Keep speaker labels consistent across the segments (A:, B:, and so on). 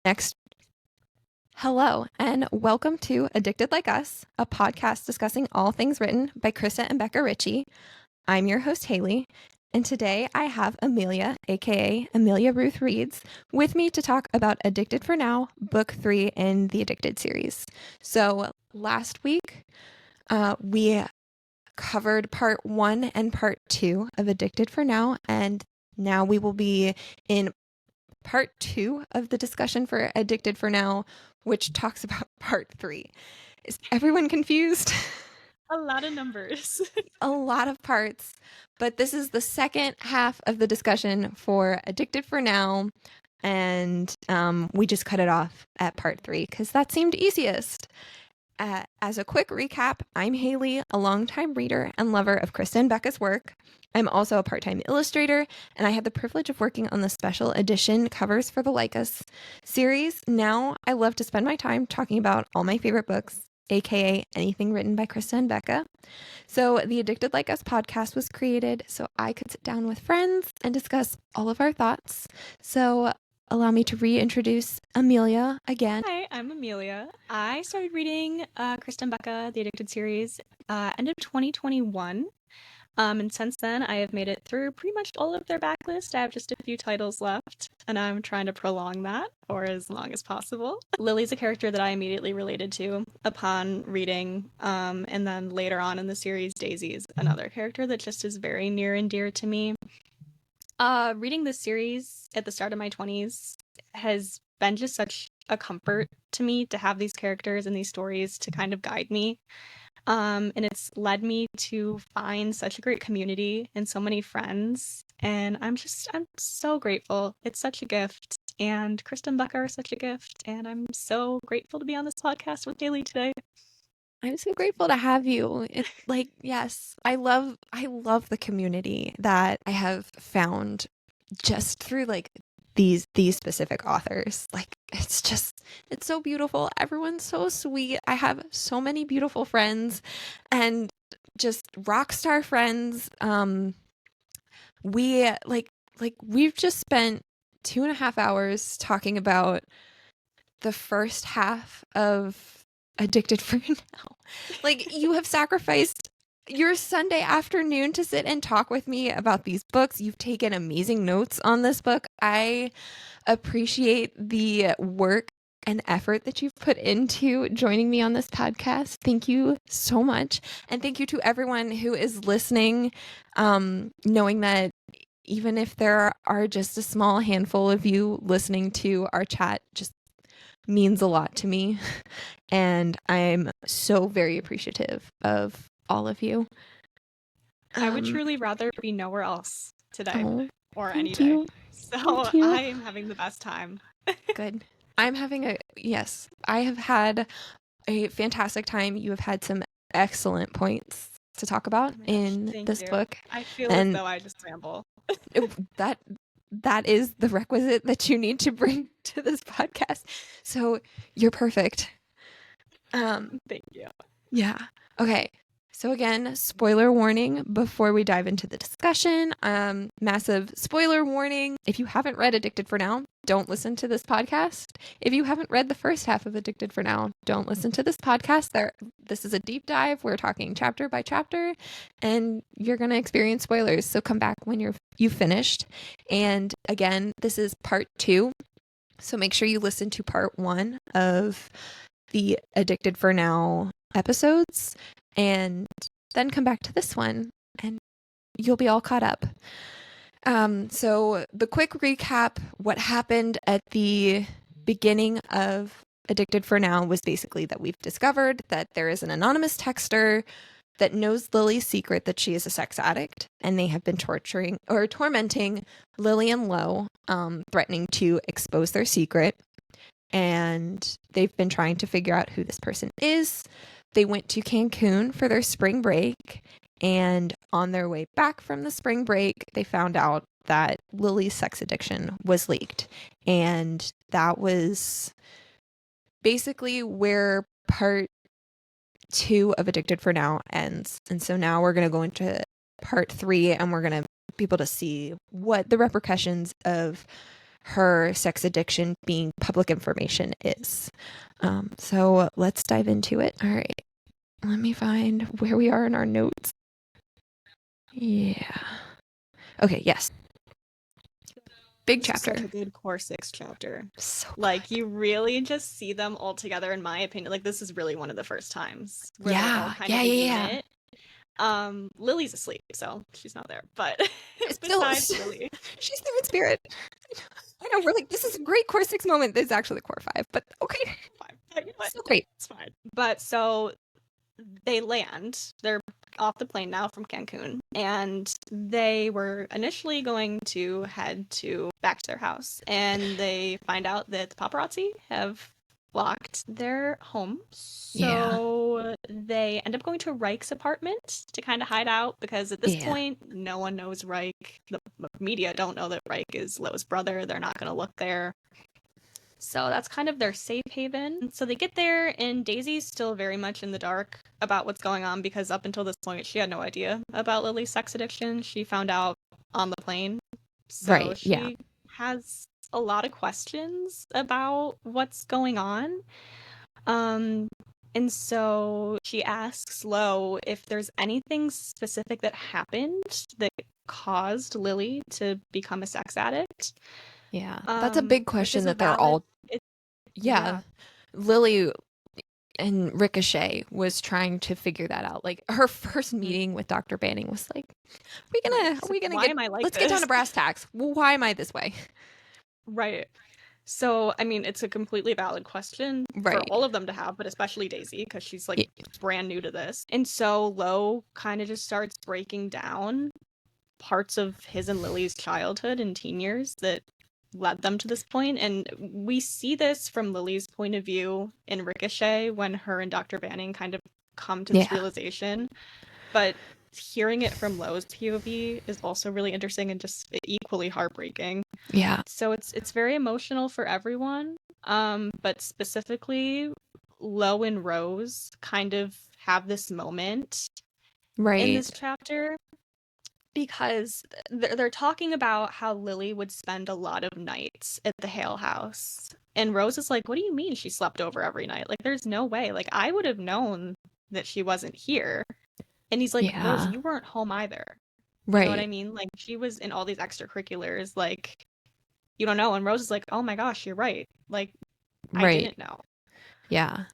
A: Next, hello, and welcome to Addicted Like Us, a podcast discussing all things written by Krista and Becca Ritchie. I'm your host, Haley, and today I have Amelia, aka Amelia Ruth Reads, with me to talk about Addicted for Now, Book 3 in the Addicted series. So last week, we covered part 1 and part 2 of Addicted for Now, and now we will be in part 2 of the discussion for Addicted for Now, which talks about part 3. Is everyone confused?
B: A lot of numbers.
A: A lot of parts, but this is the second half of the discussion for Addicted for Now, and we just cut it off at part 3 because that seemed easiest. As a quick recap, I'm Haley, a longtime reader and lover of Krista and Becca's work. I'm also a part-time illustrator, and I had the privilege of working on the special edition covers for the Like Us series. Now, I love to spend my time talking about all my favorite books, aka anything written by Krista and Becca. So the Addicted Like Us podcast was created so I could sit down with friends and discuss all of our thoughts. So allow me to reintroduce Amelia again.
B: Hi, I'm Amelia. I started reading Krista and Becca, the Addicted series, end of 2021. And since then, I have made it through pretty much all of their backlist. I have just a few titles left, and I'm trying to prolong that for as long as possible. Lily's a character that I immediately related to upon reading, and then later on in the series, Daisy is another character that just is very near and dear to me. Reading this series at the start of my 20s has been just such a comfort to me to have these characters and these stories to kind of guide me. And it's led me to find such a great community and so many friends. And I'm so grateful. It's such a gift. And Krista and Becca are such a gift. And I'm so grateful to be on this podcast with Haley today.
A: I'm so grateful to have you. It's like, yes, I love the community that I have found just through like these specific authors. Like it's so beautiful. Everyone's so sweet. I have so many beautiful friends and just rock star friends. We we've just spent 2.5 hours talking about the first half of Addicted for Now. Like you have sacrificed your Sunday afternoon to sit and talk with me about these books. You've taken amazing notes on this book. I appreciate the work and effort that you've put into joining me on this podcast. Thank you so much. And thank you to everyone who is listening, knowing that even if there are just a small handful of you listening to our chat, just means a lot to me. And I'm so very appreciative of all of you.
B: I would truly rather be nowhere else today or any
A: you.
B: day. So I am having the best time.
A: Good. I have had a fantastic time. You have had some excellent points to talk about in this book.
B: I feel as though I just ramble.
A: That is the requisite that you need to bring to this podcast. So you're perfect.
B: Thank you.
A: Yeah. Okay. So again, spoiler warning before we dive into the discussion. Massive spoiler warning. If you haven't read Addicted for Now, don't listen to this podcast. If you haven't read the first half of Addicted for Now, don't listen to this podcast. This is a deep dive. We're talking chapter by chapter, and you're going to experience spoilers. So come back when you've finished. And again, this is part 2. So make sure you listen to part 1 of the Addicted for Now episodes and then come back to this one and you'll be all caught up. So the quick recap, what happened at the beginning of Addicted for Now was basically that we've discovered that there is an anonymous texter that knows Lily's secret that she is a sex addict, and they have been tormenting Lily and Lo, threatening to expose their secret. And they've been trying to figure out who this person is. They went to Cancun for their spring break, and on their way back from the spring break, they found out that Lily's sex addiction was leaked. And that was basically where part 2 of Addicted for Now ends. And so now we're going to go into part 3, and we're going to be able to see what the repercussions of her sex addiction being public information is. So let's dive into it. All right. Let me find where we are in our notes. Yeah. Okay, yes. Big chapter.
B: Such a good core 6 chapter.
A: So
B: like, you really just see them all together, in my opinion. Like, this is really one of the first times where they're all kind of a unit. Lily's asleep, so she's not there. But besides Lily,
A: she's there in spirit. I know, we're like, this is a great core 6 moment. This is actually core 5, but okay.
B: 5.
A: So great.
B: It's fine. But so they land. They're off the plane now from Cancun, and they were initially going to head back to their house, and they find out that the paparazzi have blocked their home. So they end up going to Reich's apartment to kind of hide out, because at this point, no one knows Reich. The media don't know that Reich is Lo's brother. They're not going to look there. So that's kind of their safe haven. So they get there, and Daisy's still very much in the dark about what's going on, because up until this point, she had no idea about Lily's sex addiction. She found out on the plane. So she has a lot of questions about what's going on. And so she asks Lo if there's anything specific that happened that caused Lily to become a sex addict.
A: Yeah, that's a big question that they're all... Lily and Ricochet was trying to figure that out. Like, her first meeting with Dr. Banning was like, let's get down to brass tacks. Well, why am I this way?
B: Right. So, I mean, it's a completely valid question for all of them to have, but especially Daisy, because she's like brand new to this. And so Lo kind of just starts breaking down parts of his and Lily's childhood and teen years that led them to this point. And we see this from Lily's point of view in Ricochet, when her and Dr. Banning kind of come to this realization. But hearing it from Lo's POV is also really interesting and just equally heartbreaking.
A: Yeah.
B: So it's very emotional for everyone. But specifically, Lo and Rose kind of have this moment in this chapter, because they're talking about how Lily would spend a lot of nights at the Hale house. And Rose is like, what do you mean she slept over every night? Like, there's no way. Like, I would have known that she wasn't here. And he's like, Rose, you weren't home either. You know what I mean? Like, she was in all these extracurriculars. Like, you don't know. And Rose is like, oh my gosh, you're right. Like, I didn't know.
A: Yeah.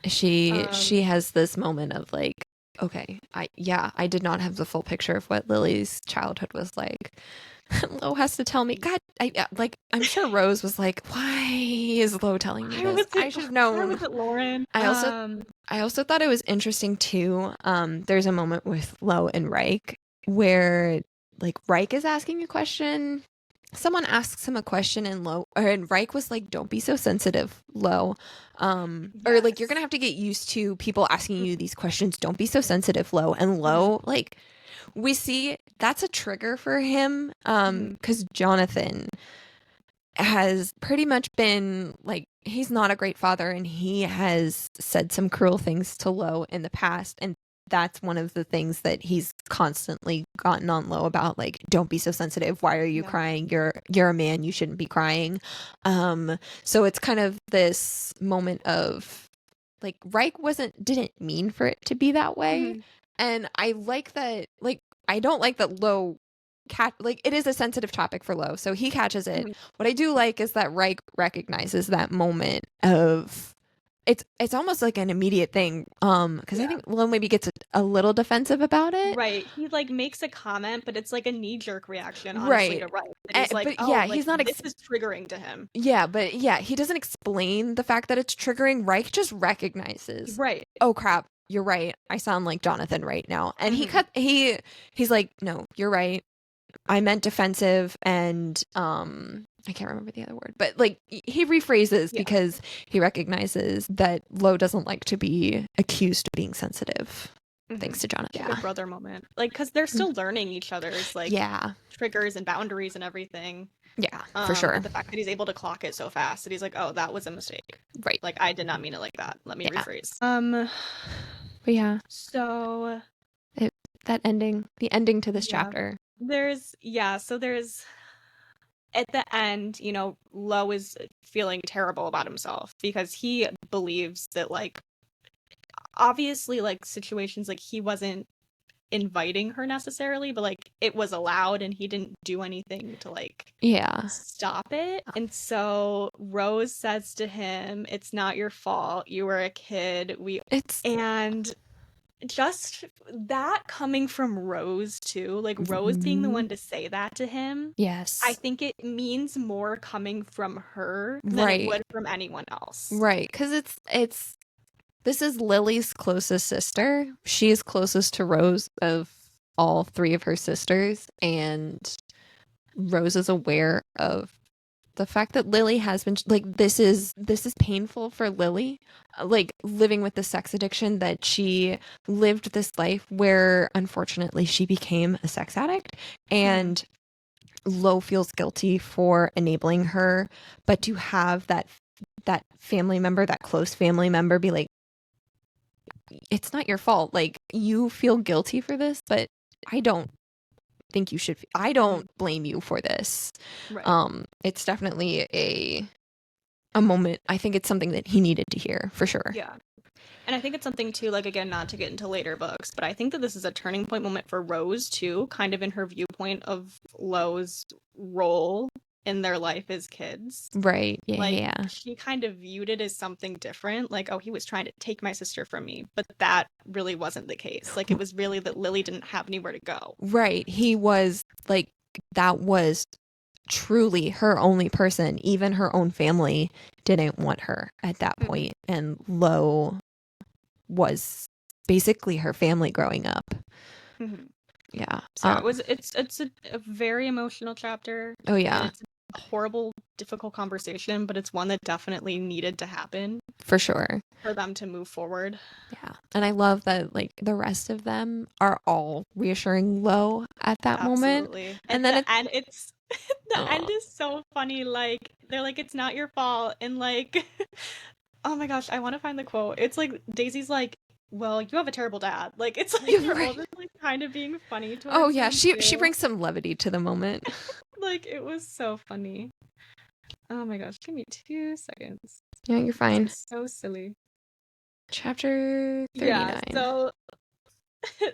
A: She has this moment of like, okay, I did not have the full picture of what Lily's childhood was like. Lo has to tell me. God, I'm sure Rose was like, why is Lo telling me this? I should have known.
B: Why was it Lauren?
A: I also thought it was interesting too. There's a moment with Lo and Reich where like Reich is asking a question. Someone asks him a question, and Reich was like, don't be so sensitive, Lo. Or like, you're gonna have to get used to people asking you these questions. Don't be so sensitive, Lo. And Lo, like, we see that's a trigger for him, because Jonathan has pretty much been like, he's not a great father, and he has said some cruel things to Lo in the past, and that's one of the things that he's constantly gotten on Lo about, like, don't be so sensitive. Why are you crying? You're a man. You shouldn't be crying. So it's kind of this moment of like, Reich didn't mean for it to be that way. And I like that, like, I don't like that Lo it is a sensitive topic for Lo, so he catches it. What I do like is that Reich recognizes that moment of it's almost like an immediate thing, because I think Lo maybe gets a little defensive about it.
B: Right. He like makes a comment, but it's like a knee-jerk reaction, honestly, to Reich. He's like, he's not this is triggering to him.
A: Yeah, but he doesn't explain the fact that it's triggering. Reich just recognizes.
B: Right.
A: Oh crap, you're right. I sound like Jonathan right now. And he's like, no, you're right. I meant defensive, and I can't remember the other word, but like he rephrases because he recognizes that Lo doesn't like to be accused of being sensitive. Thanks to Jonathan.
B: Big brother moment. Like, because they're still learning each other's like triggers and boundaries and everything.
A: Yeah, for sure.
B: The fact that he's able to clock it so fast that he's like, oh, that was a mistake.
A: Right.
B: Like, I did not mean it like that. Let me rephrase.
A: But yeah.
B: So
A: the ending to this chapter.
B: There's at the end, you know, Lo is feeling terrible about himself because he believes that, like, obviously, like, situations, like, he wasn't inviting her necessarily, but, like, it was allowed and he didn't do anything to, like,
A: Yeah.
B: stop it. And so Rose says to him, "It's not your fault. You were a kid. And just that coming from Rose too, like Rose being the one to say that to him,
A: Yes.
B: I think it means more coming from her than it
A: Right.
B: would from anyone else.
A: Right. Because this is Lily's closest sister. She is closest to Rose of all three of her sisters. And Rose is aware of the fact that Lily has been, like, this is painful for Lily, like living with the sex addiction, that she lived this life where unfortunately she became a sex addict, and Lo feels guilty for enabling her, but to have that family member, that close family member, be like, it's not your fault, like, you feel guilty for this, but I don't think you should, I don't blame you for this.
B: Right.
A: It's definitely a moment. I think it's something that he needed to hear, for sure.
B: Yeah. And I think it's something too, like, again, not to get into later books, but I think that this is a turning point moment for Rose too, kind of in her viewpoint of Lo's role in their life as kids.
A: Right. Yeah.
B: Like,
A: Yeah.
B: she kind of viewed it as something different, like, oh, he was trying to take my sister from me, but that really wasn't the case. Like, it was really that Lily didn't have anywhere to go.
A: Right. He was like, that was truly her only person. Even her own family didn't want her at that point. And Lo was basically her family growing up. Yeah.
B: So it's a very emotional chapter.
A: Oh yeah.
B: And it's a horrible, difficult conversation, but it's one that definitely needed to happen
A: for sure
B: for them to move forward.
A: Yeah. And I love that, like, the rest of them are all reassuring Lo at that moment.
B: And then it's the end is so funny. Like, they're like, it's not your fault. And like, oh my gosh, I want to find the quote. It's like, Daisy's like, well, you have a terrible dad. Like, it's like, they're all just like kind of being funny towards
A: Oh yeah,
B: him,
A: she brings some levity to the moment.
B: Like, it was so funny. Oh my gosh, give me 2 seconds.
A: Yeah, you're fine.
B: It's so silly.
A: Chapter 39.
B: Yeah,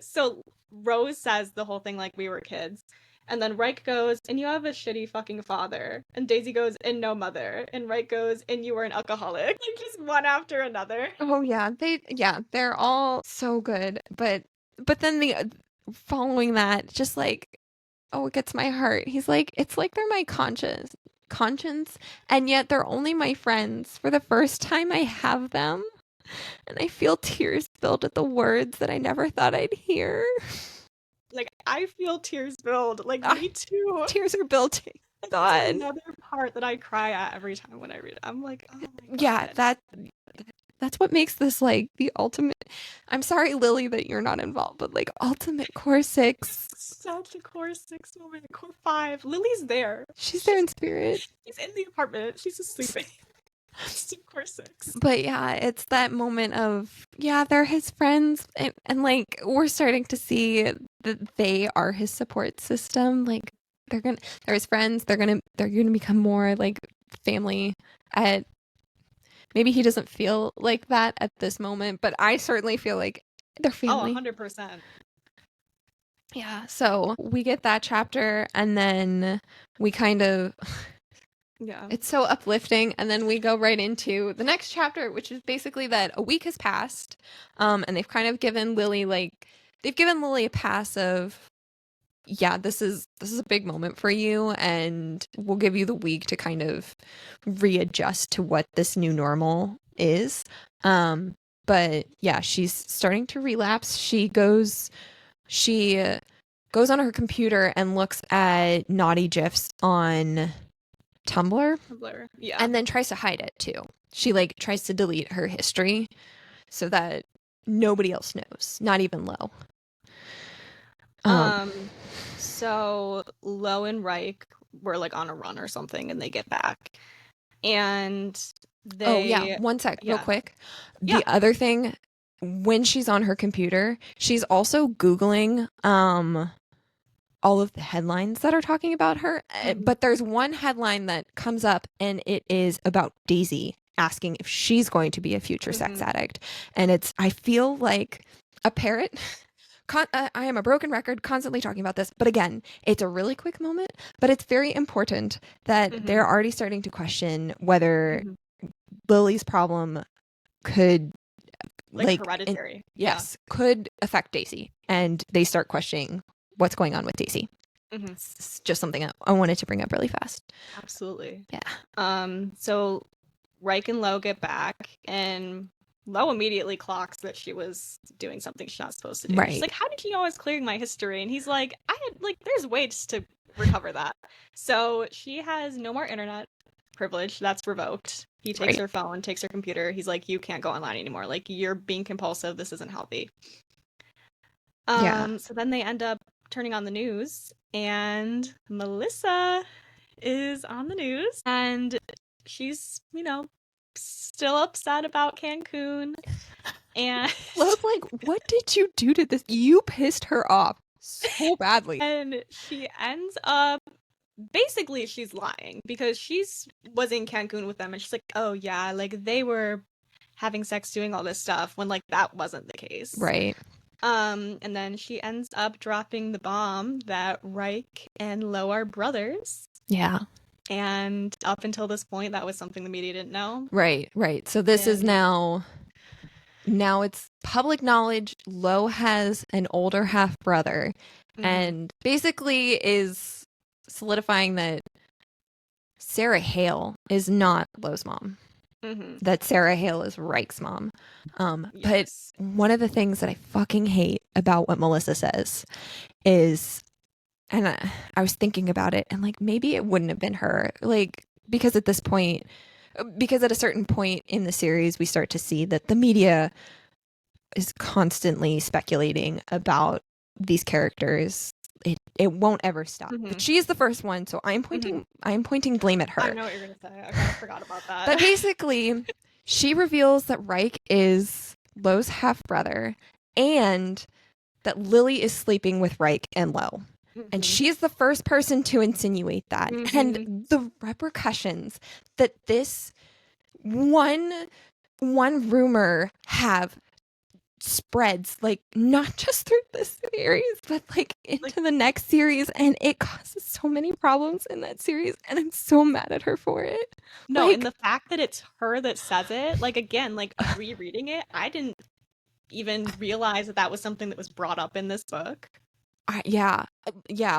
B: so Rose says the whole thing like, we were kids. And then Reich goes, and you have a shitty fucking father. And Daisy goes, and no mother. And Reich goes, and you were an alcoholic. Like, just one after another.
A: Oh yeah, they're all so good. But then the following that, just like, oh, it gets my heart. He's like, it's like they're my conscience, and yet they're only my friends. For the first time, I have them, and I feel tears filled at the words that I never thought I'd hear.
B: Like, I feel tears build. Like, me too.
A: Tears are building. God.
B: Another part that I cry at every time when I read it. I'm like, oh my God.
A: Yeah, that's what makes this like the ultimate. I'm sorry, Lily, that you're not involved, but like ultimate core 6.
B: Such a core 6 moment. Core 5. Lily's there.
A: She's there in spirit.
B: She's in the apartment. She's just sleeping. Just in core 6.
A: But yeah, it's that moment of, yeah, they're his friends, and like we're starting to see that they are his support system. Like they're his friends. They're gonna become more like family. Maybe he doesn't feel like that at this moment, but I certainly feel like they're family.
B: Oh, 100%.
A: Yeah, so we get that chapter, and then we kind of, it's so uplifting, and then we go right into the next chapter, which is basically that a week has passed, and they've kind of given Lily a pass of, yeah, this is a big moment for you, and we'll give you the week to kind of readjust to what this new normal is. But yeah, she's starting to relapse. She goes on her computer and looks at naughty GIFs on Tumblr.
B: Yeah.
A: And then tries to hide it too. She like tries to delete her history so that nobody else knows, not even Lo.
B: So Lo and Reich were like on a run or something, and they get back, and they.
A: Oh yeah, one sec, real quick. The other thing, when she's on her computer, she's also Googling all of the headlines that are talking about her. But there's one headline that comes up, and it is about Daisy asking if she's going to be a future sex addict. And I feel like a parrot. I am a broken record constantly talking about this, but again, it's a really quick moment, but it's very important that they're already starting to question whether Lily's problem could
B: hereditary.
A: Could affect Daisy, and they start questioning what's going on with Daisy. It's just something I wanted to bring up really fast.
B: Absolutely.
A: Yeah.
B: So Reich and Lo get back, and Lo immediately clocks that she was doing something she's not supposed to do.
A: Right.
B: She's like, how did you know I was clearing my history? And he's like, there's ways to recover that. So she has no more internet privilege. That's revoked. He takes her phone, takes her computer. He's like, you can't go online anymore. Like, you're being compulsive. This isn't healthy. So then they end up turning on the news, and Melissa is on the news, and she's, still upset about Cancun. And
A: Lo's like, what did you do to this? You pissed her off so badly.
B: And she ends up, basically she's lying, because was in Cancun with them, and she's like, oh yeah, like they were having sex, doing all this stuff, when like that wasn't the case.
A: Right.
B: And then she ends up dropping the bomb that Reich and Lo are brothers.
A: Yeah.
B: And up until this point, that was something the media didn't know.
A: Right. So this is now it's public knowledge. Lo has an older half brother, and basically is solidifying that Sarah Hale is not Lo's mom. That Sarah Hale is Reich's mom. But one of the things that I fucking hate about what Melissa says is, and I was thinking about it, and like, maybe it wouldn't have been her, like, because at a certain point in the series, we start to see that the media is constantly speculating about these characters. It won't ever stop. But she is the first one, so I'm pointing blame at her.
B: I know what you're gonna say. Okay, I forgot about that.
A: But basically, she reveals that Reich is Lo's half brother, and that Lily is sleeping with Reich and Lo. And she's the first person to insinuate that. And the repercussions that this one rumor spreads, like, not just through this series, but like into the next series, and it causes so many problems in that series, and I'm so mad at her for it.
B: No, and the fact that it's her that says it, like, again, like, rereading it, I didn't even realize that was something that was brought up in this book.
A: Yeah.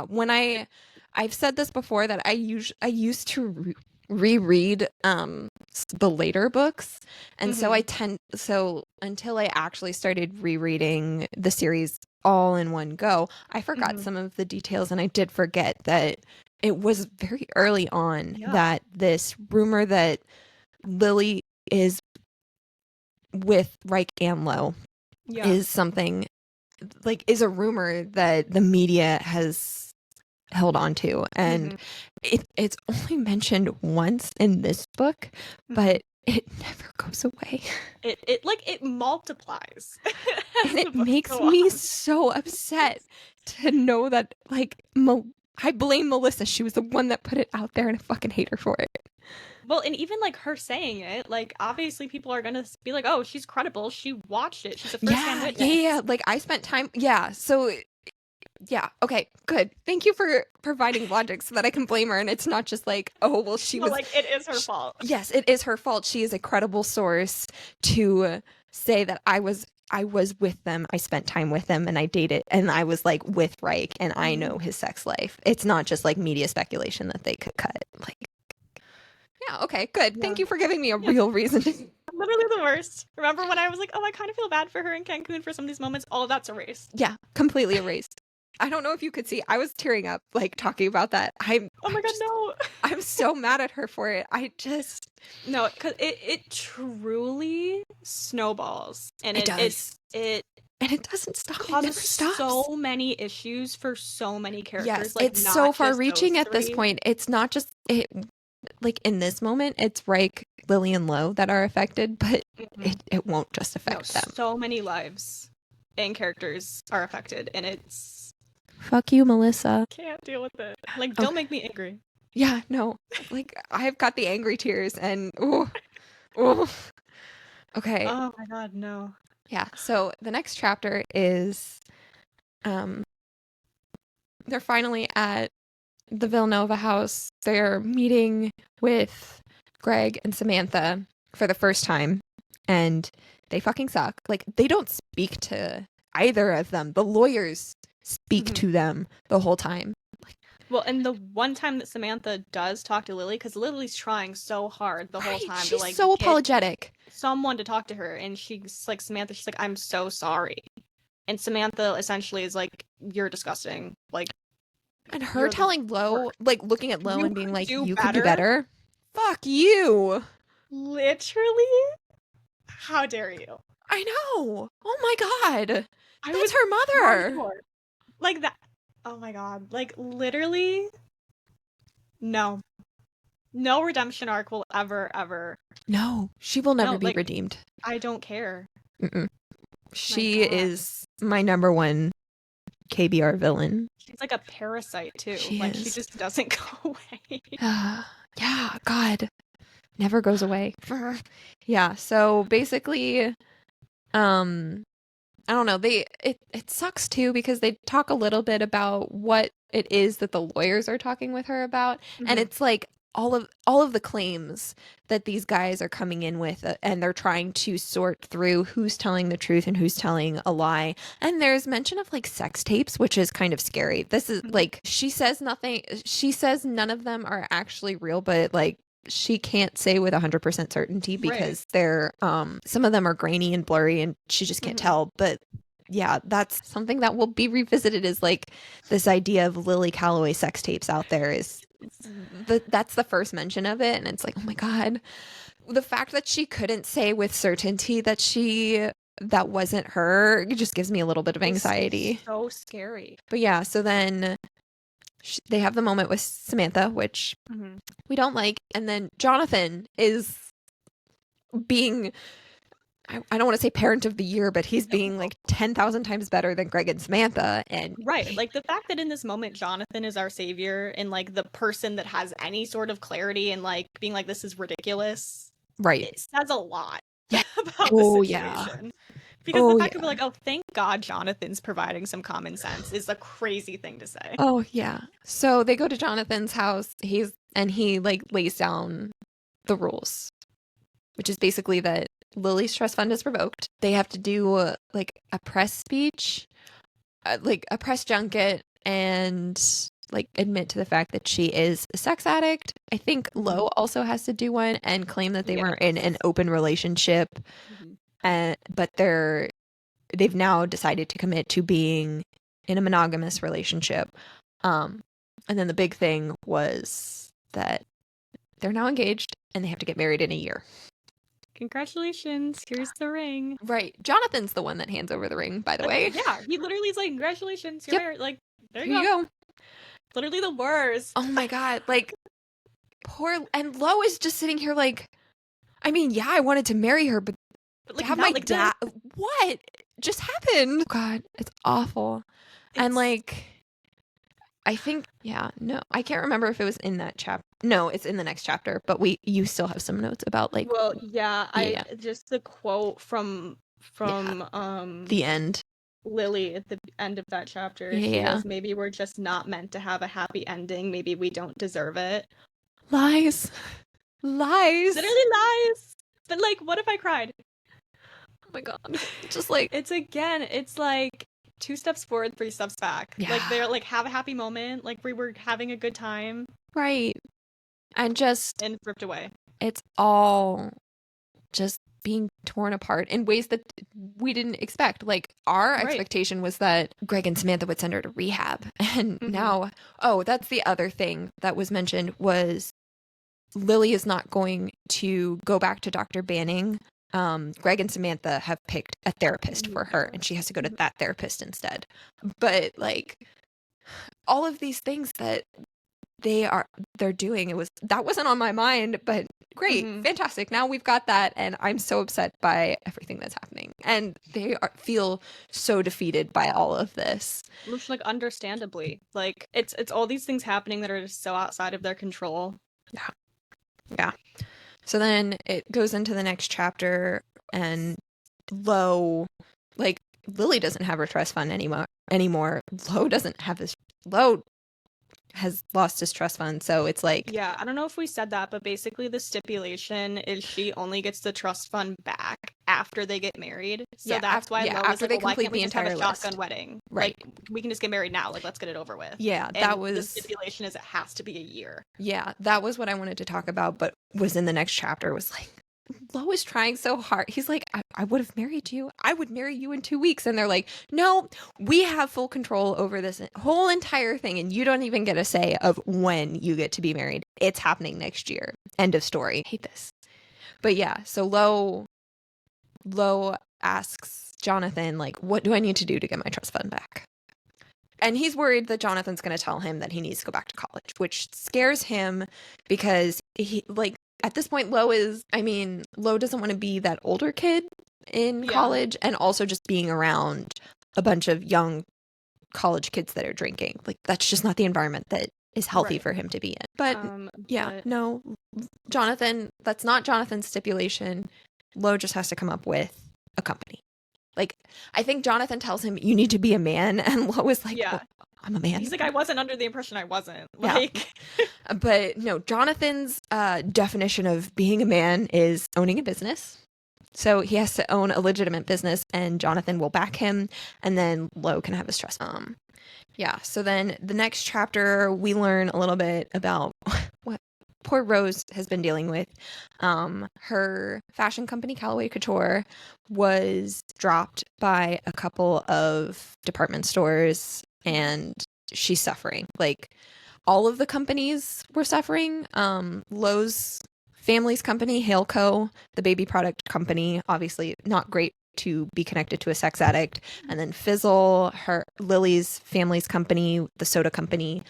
A: When I've said this before, that I used to reread the later books, and so until I actually started rereading the series all in one go, I forgot some of the details, and I did forget that it was very early on that this rumor that Lily is with Reich and Lo is something, like, is a rumor that the media has held on to, and it's only mentioned once in this book, but it never goes away.
B: It multiplies.
A: And it makes me so upset to know that, like, I blame Melissa. She was the one that put it out there, and I fucking hate her for it.
B: Well, and even like her saying it, like, obviously people are gonna be like, oh, she's credible, she watched it, she's a first-hand witness.
A: Yeah, like, I spent time, so yeah, okay, good. Thank you for providing logic so that I can blame her, and it's not just like, oh, well, she was,
B: like, it is her fault.
A: Yes, it is her fault. She is a credible source to say that I was with them, I spent time with them, and I dated, and I was, like, with Reich, and I know his sex life. It's not just, like, media speculation that they could cut. Like, yeah, okay, good. Yeah. Thank you for giving me a real reason.
B: Literally the worst. Remember when I was like, oh, I kind of feel bad for her in Cancun for some of these moments? All of that's erased.
A: Yeah, completely erased. I don't know if you could see, I was tearing up, like, talking about that.
B: Oh my God, no.
A: I'm so mad at her for it.
B: No, because it truly snowballs. And
A: it does. And it doesn't stop. It never stops.
B: So many issues for so many characters. Yes,
A: like, it's so far reaching at this point. It's not just like, in this moment, it's Reich, Lily, and Lo that are affected, but it won't just affect them.
B: So many lives and characters are affected, and it's
A: Fuck you, Melissa.
B: Can't deal with it. Like,
A: Okay.
B: don't make me angry.
A: Yeah, no. Like, I've got the angry tears and ooh. Okay.
B: Oh my god, no.
A: Yeah. So the next chapter is they're finally at the Villanova house. They're meeting with Greg and Samantha for the first time, and they fucking suck. Like, they don't speak to either of them. The lawyers speak to them the whole time.
B: Well, and the one time that Samantha does talk to Lily, because Lily's trying so hard the whole time
A: She's
B: to like
A: so
B: get
A: apologetic.
B: someone to talk to her, and she's like, Samantha, she's like, I'm so sorry. And Samantha essentially is like, you're disgusting. Like,
A: And her telling Lo,
B: worst.
A: like looking at Lo
B: You
A: and being
B: could
A: like,
B: do
A: you could do better. Fuck you.
B: Literally? How dare you?
A: I know. Oh my god.
B: I
A: That's
B: was
A: her mother.
B: hardcore. Like that. Oh my god. Like, literally, no. No redemption arc will ever.
A: No, she will never
B: No,
A: be
B: like,
A: redeemed.
B: I don't care.
A: Mm-mm. She
B: God.
A: is my number one KBR villain.
B: She's like a parasite too.
A: She
B: Like, she
A: is.
B: just doesn't go away.
A: Yeah, God. Never goes away. Yeah, so basically, I don't know. It sucks too because they talk a little bit about what it is that the lawyers are talking with her about, and it's like all of the claims that these guys are coming in with, and they're trying to sort through who's telling the truth and who's telling a lie. And there's mention of like sex tapes, which is kind of scary. This is like she says nothing. She says none of them are actually real, but like she can't say with 100% certainty because they're some of them are grainy and blurry and she just can't tell. But yeah, that's something that will be revisited, is like this idea of Lily Calloway sex tapes out there. Is that's the first mention of it, and it's like, oh my god, the fact that she couldn't say with certainty that wasn't her, it just gives me a little bit of anxiety.
B: It's so scary.
A: But yeah, so then they have the moment with Samantha, which we don't like, and then Jonathan is being, I don't want to say parent of the year, but he's being like 10,000 times better than Greg and Samantha. And
B: like the fact that in this moment Jonathan is our savior and like the person that has any sort of clarity and like being like, this is ridiculous,
A: right,
B: it says a lot
A: yeah.
B: about the situation. Because the fact that we're like, oh, thank God Jonathan's providing some common sense is a crazy thing to say.
A: Oh yeah. So they go to Jonathan's house. He like lays down the rules, which is basically that Lily's trust fund is revoked. They have to do like a press speech, like a press junket, and like admit to the fact that she is a sex addict. I think Lo also has to do one and claim that they were in an open relationship, but they've now decided to commit to being in a monogamous relationship. And then the big thing was that they're now engaged and they have to get married in a year.
B: Congratulations, here's the ring.
A: Right. Jonathan's the one that hands over the ring, by the way.
B: Yeah, he literally is like, congratulations, you're married. Like, there you
A: go.
B: Literally the worst.
A: Oh my god, like, poor, and Lo is just sitting here like, I mean, yeah, I wanted to marry her, but
B: like,
A: have my dad, what just happened? God, it's awful. And like, I think, no, I can't remember if it was in that chapter. No, it's in the next chapter, but you still have some notes about like,
B: well, I just the quote from
A: the end,
B: Lily at the end of that chapter. She goes, maybe we're just not meant to have a happy ending. Maybe we don't deserve it.
A: Lies.
B: Literally lies. But like, what if I cried?
A: Oh my god. Just like,
B: it's like 2 steps forward, 3 steps back. Like, they're like, have a happy moment. Like, we were having a good time.
A: Right. And
B: ripped away.
A: It's all just being torn apart in ways that we didn't expect. Like, our expectation was that Greg and Samantha would send her to rehab. And now, that's the other thing that was mentioned, was Lily is not going to go back to Dr. Banning. Greg and Samantha have picked a therapist for her, and she has to go to that therapist instead. But like, all of these things that they're doing, that wasn't on my mind, but great, fantastic. Now we've got that, and I'm so upset by everything that's happening. And they feel so defeated by all of this.
B: Which, like, understandably, like, it's all these things happening that are just so outside of their control.
A: Yeah. So then it goes into the next chapter, and Lo, like, Lily doesn't have her trust fund anymore. Lo has lost his trust fund, so it's like...
B: Yeah, I don't know if we said that, but basically the stipulation is she only gets the trust fund back after they get married. So that's why Lo was
A: after
B: like,
A: they
B: well, why
A: complete
B: can't we
A: the
B: just have a
A: entire
B: shotgun
A: list.
B: wedding?
A: Right.
B: Like, we can just get married now. Like, let's get it over with.
A: Yeah,
B: and the stipulation is it has to be a year.
A: Yeah, that was what I wanted to talk about, but was in the next chapter, was like, Lo is trying so hard. He's like, I would have married you. I would marry you in 2 weeks. And they're like, no, we have full control over this whole entire thing. And you don't even get a say of when you get to be married. It's happening next year. End of story. I hate this. But yeah, so Lo asks Jonathan, like, what do I need to do to get my trust fund back? And he's worried that Jonathan's going to tell him that he needs to go back to college, which scares him because he, like, at this point, Lo doesn't want to be that older kid in college, and also just being around a bunch of young college kids that are drinking. Like, that's just not the environment that is healthy for him to be in. But no, Jonathan, that's not Jonathan's stipulation. Lo just has to come up with a company. Like, I think Jonathan tells him, you need to be a man, and Lo is like, well, I'm a man.
B: He's like, I wasn't under the impression I wasn't. Like,
A: but no, Jonathan's definition of being a man is owning a business. So he has to own a legitimate business, and Jonathan will back him, and then Lo can have his trust. So then the next chapter, we learn a little bit about what poor Rose has been dealing with. Her fashion company, Callaway Couture, was dropped by a couple of department stores, and she's suffering. Like, all of the companies were suffering. Lowe's family's company, Haleco, the baby product company, obviously not great to be connected to a sex addict. And then Fizzle, Lily's family's company, the soda company,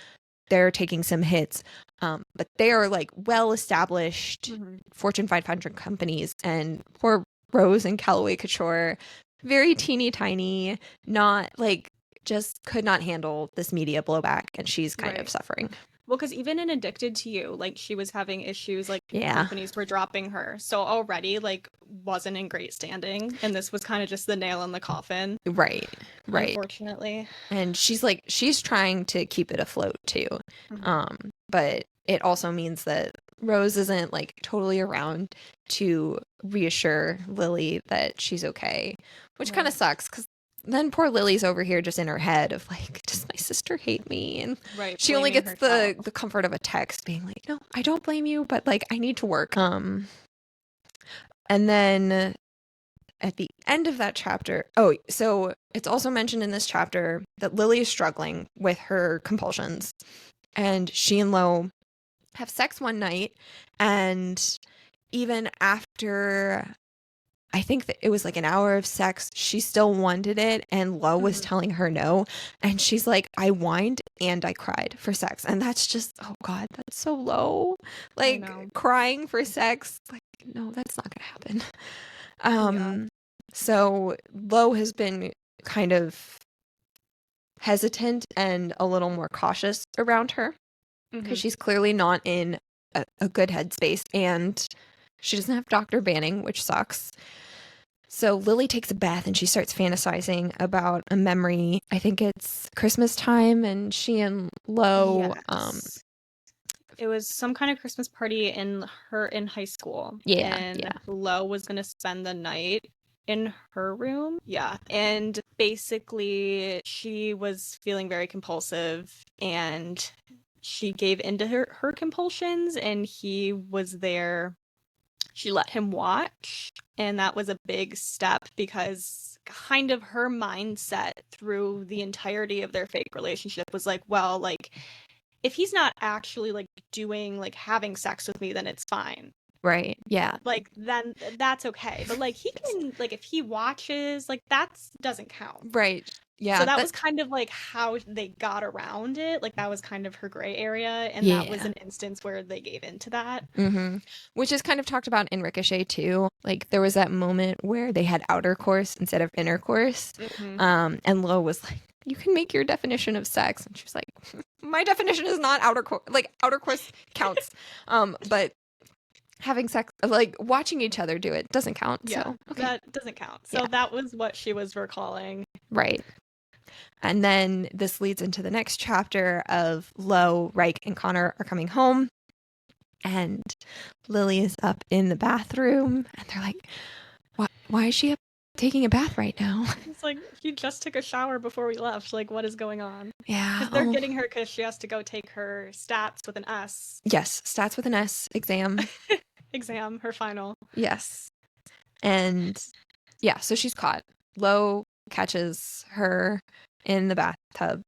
A: they're taking some hits. But they are like well-established Fortune 500 companies, and poor Rose and Callaway Couture, very teeny tiny, not like, just could not handle this media blowback, and she's kind of suffering.
B: Well, because even in Addicted to You, like, she was having issues, like, companies were dropping her. So already, like, wasn't in great standing. And this was kind of just the nail in the coffin.
A: Right.
B: Unfortunately.
A: And she's trying to keep it afloat, too. But it also means that Rose isn't, like, totally around to reassure Lily that she's okay, which kind of sucks, because then poor Lily's over here just in her head of like, does my sister hate me? And she only gets the comfort of a text being like, no, I don't blame you, but like, I need to work. And then at the end of that chapter, so it's also mentioned in this chapter that Lily is struggling with her compulsions, and she and Lo have sex one night, and even after, I think that it was like an hour of sex, she still wanted it, and Lo was telling her no, and she's like, I whined and I cried for sex. And that's just, oh God, that's so low. Like, crying for sex, like, no, that's not gonna happen. So Lo has been kind of hesitant and a little more cautious around her, because she's clearly not in a good headspace, and she doesn't have Dr. Banning, which sucks. So Lily takes a bath and she starts fantasizing about a memory. I think it's Christmas time, and she and Lo,
B: it was some kind of Christmas party in high school. Lo was gonna spend the night in her room. And basically she was feeling very compulsive, and she gave into her compulsions, and he was there. She let him watch, and that was a big step, because kind of her mindset through the entirety of their fake relationship was like, well, like, if he's not actually like doing, like, having sex with me, then it's fine.
A: Right. Yeah.
B: like then that's okay. But like he can like if he watches, like that's doesn't count.
A: Right. Yeah.
B: So that was kind of like how they got around it. Like that was kind of her gray area, and that was
A: Yeah.
B: an instance where they gave into that.
A: Which is kind of talked about in Ricochet too. Like there was that moment where they had outer course instead of intercourse. And Lo was like, you can make your definition of sex. And she was like, my definition is not outer course. Like outer course counts. But having sex, like watching each other do it doesn't count.
B: Yeah,
A: so okay.
B: that doesn't count. So that was what she was recalling.
A: Right. And then this leads into the next chapter of Lo, Reich, and Connor are coming home. And Lily is up in the bathroom. And they're like, why is she up taking a bath right now?
B: It's like, you just took a shower before we left. Like, what is going on?
A: Yeah.
B: Because they're getting her because she has to go take her stats with an S.
A: Yes, stats with an S exam.
B: Exam, her final.
A: Yes. And yeah, so she's caught. Lo catches her in the bathtub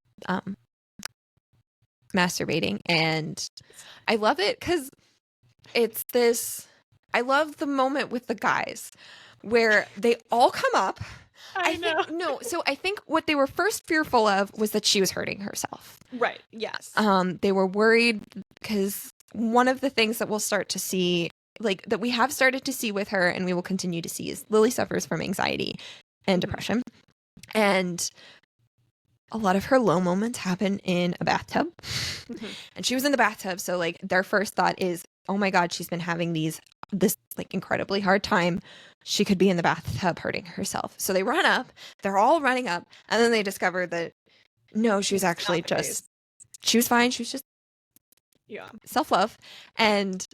A: masturbating. And I love it because it's this, I love the moment with the guys where they all come up.
B: I know.
A: I think what they were first fearful of was that she was hurting herself.
B: Right, yes.
A: They were worried because one of the things that we'll start to see, like that we have started to see with her and we will continue to see, is Lily suffers from anxiety and depression. And a lot of her low moments happen in a bathtub. And she was in the bathtub, so like their first thought is, oh my God, she's been having this like incredibly hard time. She could be in the bathtub hurting herself. So they run up, they're all running up, and then they discover that no, she was actually she was fine. She was just self-love. And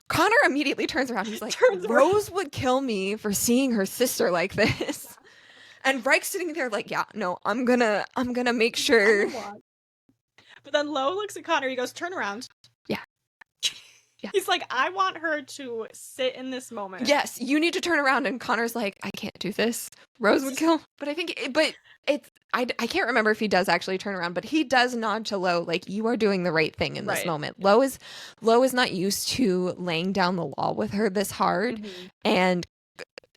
A: Connor immediately turns around. He's like, Rose would kill me for seeing her sister like this. And Reich's sitting there like, yeah, no, I'm gonna make sure.
B: But then Lo looks at Connor, he goes, turn around. Yeah. He's like, I want her to sit in this moment.
A: Yes, you need to turn around. And Connor's like, I can't do this. Rose would kill. But I think, I can't remember if he does actually turn around, but he does nod to Lo, like, you are doing the right thing in this moment. Lo is not used to laying down the law with her this hard. And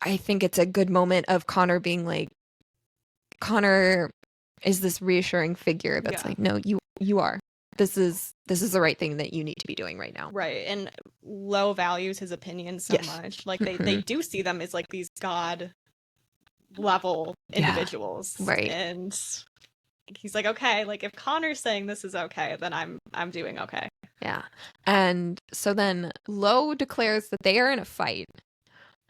A: I think it's a good moment of Connor being like, Connor is this reassuring figure that's like, no, you are. This is the right thing that you need to be doing right now.
B: Right. And Lo values his opinion so much. Like they do see them as like these God level individuals.
A: Right.
B: And he's like, okay, like if Connor's saying this is okay, then I'm doing okay.
A: Yeah. And so then Lo declares that they are in a fight.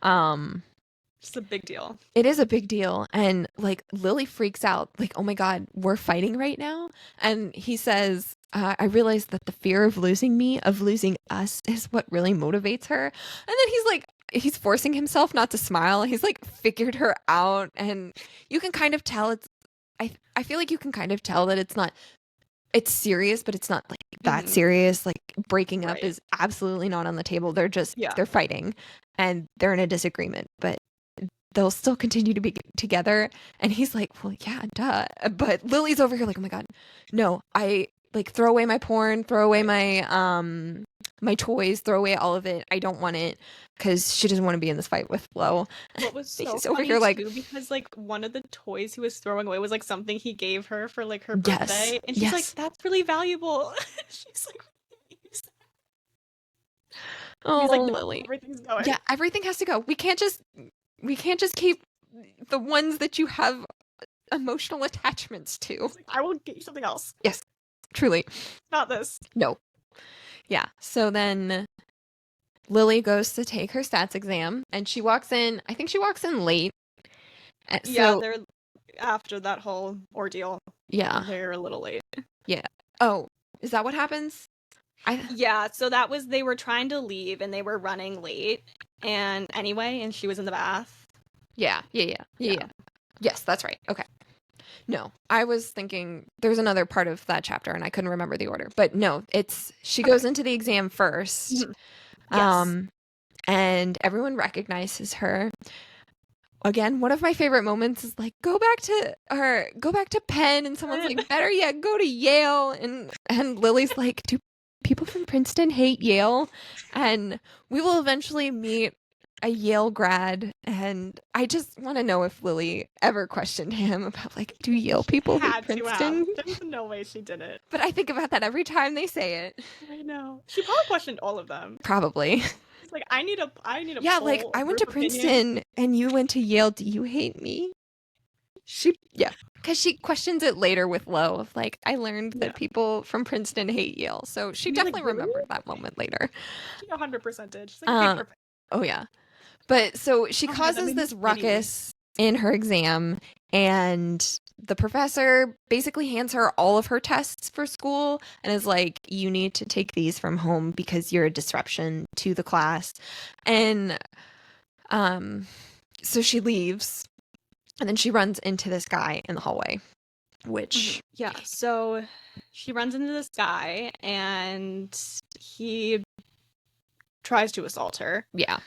B: It's a big deal.
A: It is a big deal. And like Lily freaks out, like, oh my God, we're fighting right now. And he says, I realize that the fear of losing me, of losing us, is what really motivates her. And then he's like, he's forcing himself not to smile. He's like figured her out. And you can kind of tell I feel like you can kind of tell that it's serious, but it's not like that serious. Like breaking up is absolutely not on the table. They're just, they're fighting and they're in a disagreement, but they'll still continue to be together. And he's like, well, yeah, duh. But Lily's over here like, oh my God, no, I like throw away my porn, throw away my my toys, throw away all of it. I don't want it, because she doesn't want to be in this fight with Lo.
B: What was so
A: over here like,
B: because like one of the toys he was throwing away was like something he gave her for like her birthday, and she's like, that's really valuable. She's like,
A: oh,
B: he's like, no,
A: Lily,
B: everything's going.
A: Yeah, everything has to go. We can't just keep the ones that you have emotional attachments to.
B: Like, I will get you something else.
A: Yes, truly.
B: Not this.
A: No. Yeah. So then Lily goes to take her stats exam, and she walks in. I think she walks in late.
B: Yeah, they're after that whole ordeal.
A: Yeah,
B: they're a little late.
A: Yeah. Oh, is that what happens?
B: Yeah, so that was, they were trying to leave and they were running late, and she was in the bath.
A: Yeah. Yes, that's right. Okay. No, I was thinking there's another part of that chapter and I couldn't remember the order, but no, she goes into the exam first. And everyone recognizes her. Again, one of my favorite moments is like, go back to Penn, and someone's like, better yet, go to Yale, and Lily's like, do people from Princeton hate Yale, and we will eventually meet a Yale grad, and I just want to know if Lily ever questioned him about, like, do Yale people hate
B: Had to have.
A: Princeton?
B: There's no way she didn't.
A: But I think about that every time they say it.
B: I know. She probably questioned all of them.
A: Probably.
B: It's like, I need a
A: Yeah,
B: poll,
A: like,
B: a
A: I went to
B: group opinion.
A: Princeton and you went to Yale. Do you hate me? Because she questions it later with Lo of, like, I learned that people from Princeton hate Yale. So she definitely remembered that moment later.
B: She 100% did. She's like, okay, perfect.
A: Oh, yeah. But so she causes this ruckus in her exam, and the professor basically hands her all of her tests for school and is like, you need to take these from home because you're a disruption to the class. And so she leaves, and then she runs into this guy in the hallway, which...
B: Yeah, so she runs into this guy, and he tries to assault her.
A: Yeah.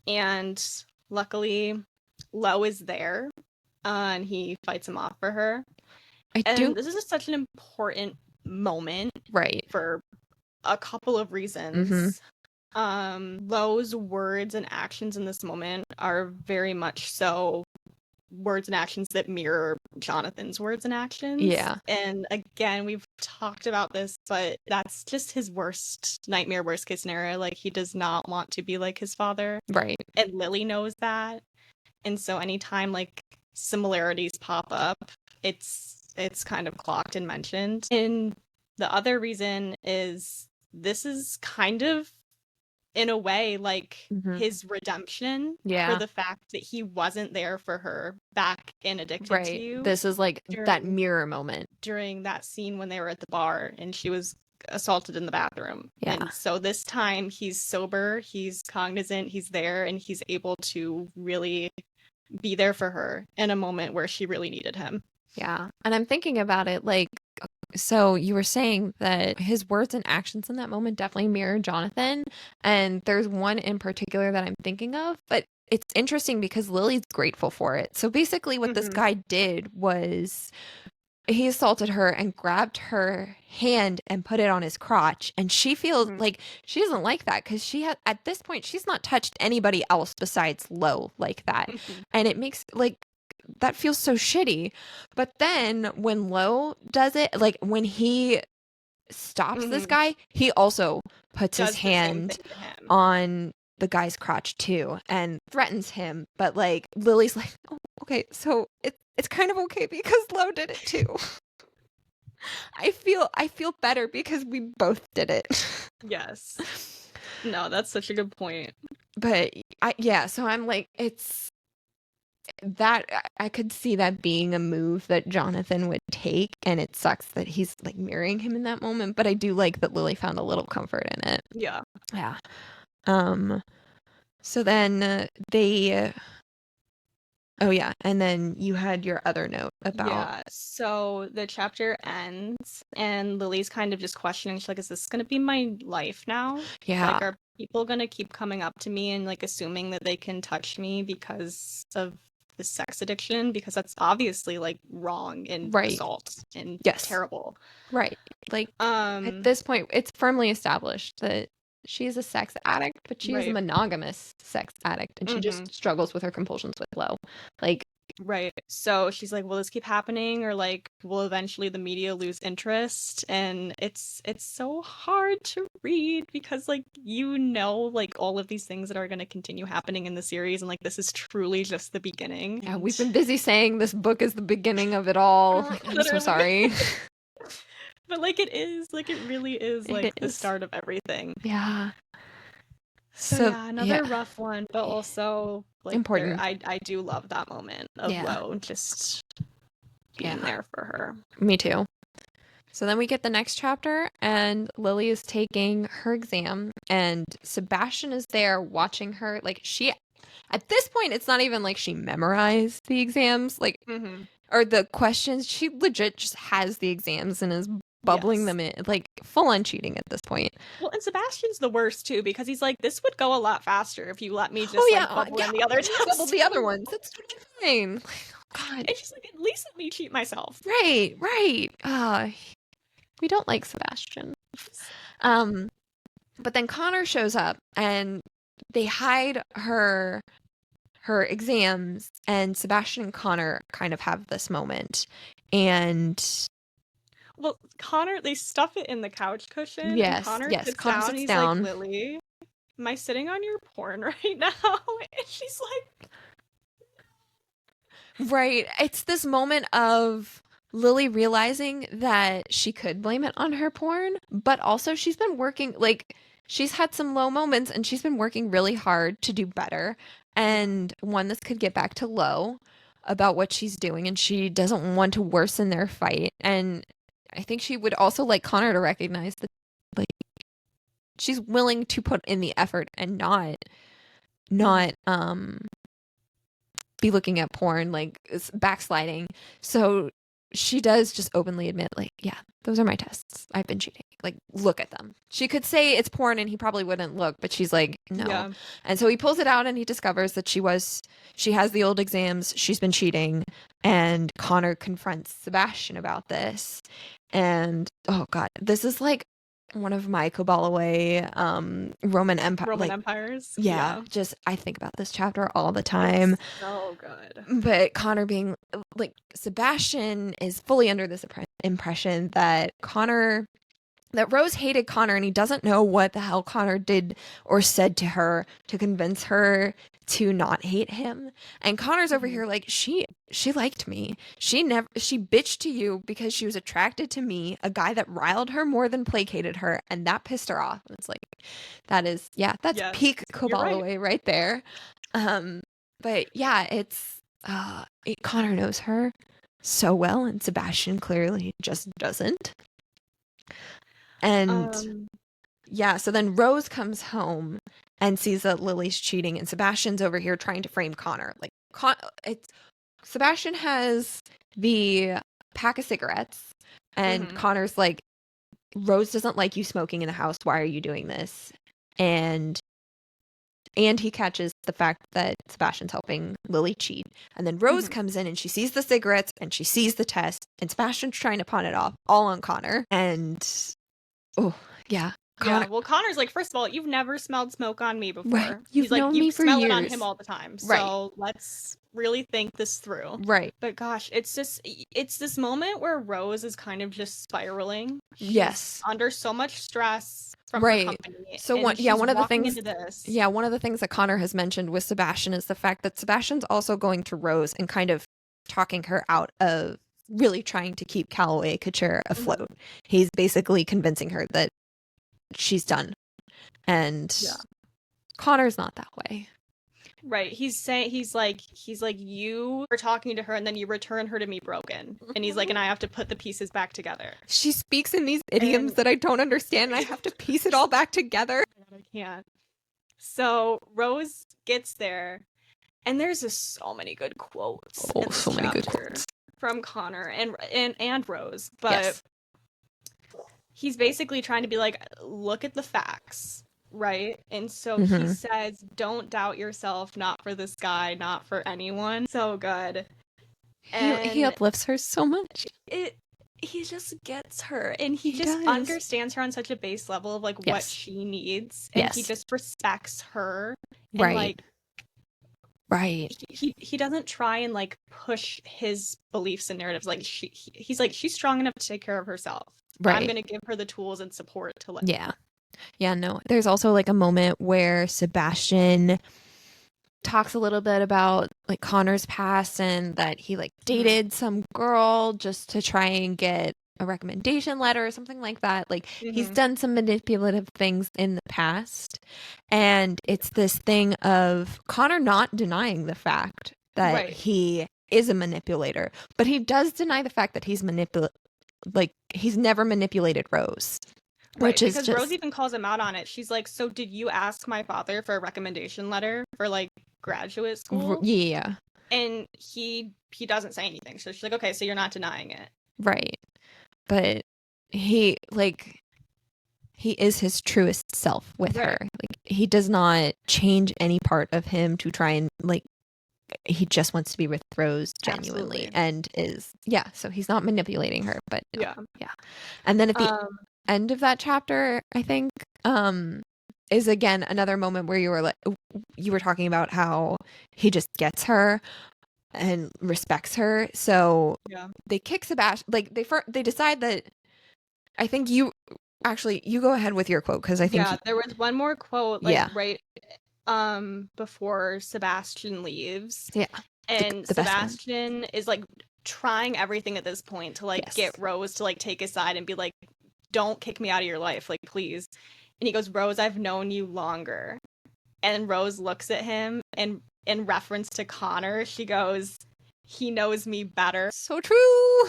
B: And luckily, Lo is there, and he fights him off for her. This is such an important moment,
A: right,
B: for a couple of reasons. Lo's words and actions in this moment are very much so words and actions that mirror Jonathan's words and actions.
A: Yeah.
B: And again, we've talked about this, but that's just his worst nightmare, worst case scenario. Like, he does not want to be like his father.
A: Right.
B: And Lily knows that. And so anytime, like, similarities pop up, it's kind of clocked and mentioned. And the other reason is this is kind of, in a way, like, his redemption for the fact that he wasn't there for her back in Addicted to You.
A: This is like that mirror moment.
B: During that scene when they were at the bar and she was assaulted in the bathroom.
A: Yeah.
B: And so this time he's sober, he's cognizant, he's there, and he's able to really be there for her in a moment where she really needed him.
A: Yeah. And I'm thinking about it, like, so you were saying that his words and actions in that moment definitely mirror Jonathan. And there's one in particular that I'm thinking of, but it's interesting because Lily's grateful for it. So basically what this guy did was he assaulted her and grabbed her hand and put it on his crotch. And she feels like she doesn't like that because at this point, she's not touched anybody else besides Lo like that. And it makes, like, that feels so shitty. But then when Lo does it, like, when he stops this guy, he also puts his hand on the guy's crotch too and threatens him. But, like, Lily's like, oh, okay, so it's kind of okay because Lo did it too. I feel better because we both did it.
B: Yes. No, that's such a good point.
A: But so I'm like, it's that I could see that being a move that Jonathan would take, and it sucks that he's, like, mirroring him in that moment, but I do like that Lily found a little comfort in it.
B: Yeah.
A: So then and then you had your other note about
B: so the chapter ends and Lily's kind of just questioning. She's like, is this gonna be my life now? Like, are people gonna keep coming up to me and, like, assuming that they can touch me because of the sex addiction, because that's obviously, like, wrong and assault and terrible.
A: Right. Like, at this point it's firmly established that she's a sex addict, but she's a monogamous sex addict, and she just struggles with her compulsions with Lo. Like,
B: so she's like, will this keep happening, or, like, will eventually the media lose interest? And it's so hard to read because, like, like, all of these things that are going to continue happening in the series, and, like, this is truly just the beginning.
A: Yeah, we've been busy saying this book is the beginning of it all. Like, I'm so sorry.
B: But, like, it is, like, it really is, like, the start of everything.
A: Yeah.
B: So another rough one, but also, like,
A: important.
B: I do love that moment of Lo just being there for her.
A: Me too. So then we get the next chapter, and Lily is taking her exam, and Sebastian is there watching her. Like, at this point, it's not even like she memorized the exams, like, or the questions. She legit just has the exams and is bubbling them in, like, full on cheating at this point.
B: Well, and Sebastian's the worst too, because he's like, this would go a lot faster if you let me just bubble in the other tests.
A: Bubble the other ones. That's fine. Like, oh, God.
B: It's just like, at least let me cheat myself.
A: Right. We don't like Sebastian. But then Connor shows up and they hide her exams, and Sebastian and Connor kind of have this moment. And
B: well, Connor, they stuff it in the couch cushion, and Connor sits
A: Connor
B: down.
A: sits
B: He's
A: down.
B: like, Lily, am I sitting on your porn right now? And she's like,
A: right. It's this moment of Lily realizing that she could blame it on her porn, but also she's been working, like, she's had some low moments and she's been working really hard to do better. And one, this could get back to low about what she's doing, and she doesn't want to worsen their fight. And I think she would also like Connor to recognize that, like, she's willing to put in the effort and not be looking at porn, like backsliding. So she does just openly admit, like, yeah, those are my tests. I've been cheating. Like, look at them. She could say it's porn and he probably wouldn't look, but she's like, no.
B: Yeah.
A: And so he pulls it out and he discovers that she has the old exams. She's been cheating. And Connor confronts Sebastian about this. And oh God, this is like one of my Cabal Away Roman
B: Empires.
A: Yeah, just I think about this chapter all the time.
B: It's so good.
A: But Connor being like, Sebastian is fully under this impression that Rose hated Connor, and he doesn't know what the hell Connor did or said to her to convince her to not hate him. And Connor's over here like, she liked me. She bitched to you because she was attracted to me, a guy that riled her more than placated her, and that pissed her off. And it's like, that's
B: Yes,
A: peak Cabal
B: right.
A: Away right there. But yeah, Connor knows her so well, and Sebastian clearly just doesn't. And so then Rose comes home and sees that Lily's cheating, and Sebastian's over here trying to frame Connor. Like, Sebastian has the pack of cigarettes, and Connor's like, Rose doesn't like you smoking in the house. Why are you doing this? And he catches the fact that Sebastian's helping Lily cheat. And then Rose comes in and she sees the cigarettes and she sees the test, and Sebastian's trying to pawn it off all on Connor. And oh, yeah.
B: Yeah, well, Connor's like, first of all, you've never smelled smoke on me before.
A: Right. You've known me for
B: smell
A: years.
B: it on him all the time. So let's really think this through.
A: Right.
B: But gosh, it's this moment where Rose is kind of just spiraling.
A: She's
B: under so much stress from her company.
A: So one of the things that Connor has mentioned with Sebastian is the fact that Sebastian's also going to Rose and kind of talking her out of really trying to keep Callaway Couture afloat. He's basically convincing her that she's done, and Connor's not that way.
B: Right. He's like you are talking to her and then you return her to me broken. And he's like, and I have to put the pieces back together.
A: She speaks in these idioms that I don't understand, and I have to piece it all back together.
B: I can't. So Rose gets there, and there's just so many good quotes.
A: Oh, so many good quotes
B: from Connor and Rose. But he's basically trying to be like, look at the facts. Right? And so he says, don't doubt yourself, not for this guy, not for anyone. So good. And
A: he uplifts her so much.
B: He just gets her, and he just understands her on such a base level of like what she needs, and he just respects her. And, he doesn't try and like push his beliefs and narratives. Like he's like, she's strong enough to take care of herself. Right. I'm gonna give her the tools and support to let
A: no. There's also like a moment where Sebastian talks a little bit about like Connor's past, and that he like dated some girl just to try and get a recommendation letter or something like that. Like he's done some manipulative things in the past, and it's this thing of Connor not denying the fact that he is a manipulator, but he does deny the fact that he's he's never manipulated Rose. Which is
B: because Rose even calls him out on it. She's like, so did you ask my father for a recommendation letter for like graduate school?
A: Yeah.
B: And he doesn't say anything. So she's like, okay, so you're not denying it.
A: Right. But he is his truest self with her. Like, he does not change any part of him to try and like, he just wants to be with Rose genuinely. Absolutely. And so he's not manipulating her, but yeah. And then at the end of that chapter, I think, is again another moment where you were talking about how he just gets her and respects her. So
B: Yeah.
A: they kick Sebastian, like they decide that, I think you go ahead with your quote, because I think
B: there was one more quote, like
A: yeah,
B: right before Sebastian leaves.
A: yeah,
B: And
A: the best one.
B: Sebastian is like trying everything at this point to like
A: Yes.
B: get Rose to like take his side and be like, don't kick me out of your life, like please. And he goes, Rose, I've known you longer. And Rose looks at him, and in reference to Connor, she goes, he knows me better.
A: So true.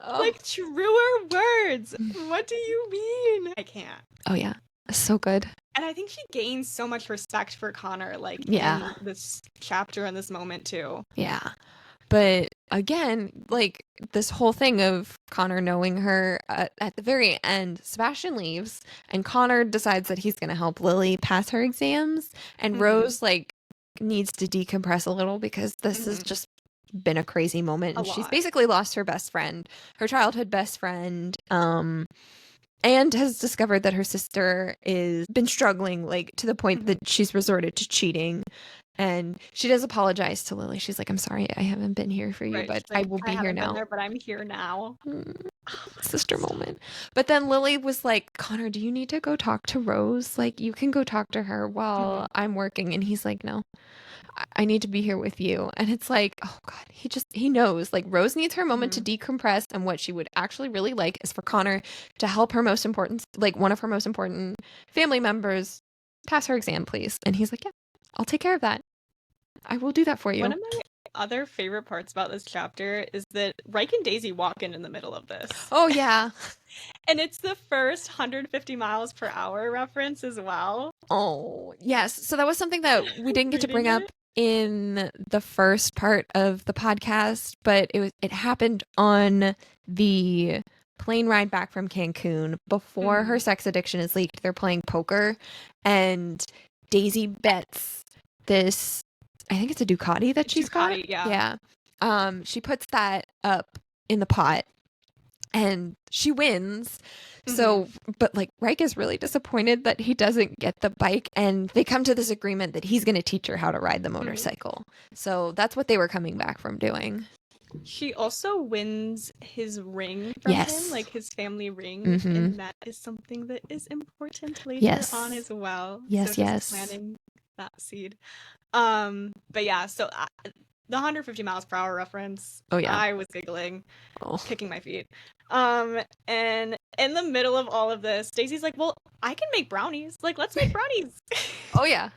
B: Like truer words. What do you mean? I can't.
A: Oh yeah, so good.
B: And I think she gains so much respect for Connor, like
A: Yeah.
B: in this chapter and this moment too.
A: Yeah. But again, like this whole thing of Connor knowing her, at the very end, Sebastian leaves and Connor decides that he's going to help Lily pass her exams. And Rose like needs to decompress a little, because this has just been a crazy moment. And she's basically lost her best friend, her childhood best friend. And has discovered that her sister is been struggling, like to the point that she's resorted to cheating. And she does apologize to Lily. She's like, I'm sorry I haven't been here for you, but
B: like,
A: I will be here now.
B: Been there, but I'm here now.
A: Sister moment. But then Lily was like, Connor, do you need to go talk to Rose? Like, you can go talk to her while I'm working. And he's like, no, I need to be here with you. And it's like, oh God, he knows, like, Rose needs her moment to decompress. And what she would actually really like is for Connor to help her most important, like one of her most important family members pass her exam, please. And he's like, yeah, I'll take care of that. I will do that for you.
B: One of my other favorite parts about this chapter is that Reich and Daisy walk in the middle of this.
A: Oh, yeah.
B: And it's the first 150 miles per hour reference as well.
A: Oh, yes. So that was something that we didn't get to bring up in the first part of the podcast, but it happened on the plane ride back from Cancun before her sex addiction is leaked. They're playing poker, and Daisy bets this, I think it's a Ducati that she's got. Yeah. She puts that up in the pot and she wins. So, but like Reich is really disappointed that he doesn't get the bike, and they come to this agreement that he's going to teach her how to ride the motorcycle. So that's what they were coming back from doing.
B: She also wins his ring from him, like his family ring, and that is something that is important later on as well.
A: Yes,
B: so just planting that seed. But yeah, so the 150 miles per hour reference. Oh yeah, I was giggling, kicking my feet. And in the middle of all of this, Daisy's like, well, I can make brownies. Like, let's make brownies.
A: Oh yeah.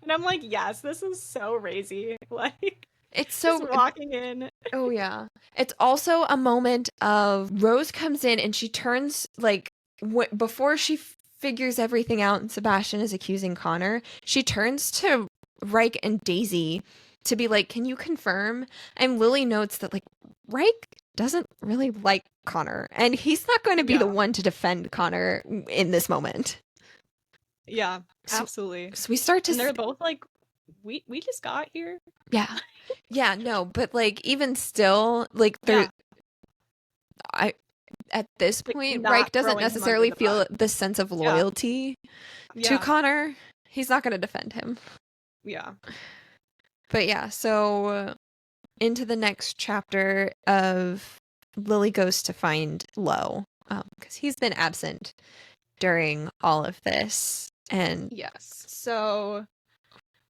B: And I'm like, yes, this is so crazy. Like,
A: it's so
B: just walking in.
A: Oh yeah. It's also a moment of Rose comes in and she turns, like, before she figures everything out and Sebastian is accusing Connor, she turns to Reich and Daisy to be like, can you confirm? And Lily notes that, like, Reich doesn't really like Connor, and he's not going to be the one to defend Connor in this moment.
B: Yeah, absolutely.
A: So we start to
B: and they're both like, we just got here.
A: Yeah. Yeah, no, but like even still, like they're at this point, Reich doesn't necessarily feel the sense of loyalty to Connor. He's not going to defend him.
B: Yeah.
A: But yeah, so into the next chapter of Lily goes to find Lo, because he's been absent during all of this. And
B: yes, so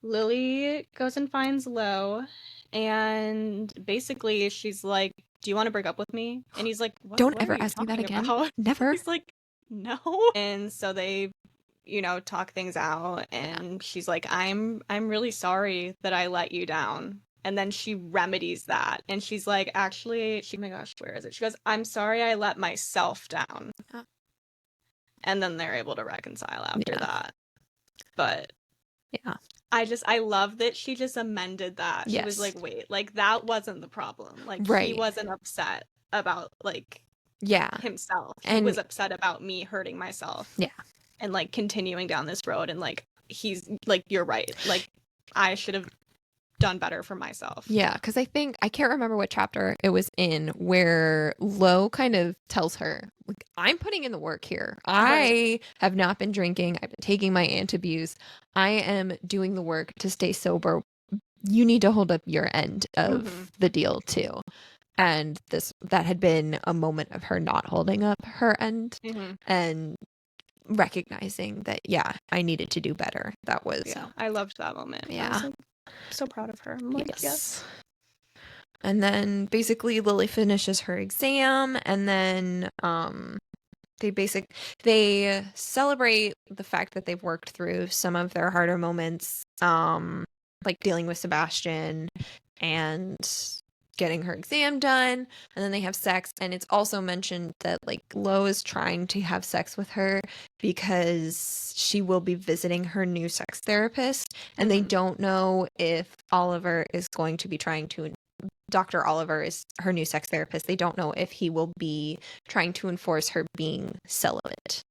B: Lily goes and finds Lo, and basically she's like, do you want to break up with me? And he's like,
A: don't ever ask me that again. Never.
B: He's like, no. And so they, talk things out, and she's like, I'm really sorry that I let you down. And then she remedies that, and she's like, actually, oh my gosh, where is it? She goes, I'm sorry I let myself down. And then they're able to reconcile after that. But
A: yeah,
B: I love that she just amended that. She was like, wait, like that wasn't the problem. Like he wasn't upset about like himself. He was upset about me hurting myself. Yeah. And like continuing down this road, and like he's like, you're right. Like I should have done better for myself.
A: Yeah, because I can't remember what chapter it was in where Lo kind of tells her, like, I'm putting in the work here. I have not been drinking. I've been taking my antabuse. I am doing the work to stay sober. You need to hold up your end of the deal too. And that had been a moment of her not holding up her end and recognizing that, yeah, I needed to do better. That was,
B: I loved that moment.
A: Yeah.
B: I was like, so proud of her. I'm like, yes.
A: And then basically Lily finishes her exam, and then they celebrate the fact that they've worked through some of their harder moments, like dealing with Sebastian and getting her exam done, and then they have sex. And it's also mentioned that like Lo is trying to have sex with her because she will be visiting her new sex therapist, and they don't know if Oliver is going to be trying to Dr. Oliver is her new sex therapist. They don't know if he will be trying to enforce her being celibate.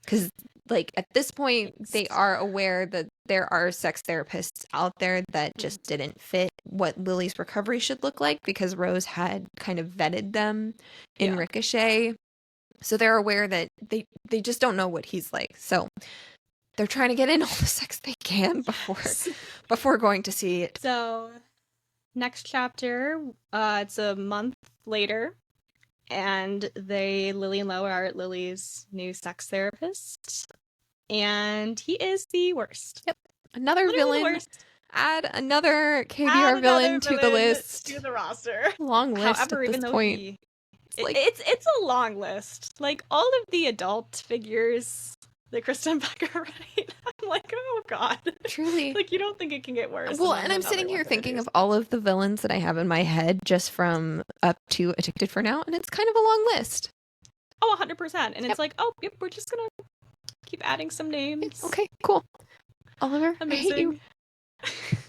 A: Because, like, at this point, they are aware that there are sex therapists out there that just didn't fit what Lily's recovery should look like, because Rose had kind of vetted them in Ricochet. So they're aware that they just don't know what he's like. So they're trying to get in all the sex they can before going to see it.
B: So next chapter, it's a month later, and Lily and Lo are at Lily's new sex therapist, and he is the worst.
A: Yep. Another villain. Add another KBR villain to the list.
B: To the roster.
A: Long list.
B: However,
A: at
B: even
A: this
B: though
A: point.
B: it's a long list. Like, all of the adult figures that Krista and Becca write, I'm like, oh god.
A: Truly.
B: Like, you don't think it can get worse.
A: Well, and I'm sitting here thinking of all of the villains that I have in my head just from up to Addicted for Now, and it's kind of a long list.
B: Oh, 100%. And it's like, oh, yep, we're just gonna keep adding some names.
A: Okay, cool. Oliver,
B: amazing.
A: I hate you.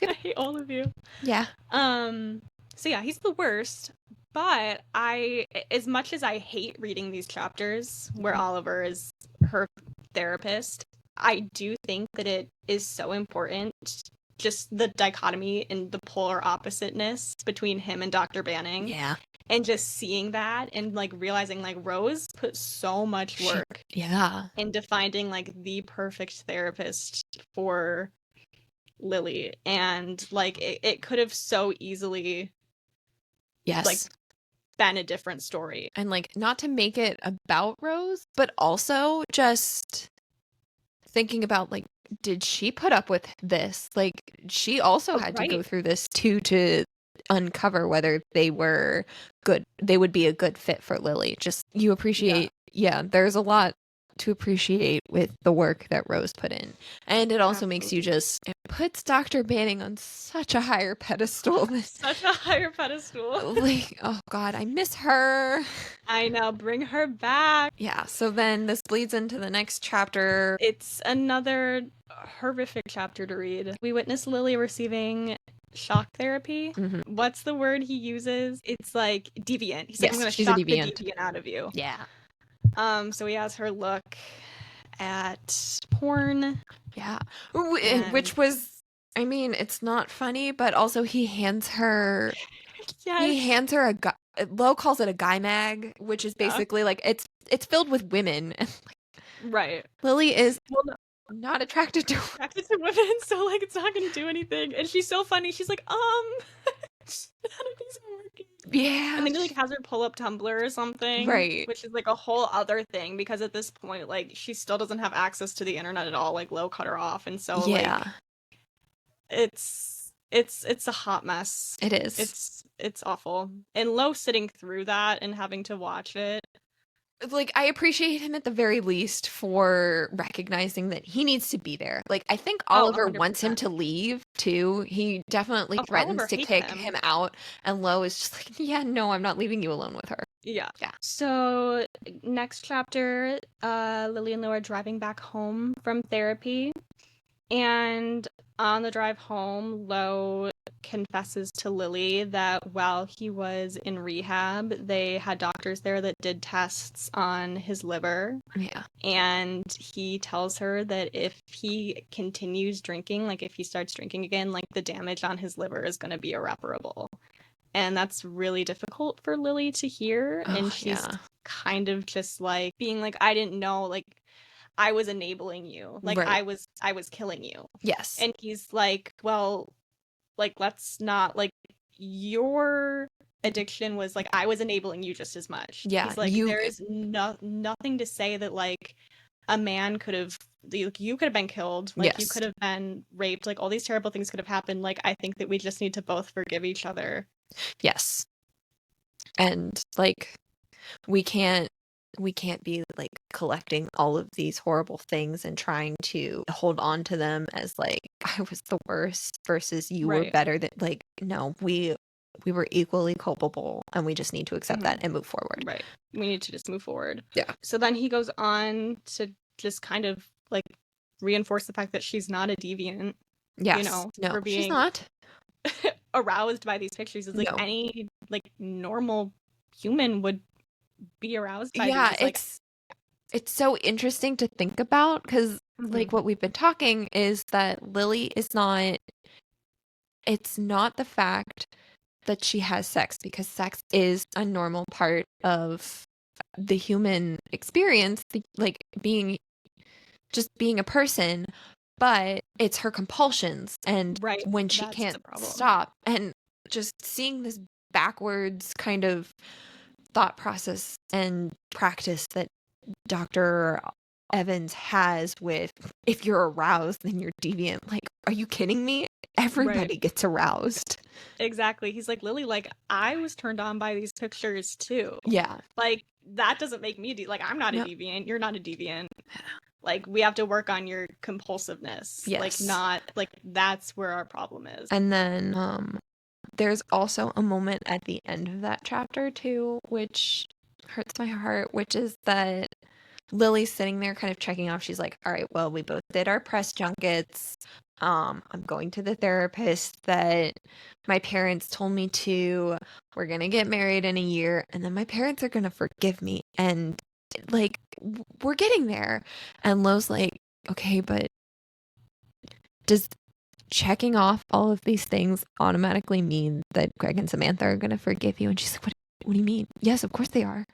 B: I hate all of you.
A: Yeah.
B: So yeah, he's the worst. But as much as I hate reading these chapters where Oliver is her therapist, I do think that it is so important, just the dichotomy and the polar oppositeness between him and Dr. Banning.
A: Yeah.
B: And just seeing that and like realizing like Rose put so much work into finding like the perfect therapist for Lily, and like it could have so easily like been a different story.
A: And like, not to make it about Rose, but also just thinking about like, did she put up with this? Like, she also had to go through this too, to uncover whether they would be a good fit for Lily. Just, you appreciate there's a lot to appreciate with the work that Rose put in. And it also makes you it puts Dr. Banning on such a higher pedestal.
B: Such a higher pedestal.
A: Like, oh god, I miss her.
B: I know, bring her back.
A: Yeah, so then this bleeds into the next chapter.
B: It's another horrific chapter to read. We witness Lily receiving shock therapy. What's the word he uses? It's like deviant. He's like, I'm going to shock the deviant out of you.
A: Yeah.
B: So he has her look at porn.
A: Yeah. Which was, I mean, it's not funny, but also he hands her a guy. Lo calls it a guy mag, which is basically like it's filled with women.
B: Right.
A: Lily is not attracted to
B: women, so like it's not gonna do anything. And she's so funny. She's like, none of these are working.
A: Yeah.
B: And then he like has her pull up Tumblr or something.
A: Right.
B: Which is like a whole other thing, because at this point, like, she still doesn't have access to the internet at all. Like, Lo cut her off, and so like it's a hot mess.
A: It is.
B: It's awful. And Lo sitting through that and having to watch it.
A: Like, I appreciate him at the very least for recognizing that he needs to be there. Like, I think Oliver wants him to leave too. He definitely threatens to kick him out, and Lo is just like, yeah, no, I'm not leaving you alone with her.
B: Yeah. So next chapter, Lily and Lo are driving back home from therapy, and on the drive home, Lo confesses to Lily that while he was in rehab, they had doctors there that did tests on his liver.
A: Yeah.
B: And he tells her that if he continues drinking, like if he starts drinking again, like the damage on his liver is going to be irreparable. And that's really difficult for Lily to hear. And she's kind of just like being like, I didn't know, like I was enabling you. Like I was killing you.
A: Yes.
B: And he's like, well, like let's not, like your addiction was like I was enabling you just as much.
A: Yeah.
B: He's like, there is nothing to say that like a man could have, you could have been killed, like you could have been raped, like all these terrible things could have happened. Like I think that we just need to both forgive each other.
A: Yes. And like we can't be like collecting all of these horrible things and trying to hold on to them as like I was the worst versus you were better than, like, no, we were equally culpable and we just need to accept that and move forward.
B: Right. We need to just move forward.
A: Yeah.
B: So then he goes on to just kind of like reinforce the fact that she's not a deviant.
A: Yes.
B: You know,
A: no,
B: for being
A: she's not
B: aroused by these pictures. Is like any like normal human would be aroused by these. Like,
A: it's so interesting to think about because like what we've been talking is that Lily is not, it's not the fact that she has sex, because sex is a normal part of the human experience, like being a person, but it's her compulsions and when she can't stop, and just seeing this backwards kind of thought process and practice that Dr. Evans has with, if you're aroused then you're deviant. Like, are you kidding me? Everybody gets aroused.
B: Exactly. He's like, Lily, like I was turned on by these pictures too.
A: Yeah.
B: Like that doesn't make me like I'm not a deviant. You're not a deviant. Like we have to work on your compulsiveness.
A: Yes.
B: Like not like that's where our problem is.
A: And then there's also a moment at the end of that chapter too, which hurts my heart, which is that Lily's sitting there kind of checking off. She's like, all right, well, we both did our press junkets. I'm going to the therapist that my parents told me to. We're going to get married in a year, and then my parents are going to forgive me. And like, we're getting there. And Lo's like, okay, but does checking off all of these things automatically mean that Greg and Samantha are going to forgive you? And she's like, what do you mean? Yes, of course they are.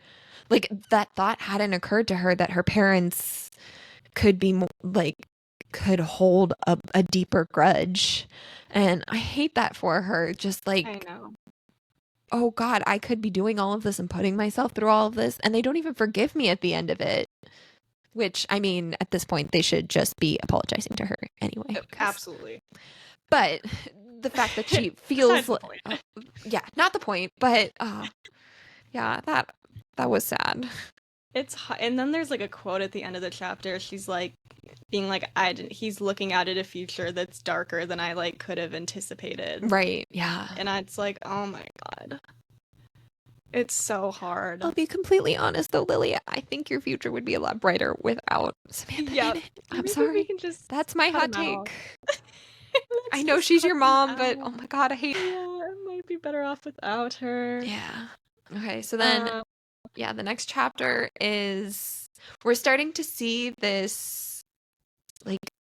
A: Like, that thought hadn't occurred to her, that her parents could be like, could hold a deeper grudge. And I hate that for her. Just like,
B: I know.
A: Oh God, I could be doing all of this and putting myself through all of this, and they don't even forgive me at the end of it. Which, I mean, at this point, they should just be apologizing to her anyway.
B: Absolutely.
A: But the fact that she feels like, yeah, not the point, but yeah, that was sad.
B: And then there's like a quote at the end of the chapter. She's like being like, he's looking out at a future that's darker than I like could have anticipated.
A: Right. Yeah.
B: And it's like, oh my God. It's so hard.
A: I'll be completely honest though, Lily. I think your future would be a lot brighter without Samantha in it. I'm sorry. That's my hot take. I know she's your mom, but oh my God, I hate it.
B: Yeah, it might be better off without her.
A: Yeah. Okay, so then the next chapter is, we're starting to see this like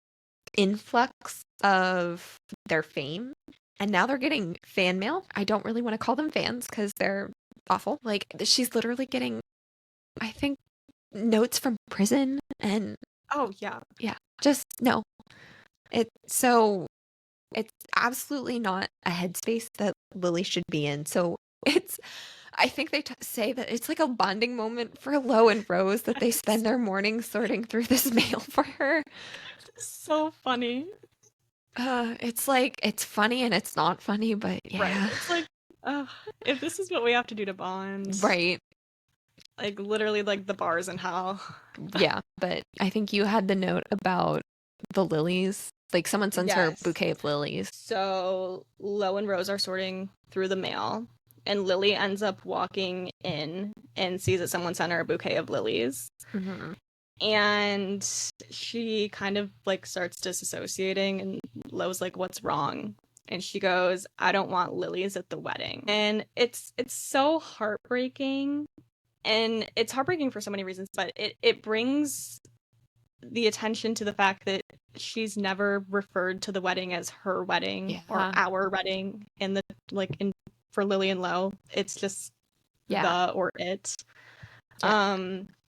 A: influx of their fame, and now they're getting fan mail. I don't really want to call them fans because they're awful. Like, she's literally getting, I think, notes from prison, and just no. It's absolutely not a headspace that Lily should be in. So I think they say that it's like a bonding moment for Lo and Rose, that they spend their mornings sorting through this mail for her.
B: It's so funny.
A: It's like, it's funny and it's not funny, but yeah.
B: Right. It's like, if this is what we have to do to bond.
A: Right.
B: Like, literally, like, the bars in hell.
A: Yeah, but I think you had the note about the lilies. Like, someone sends her a bouquet of lilies.
B: So Lo and Rose are sorting through the mail, and Lily ends up walking in and sees that someone sent her a bouquet of lilies.
A: Mm-hmm.
B: And she kind of like starts disassociating, and Lo's like, what's wrong? and she goes, "I don't want lilies at the wedding." And it's so heartbreaking, and it's heartbreaking for so many reasons, but it brings the attention to the fact that she's never referred to the wedding as her wedding or our wedding in the for Lily and Lo. It's just the or it.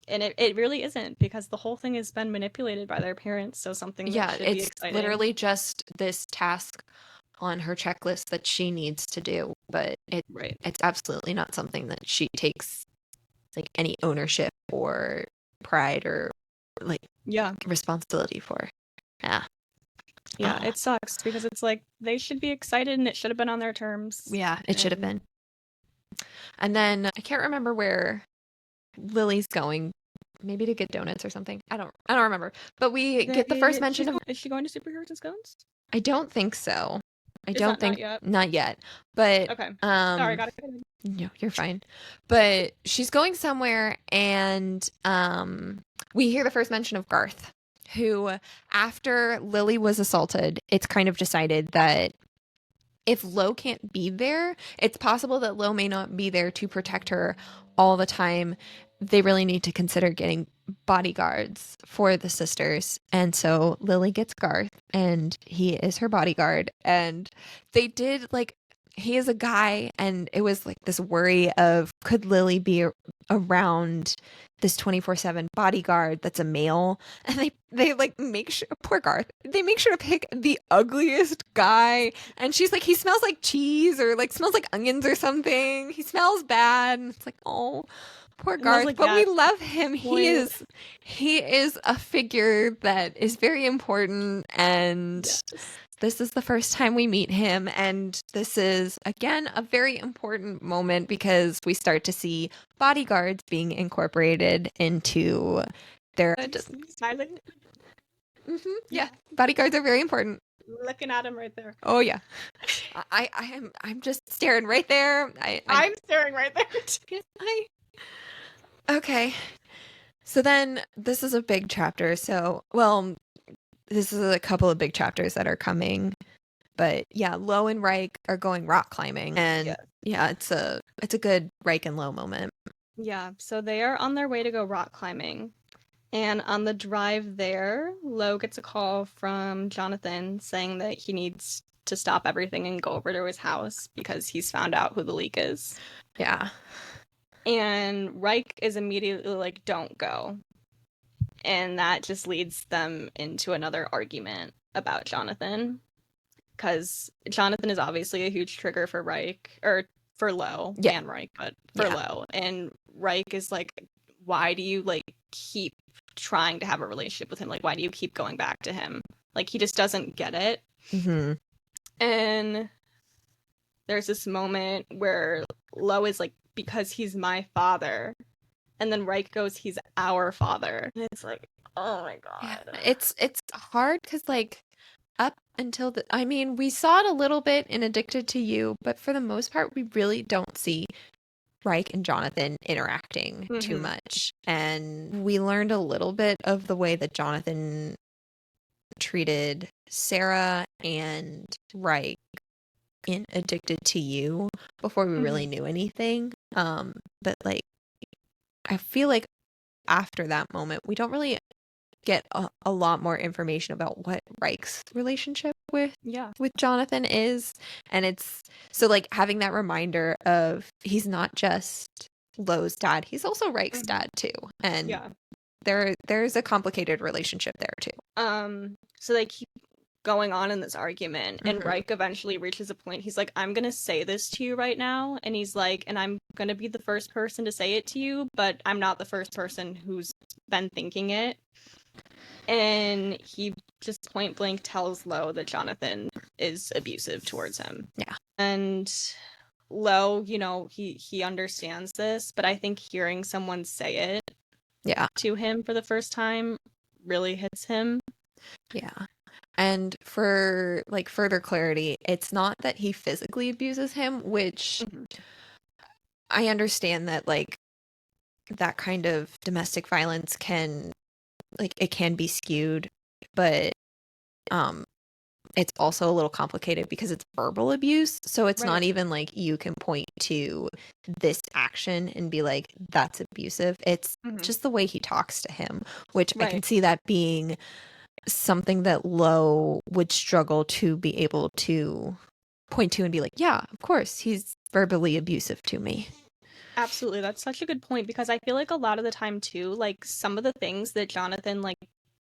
B: And it really isn't, because the whole thing has been manipulated by their parents, so something that should be exciting.
A: It's literally just this task on her checklist that she needs to do, but it's absolutely not something that she takes like any ownership or pride or like responsibility for.
B: It sucks, because it's like they should be excited and it should have been on their terms.
A: It should have been. And then I can't remember where Lily's going, maybe to get donuts or something. I don't remember, but we get the first mention of,
B: is she going to Superheroes and Scones?
A: I don't think so. Not yet. But
B: okay. Sorry, got it.
A: No, you're fine. But she's going somewhere, and we hear the first mention of Garth, who, after Lily was assaulted, it's kind of decided that if Lo can't be there, it's possible that Lo may not be there to protect her all the time. They really need to consider getting bodyguards for the sisters. And so Lily gets Garth, and he is her bodyguard. And they did, like, he is a guy, and it was like this worry of, could Lily be around this 24/7 bodyguard that's a male? And they like make sure, poor Garth, they make sure to pick the ugliest guy, and she's like, he smells like cheese, or like smells like onions or something. He smells bad. And it's like, oh, poor Garth, like, but we love him. He is a figure that is very important, and this is the first time we meet him, and this is, again, a very important moment, because we start to see bodyguards being incorporated into their...
B: Smiling?
A: Yeah, bodyguards are very important.
B: Looking at him right there.
A: Oh, yeah. I'm just staring right there.
B: I'm staring right there.
A: Okay. So then, this is a big chapter, so, well... This is a couple of big chapters that are coming, but yeah, Lo and Reich are going rock climbing, and it's a good Reich and Lo moment.
B: Yeah, so they are on their way to go rock climbing, and on the drive there, Lo gets a call from Jonathan saying that he needs to stop everything and go over to his house because he's found out who the leak is.
A: Yeah.
B: And Reich is immediately like, don't go. And that just leads them into another argument about Jonathan, because Jonathan is obviously a huge trigger for Reich, or for Lo and Reich, but for Lo. And Reich is like, why do you like keep trying to have a relationship with him? Like, why do you keep going back to him? Like, he just doesn't get it.
A: Mm-hmm.
B: And there's this moment where Lo is like, because he's my father. And then Reich goes, he's our father. And it's like, oh my god.
A: Yeah. It's hard, because like up until we saw it a little bit in Addicted to You, but for the most part, we really don't see Reich and Jonathan interacting too much. And we learned a little bit of the way that Jonathan treated Sarah and Reich in Addicted to You before we really knew anything. But like, I feel like after that moment, we don't really get a lot more information about what Reich's relationship with Jonathan is. And it's so like having that reminder of, he's not just Lo's dad, he's also Reich's dad too. And there's a complicated relationship there too.
B: So they keep going on in this argument, and Reich eventually reaches a point. He's like, I'm gonna say this to you right now, and he's like, and I'm gonna be the first person to say it to you, but I'm not the first person who's been thinking it. And he just point blank tells Lo that Jonathan is abusive towards him.
A: Yeah.
B: And Lo, you know, he understands this, but I think hearing someone say it to him for the first time really hits him.
A: Yeah. And for like further clarity, it's not that he physically abuses him, which I understand that like that kind of domestic violence can, like, it can be skewed, but it's also a little complicated because it's verbal abuse. So it's not
B: Right.
A: even like you can point to this action and be like, that's abusive. It's just the way he talks to him, which I can
B: Right.
A: see that being something that Lo would struggle to be able to point to and be like, yeah, of course, he's verbally abusive to me.
B: Absolutely. That's such a good point, because I feel like a lot of the time too, like some of the things that Jonathan like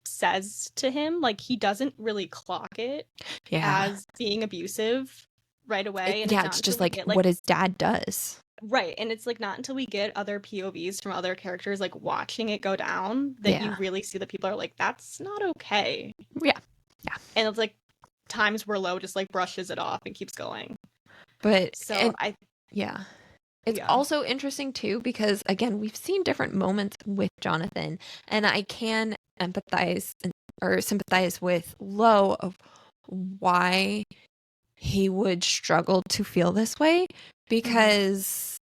B: says to him, like he doesn't really clock it
A: Yeah.
B: as being abusive right away. And
A: Yeah,
B: it's not
A: it's
B: until
A: just
B: we
A: like
B: get
A: what his dad does.
B: right. And it's like not until we get other POVs from other characters like watching it go down that you
A: Yeah.
B: really see that people are like, that's not okay.
A: Yeah. Yeah.
B: And it's like times where Lo just like brushes it off and keeps going.
A: But
B: So
A: yeah. It's
B: yeah.
A: also interesting too because again, we've seen different moments with Jonathan, and I can empathize or sympathize with Lo of why he would struggle to feel this way, because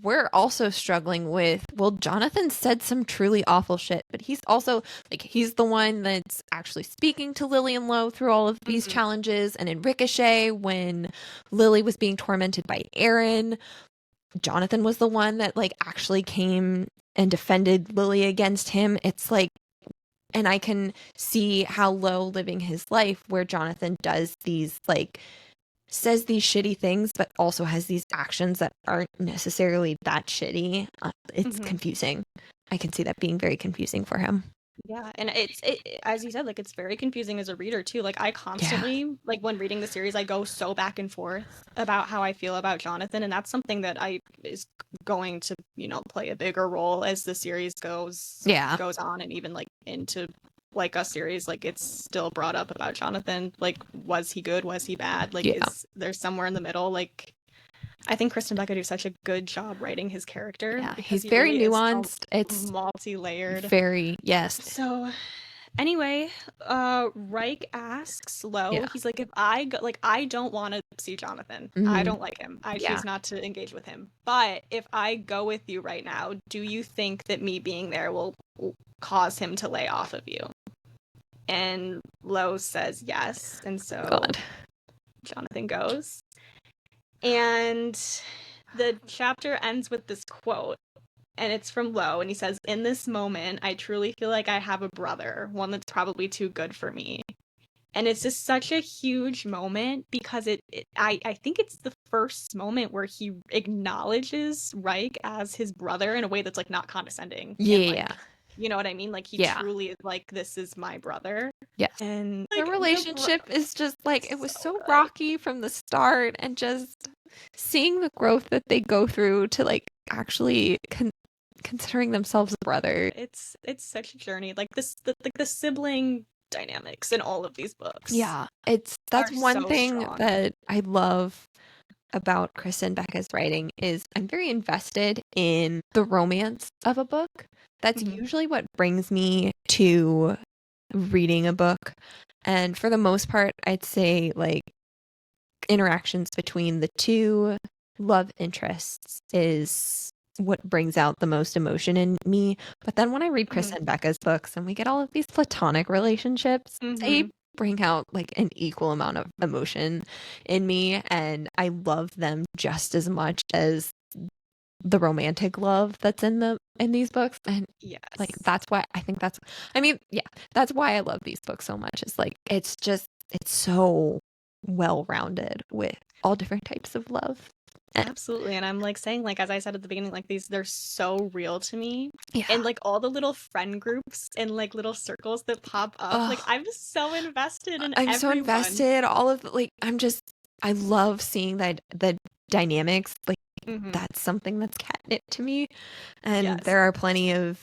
A: we're also struggling with, well, Jonathan said some truly awful shit, but he's also like, he's the one that's actually speaking to Lily and Lo through all of these challenges. And in Ricochet, when Lily was being tormented by Aaron, Jonathan was the one that like actually came and defended Lily against him. It's like, and I can see how Lo living his life where Jonathan does these like says these shitty things but also has these actions that aren't necessarily that shitty. It's confusing. I can see that being very confusing for him.
B: Yeah, and it as you said, like it's very confusing as a reader too. Like I constantly, like when reading the series, I go so back and forth about how I feel about Jonathan, and that's something that I is going to, play a bigger role as the series goes on, and even like into like a series, like it's still brought up about Jonathan. Like, was he good? Was he bad? Like, is there somewhere in the middle? Like, I think Krista and Becca do such a good job writing his character.
A: Yeah,
B: because
A: he's
B: he
A: very
B: really
A: nuanced.
B: Is
A: It's
B: multi-layered.
A: very, yes.
B: So anyway, Reich asks Lo,
A: Yeah.
B: he's like, if I go, like, I don't want to see Jonathan. I don't like him. I choose not to engage with him. But if I go with you right now, do you think that me being there will cause him to lay off of you? And Lo says yes. And so Jonathan goes. And the chapter ends with this quote. And it's from Lo, and he says, "In this moment, I truly feel like I have a brother, one that's probably too good for me." And it's just such a huge moment because I think it's the first moment where he acknowledges Reich as his brother in a way that's like not condescending.
A: Yeah,
B: and, like,
A: yeah.
B: You know what I mean? Like he truly is like, this is my brother.
A: Yes.
B: And
A: the
B: like,
A: relationship is just like, it was so rocky from the start, and just seeing the growth that they go through to like actually considering themselves a brother.
B: It's such a journey. Like the sibling dynamics in all of these books.
A: Yeah, that's one thing that I love about Krista and Becca's writing is I'm very invested in the romance of a book. That's usually what brings me to reading a book. And for the most part, I'd say like interactions between the two love interests is what brings out the most emotion in me. But then when I read Krista and Becca's books and we get all of these platonic relationships, they bring out like an equal amount of emotion in me, and I love them just as much as the romantic love that's in these books. And like that's why I think that's why I love these books so much. It's like it's so well-rounded with all different types of love.
B: Absolutely. And I'm like saying, like, as I said at the beginning, like they're so real to me.
A: Yeah.
B: And like all the little friend groups and like little circles that pop up. Like I'm just so invested in everyone.
A: So invested. All of I love seeing the dynamics. Like that's something that's catnip to me. And there are plenty of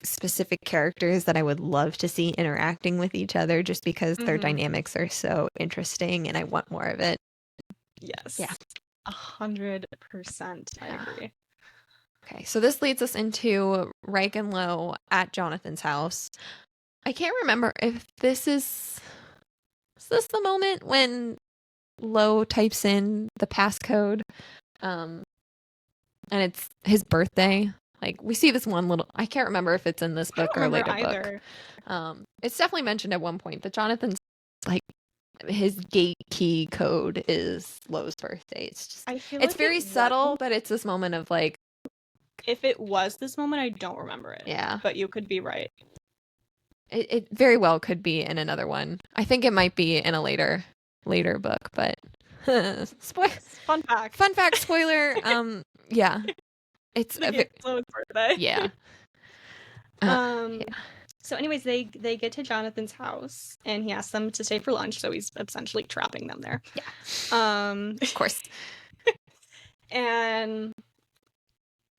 A: specific characters that I would love to see interacting with each other just because their dynamics are so interesting and I want more of it.
B: Yes. Yeah. 100%. I agree.
A: Okay, so this leads us into Reich and Lo at Jonathan's house. I can't remember if is this the moment when Lo types in the passcode, and it's his birthday. Like we see this one little. I can't remember if it's in this book or a later book. It's definitely mentioned at one point that Jonathan's like his gate key code is Lo's birthday. It's just,
B: I feel
A: it's
B: like
A: very
B: it
A: subtle,
B: wasn't.
A: but it's this moment of like,
B: If it was this moment, I don't remember it.
A: yeah,
B: But you could be right.
A: it very well could be in another one. I think it might be in a later book, but
B: Fun fact.
A: fun fact, spoiler. Yeah, it's
B: The game's Lo's birthday.
A: yeah. Yeah.
B: So anyways, they get to Jonathan's house and he asks them to stay for lunch, so he's essentially trapping them there.
A: Yeah. Of course.
B: And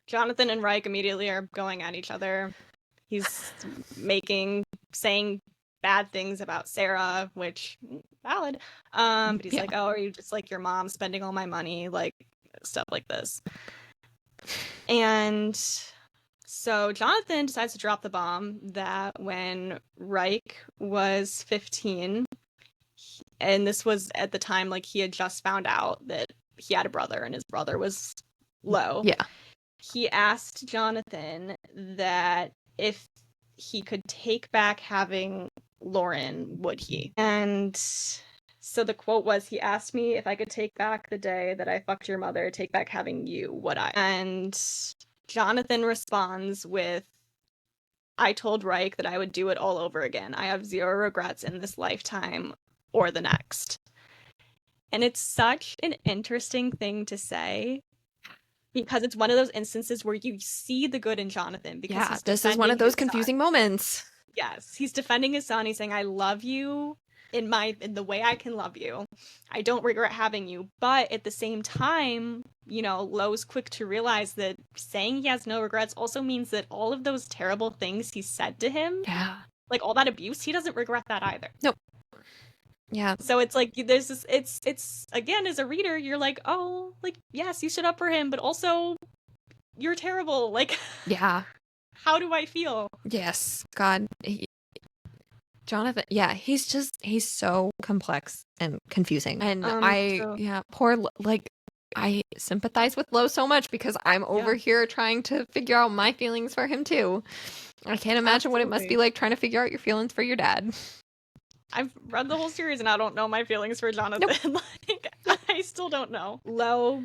B: Jonathan and Reich immediately are going at each other. He's saying bad things about Sarah, which valid. But he's like, "Oh, are you just like your mom, spending all my money?" Like stuff like this. And so Jonathan decides to drop the bomb that when Reich was 15, and this was at the time like he had just found out that he had a brother and his brother was Lo.
A: Yeah.
B: He asked Jonathan that if he could take back having Lauren, would he? And so the quote was, he asked me if I could take back the day that I fucked your mother, take back having you, would I? And Jonathan responds with, I told Reich that I would do it all over again. I have zero regrets in this lifetime or the next. And it's such an interesting thing to say because it's one of those instances where you see the good in Jonathan. Because
A: yeah, this is one of those confusing moments.
B: Yes, he's defending his son. He's saying, I love you in the way I can love you. I don't regret having you. But at the same time, you know, Lo's quick to realize that saying he has no regrets also means that all of those terrible things he said to him, like all that abuse, he doesn't regret that either.
A: Nope. Yeah.
B: So it's like there's this, it's again, as a reader, you're like, oh, like, yes, you stood up for him, but also you're terrible. Like,
A: yeah.
B: How do I feel?
A: Yes. God. Jonathan, yeah, he's so complex and confusing. And poor, like, I sympathize with Lo so much because I'm over here trying to figure out my feelings for him too. I can't imagine what it must be like trying to figure out your feelings for your dad.
B: I've read the whole series and I don't know my feelings for Jonathan. Nope. Like, I still don't know. Lo,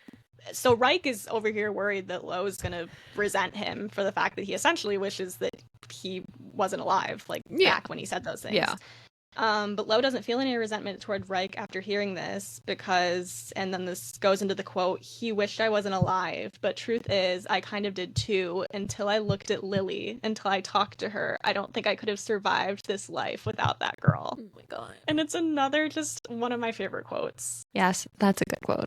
B: so Reich is over here worried that Lo is going to resent him for the fact that he essentially wishes that he wasn't alive, like back when he said those things.
A: Yeah.
B: But Lo doesn't feel any resentment toward Reich after hearing this because, and then this goes into the quote, he wished I wasn't alive, but truth is, I kind of did too, until I looked at Lily, until I talked to her. I don't think I could have survived this life without that girl.
A: Oh my God. And
B: it's another, just one of my favorite quotes.
A: Yes, that's a good quote.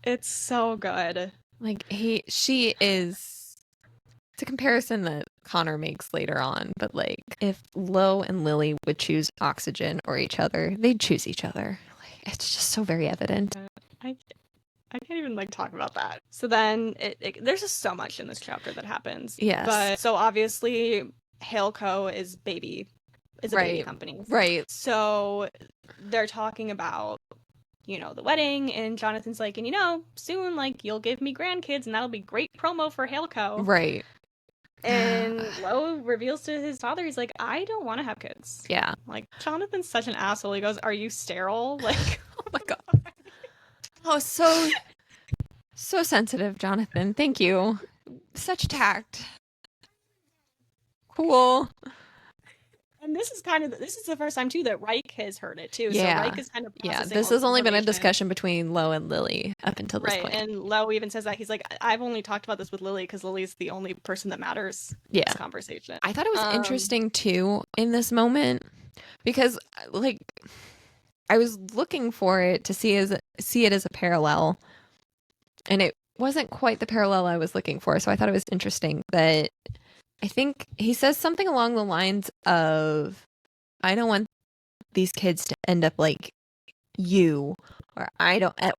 B: It's so good.
A: Like, she is... It's a comparison that Connor makes later on, but like if Lo and Lily would choose oxygen or each other, they'd choose each other. Like, it's just so very evident.
B: I can't even like talk about that. So then there's just so much in this chapter that happens.
A: Yes.
B: But so obviously Haleco is a baby company.
A: Right.
B: So they're talking about, you know, the wedding, and Jonathan's like, and you know, soon like you'll give me grandkids and that'll be great promo for Haleco.
A: Right.
B: And Lo reveals to his father, he's like, I don't want to have kids.
A: Yeah.
B: Like, Jonathan's such an asshole. He goes, are you sterile? Like,
A: oh my God. Oh, so sensitive, Jonathan. Thank you. Such tact. Cool.
B: And this is the first time too that Reich has heard it too.
A: Yeah.
B: So Reich is kind of
A: this has only been a discussion between Lo and Lily up until this point.
B: And Lo even says that he's like, I've only talked about this with Lily because Lily's the only person that matters in this conversation.
A: I thought it was interesting too in this moment because like I was looking for it to see it as a parallel, and it wasn't quite the parallel I was looking for. So I thought it was interesting that I think he says something along the lines of, I don't want these kids to end up like you, or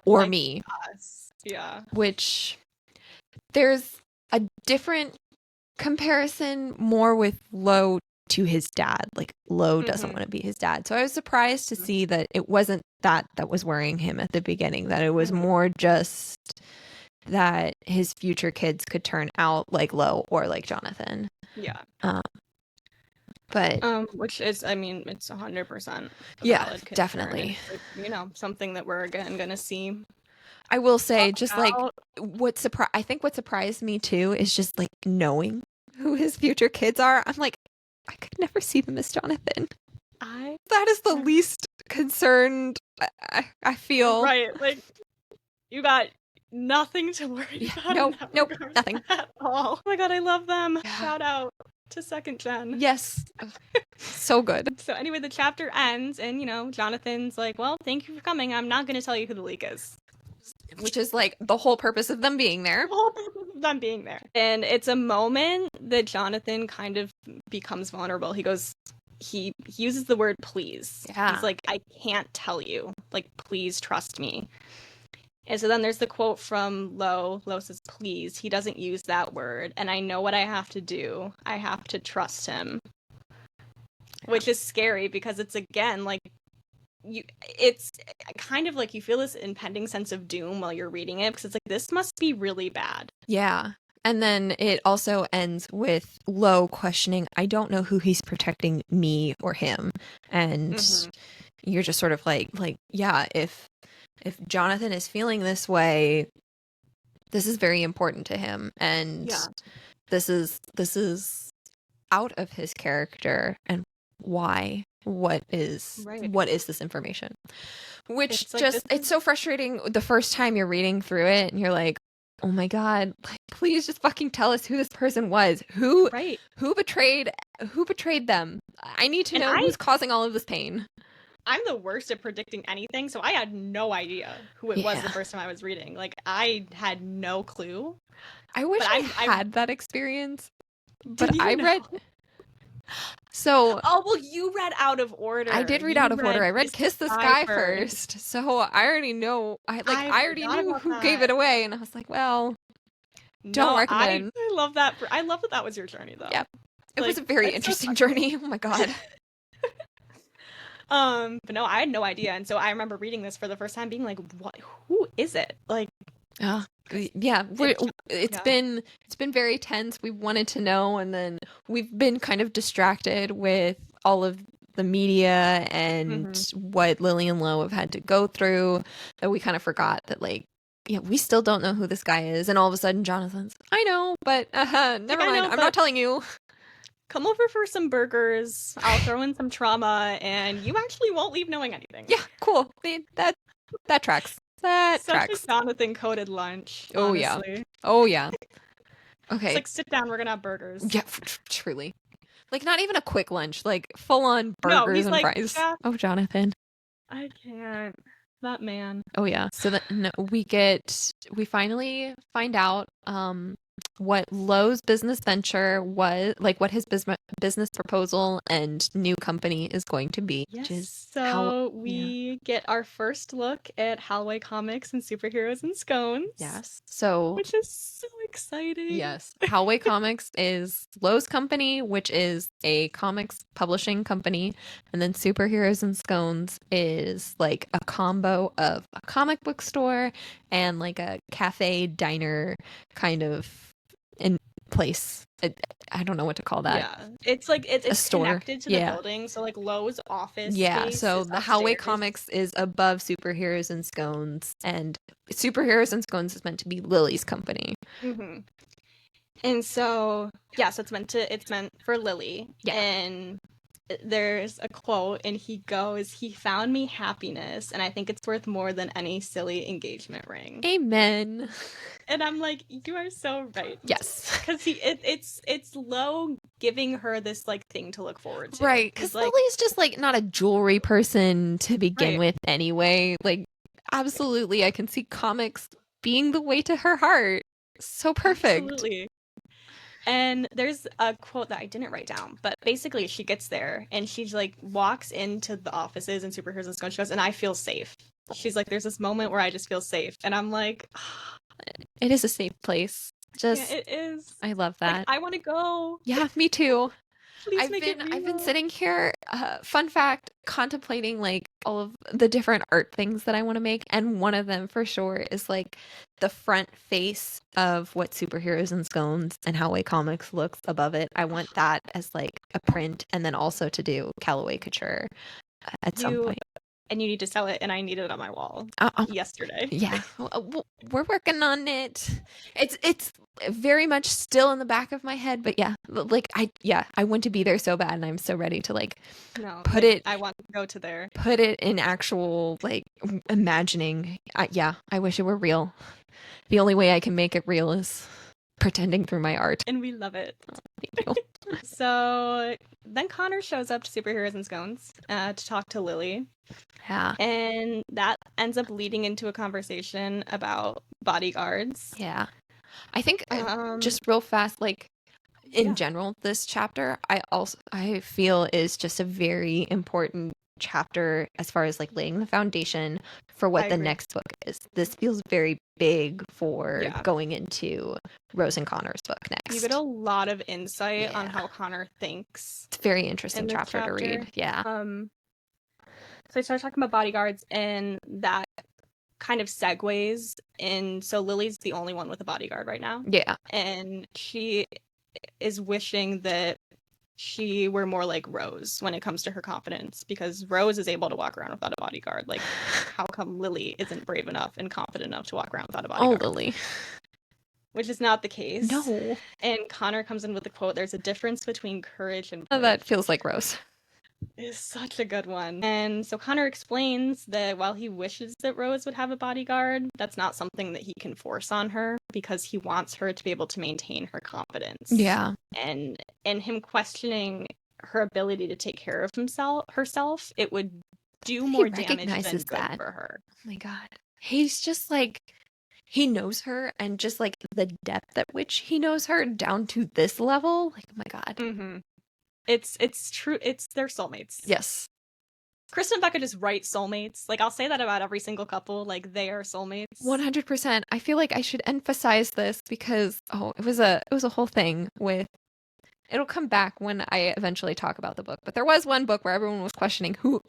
A: or like me.
B: Us. Yeah.
A: Which there's a different comparison more with Lo to his dad. Like Lo doesn't want to be his dad. So I was surprised to see that it wasn't that was worrying him at the beginning, that it was more just that his future kids could turn out like Lo or like Jonathan.
B: Yeah.
A: But
B: which is, I mean, it's 100% a
A: yeah,
B: valid concern.
A: definitely.
B: It's like, you know, something that we're again gonna see.
A: I will say, just like
B: About.
A: I think what surprised me too is just like knowing who his future kids are. I'm like, I could never see them as Jonathan. That is the least concerned I feel.
B: Right, like you got nothing to worry about.
A: Nope, nothing
B: at all. Oh my god, I love them.
A: Yeah.
B: Shout out to second gen.
A: Yes. So good.
B: So anyway, the chapter ends and, you know, Jonathan's like, well, thank you for coming. I'm not going to tell you who the leak is.
A: Which is like the whole purpose of them being there.
B: The whole purpose of them being there. And it's a moment that Jonathan kind of becomes vulnerable. He goes, he uses the word please.
A: Yeah.
B: He's like, I can't tell you. Like, please trust me. And so then there's the quote from Lo. Lo says, please. He doesn't use that word. And I know what I have to do. I have to trust him. Which is scary because it's, again, like, it's kind of like you feel this impending sense of doom while you're reading it because it's like, this must be really bad.
A: Yeah. And then it also ends with Lo questioning, I don't know who he's protecting, me or him. And you're just sort of like, yeah, if Jonathan is feeling this way, this is very important to him. And this is out of his character. And why? What is this information? Which it's like, it's so frustrating the first time you're reading through it and you're like, oh my god, like, please just fucking tell us who this person was. Who betrayed them? I need to know who's causing all of this pain.
B: I'm the worst at predicting anything, so I had no idea who it was the first time I was reading. Like, I had no clue.
A: I wish I had that experience. But
B: I
A: read... So...
B: Oh, well, you read out of order.
A: I did read out of order. I read Kiss the Sky first. So I already know... I already knew who gave it away, and I was like, well... Don't recommend.
B: I love that. I love that was your journey, though.
A: Yeah. It was a very interesting journey. Oh my god.
B: But no, I had no idea, and so I remember reading this for the first time, being like, "What? Who is it?" Like,
A: yeah, it's been very tense. We wanted to know, and then we've been kind of distracted with all of the media and what Lily and Lo have had to go through, that we kind of forgot that, like, yeah, we still don't know who this guy is, and all of a sudden Jonathan's, I know, but never mind, I'm not telling you.
B: Come over for some burgers. I'll throw in some trauma, and you actually won't leave knowing anything.
A: Yeah, cool. That tracks. That tracks.
B: Such a Jonathan-coded lunch.
A: Oh
B: honestly.
A: Yeah. Oh yeah. Okay.
B: It's like, sit down. We're gonna have burgers.
A: Yeah, truly. Like, not even a quick lunch. Like, full-on burgers and fries. Yeah. Oh, Jonathan.
B: I can't. That man.
A: Oh yeah. So then we finally find out what Lo's business venture was, like what his business proposal and new company is going to be.
B: Yes.
A: Which is
B: we get our first look at Hallway Comics and Superheroes and Scones.
A: Yes. So,
B: which is so exciting.
A: Yes. Hallway Comics is Lo's company, which is a comics publishing company, and then Superheroes and Scones is like a combo of a comic book store and like a cafe diner kind of in place. I don't know what to call that.
B: Yeah, it's like it's
A: store
B: connected to the building, so like Lo's office.
A: Yeah, so the Hallway Comics is above Superheroes and Scones, and Superheroes and Scones is meant to be Lily's company.
B: And so so it's meant for Lily. Yeah. And there's a quote, and he goes, "He found me happiness, and I think it's worth more than any silly engagement ring."
A: Amen.
B: And I'm like, you are so right.
A: Yes.
B: Because it's Lo giving her this like thing to look forward to.
A: Right. Because Lily's just like not a jewelry person to begin with anyway. Like, absolutely, I can see comics being the way to her heart. So perfect.
B: Absolutely. And there's a quote that I didn't write down, but basically she gets there and she's like walks into the offices and Superheroes and Scones. She goes, and I feel safe. She's like, there's this moment where I just feel safe. And I'm like,
A: it is a safe place. Just,
B: it is.
A: I love that.
B: Like, I want to go.
A: Yeah, me too.
B: Please
A: I've been sitting here, fun fact, contemplating like all of the different art things that I want to make, and one of them for sure is like the front face of what Superheroes and Scones and Hallway Comics looks above it. I want that as like a print and then also to do Callaway Couture at some point.
B: And you need to sell it, and I need it on my wall yesterday.
A: Yeah, we're working on it. It's very much still in the back of my head, but yeah, like I want to be there so bad, and I'm so ready to like
B: I want to go to there.
A: Put it in actual like imagining. I wish it were real. The only way I can make it real is pretending through my art.
B: And we love it.
A: Thank you.
B: So then Connor shows up to Superheroes and Scones to talk to Lily.
A: Yeah.
B: And that ends up leading into a conversation about bodyguards.
A: Yeah. I think just real fast, like in general, this chapter I feel is just a very important chapter as far as like laying the foundation for what the next book is. This feels very big for going into Rose and Connor's book next.
B: You get a lot of insight on how Connor thinks.
A: It's a very interesting chapter to read. Yeah.
B: So I started talking about bodyguards, and that kind of segues in. So Lily's the only one with a bodyguard right now.
A: Yeah.
B: And she is wishing that she were more like Rose when it comes to her confidence, because Rose is able to walk around without a bodyguard. Like, how come Lily isn't brave enough and confident enough to walk around without a bodyguard?
A: Oh, Lily.
B: Which is not the case.
A: No.
B: And Connor comes in with the quote, "There's a difference between courage and..."
A: That feels like Rose.
B: Is such a good one. And so Connor explains that while he wishes that Rose would have a bodyguard, that's not something that he can force on her, because he wants her to be able to maintain her confidence.
A: Yeah.
B: And him questioning her ability to take care of herself, it would do more damage than good for her.
A: Oh my God. He's just like, he knows her, and just like the depth at which he knows her down to this level. Like, oh my God.
B: Mm-hmm. It's true. It's their soulmates.
A: Yes.
B: Krista and Becca just write soulmates. Like, I'll say that about every single couple. Like, they are soulmates.
A: 100%. I feel like I should emphasize this because it was a whole thing with. It'll come back when I eventually talk about the book. But there was one book where everyone was questioning who.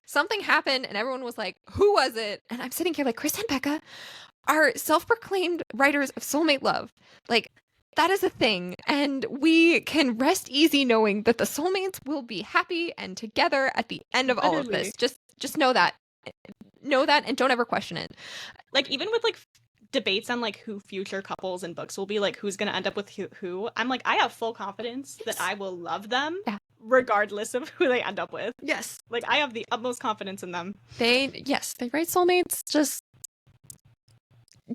A: Something happened and everyone was like, "Who was it?" And I'm sitting here like, Krista and Becca are self-proclaimed writers of soulmate love. Like, that is a thing, and we can rest easy knowing that the soulmates will be happy and together at the end of all of this. Just know that. Know that, and don't ever question it.
B: Like, even with like debates on like who future couples and books will be, like who's going to end up with who, I'm like, I have full confidence that I will love them regardless of who they end up with.
A: Yes.
B: Like, I have the utmost confidence in them.
A: They write soulmates.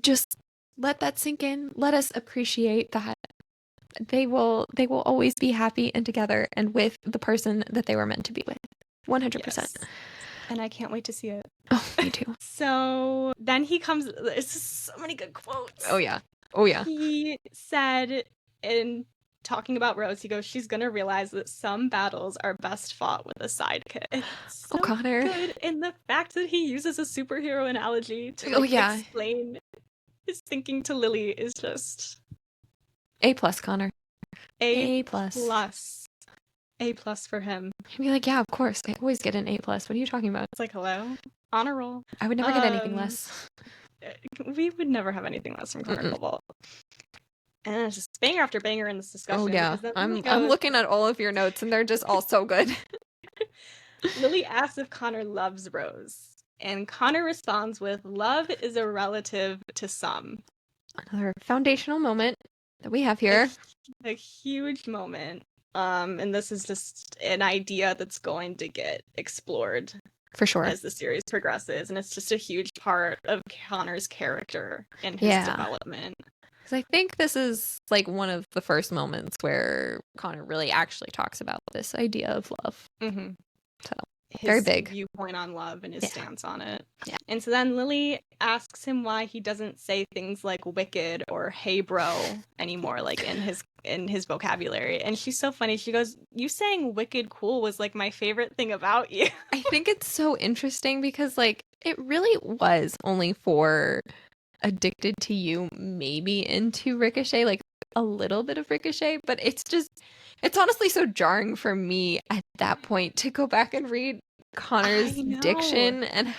A: Just let that sink in. Let us appreciate that they will always be happy and together and with the person that they were meant to be with. 100%.
B: Yes. And I can't wait to see it.
A: Oh, me too.
B: So then he comes. It's just so many good quotes.
A: Oh yeah.
B: He said, in talking about Rose, he goes, "She's gonna realize that some battles are best fought with a sidekick." It's so
A: Connor.
B: good. And the fact that he uses a superhero analogy to explain his thinking to Lily is just
A: A+, Connor.
B: A+. A+ for him.
A: He'd be like, "Yeah, of course. I always get an A+. What are you talking about?"
B: It's like, hello? Honor roll.
A: I would never get anything less.
B: We would never have anything less from Connor Cobalt. And it's just banger after banger in this discussion.
A: Oh yeah. I'm looking at all of your notes and they're just all so good.
B: Lily asks if Connor loves Rose. And Connor responds with, "Love is a relative to some."
A: Another foundational moment that we have here.
B: A huge moment. And this is just an idea that's going to get explored
A: for sure
B: as the series progresses, and it's just a huge part of Connor's character and his development.
A: Because I think this is like one of the first moments where Connor really actually talks about this idea of love.
B: Mm-hmm.
A: So
B: his
A: very big
B: viewpoint on love and his stance on it.
A: Yeah.
B: And so then Lily asks him why he doesn't say things like wicked or hey bro anymore, like in his vocabulary. And she's so funny. She goes, "You saying wicked cool was like my favorite thing about you."
A: I think it's so interesting because like it really was only for Addicted to You, maybe into Ricochet, like a little bit of Ricochet, but it's honestly so jarring for me at that point to go back and read Connor's diction and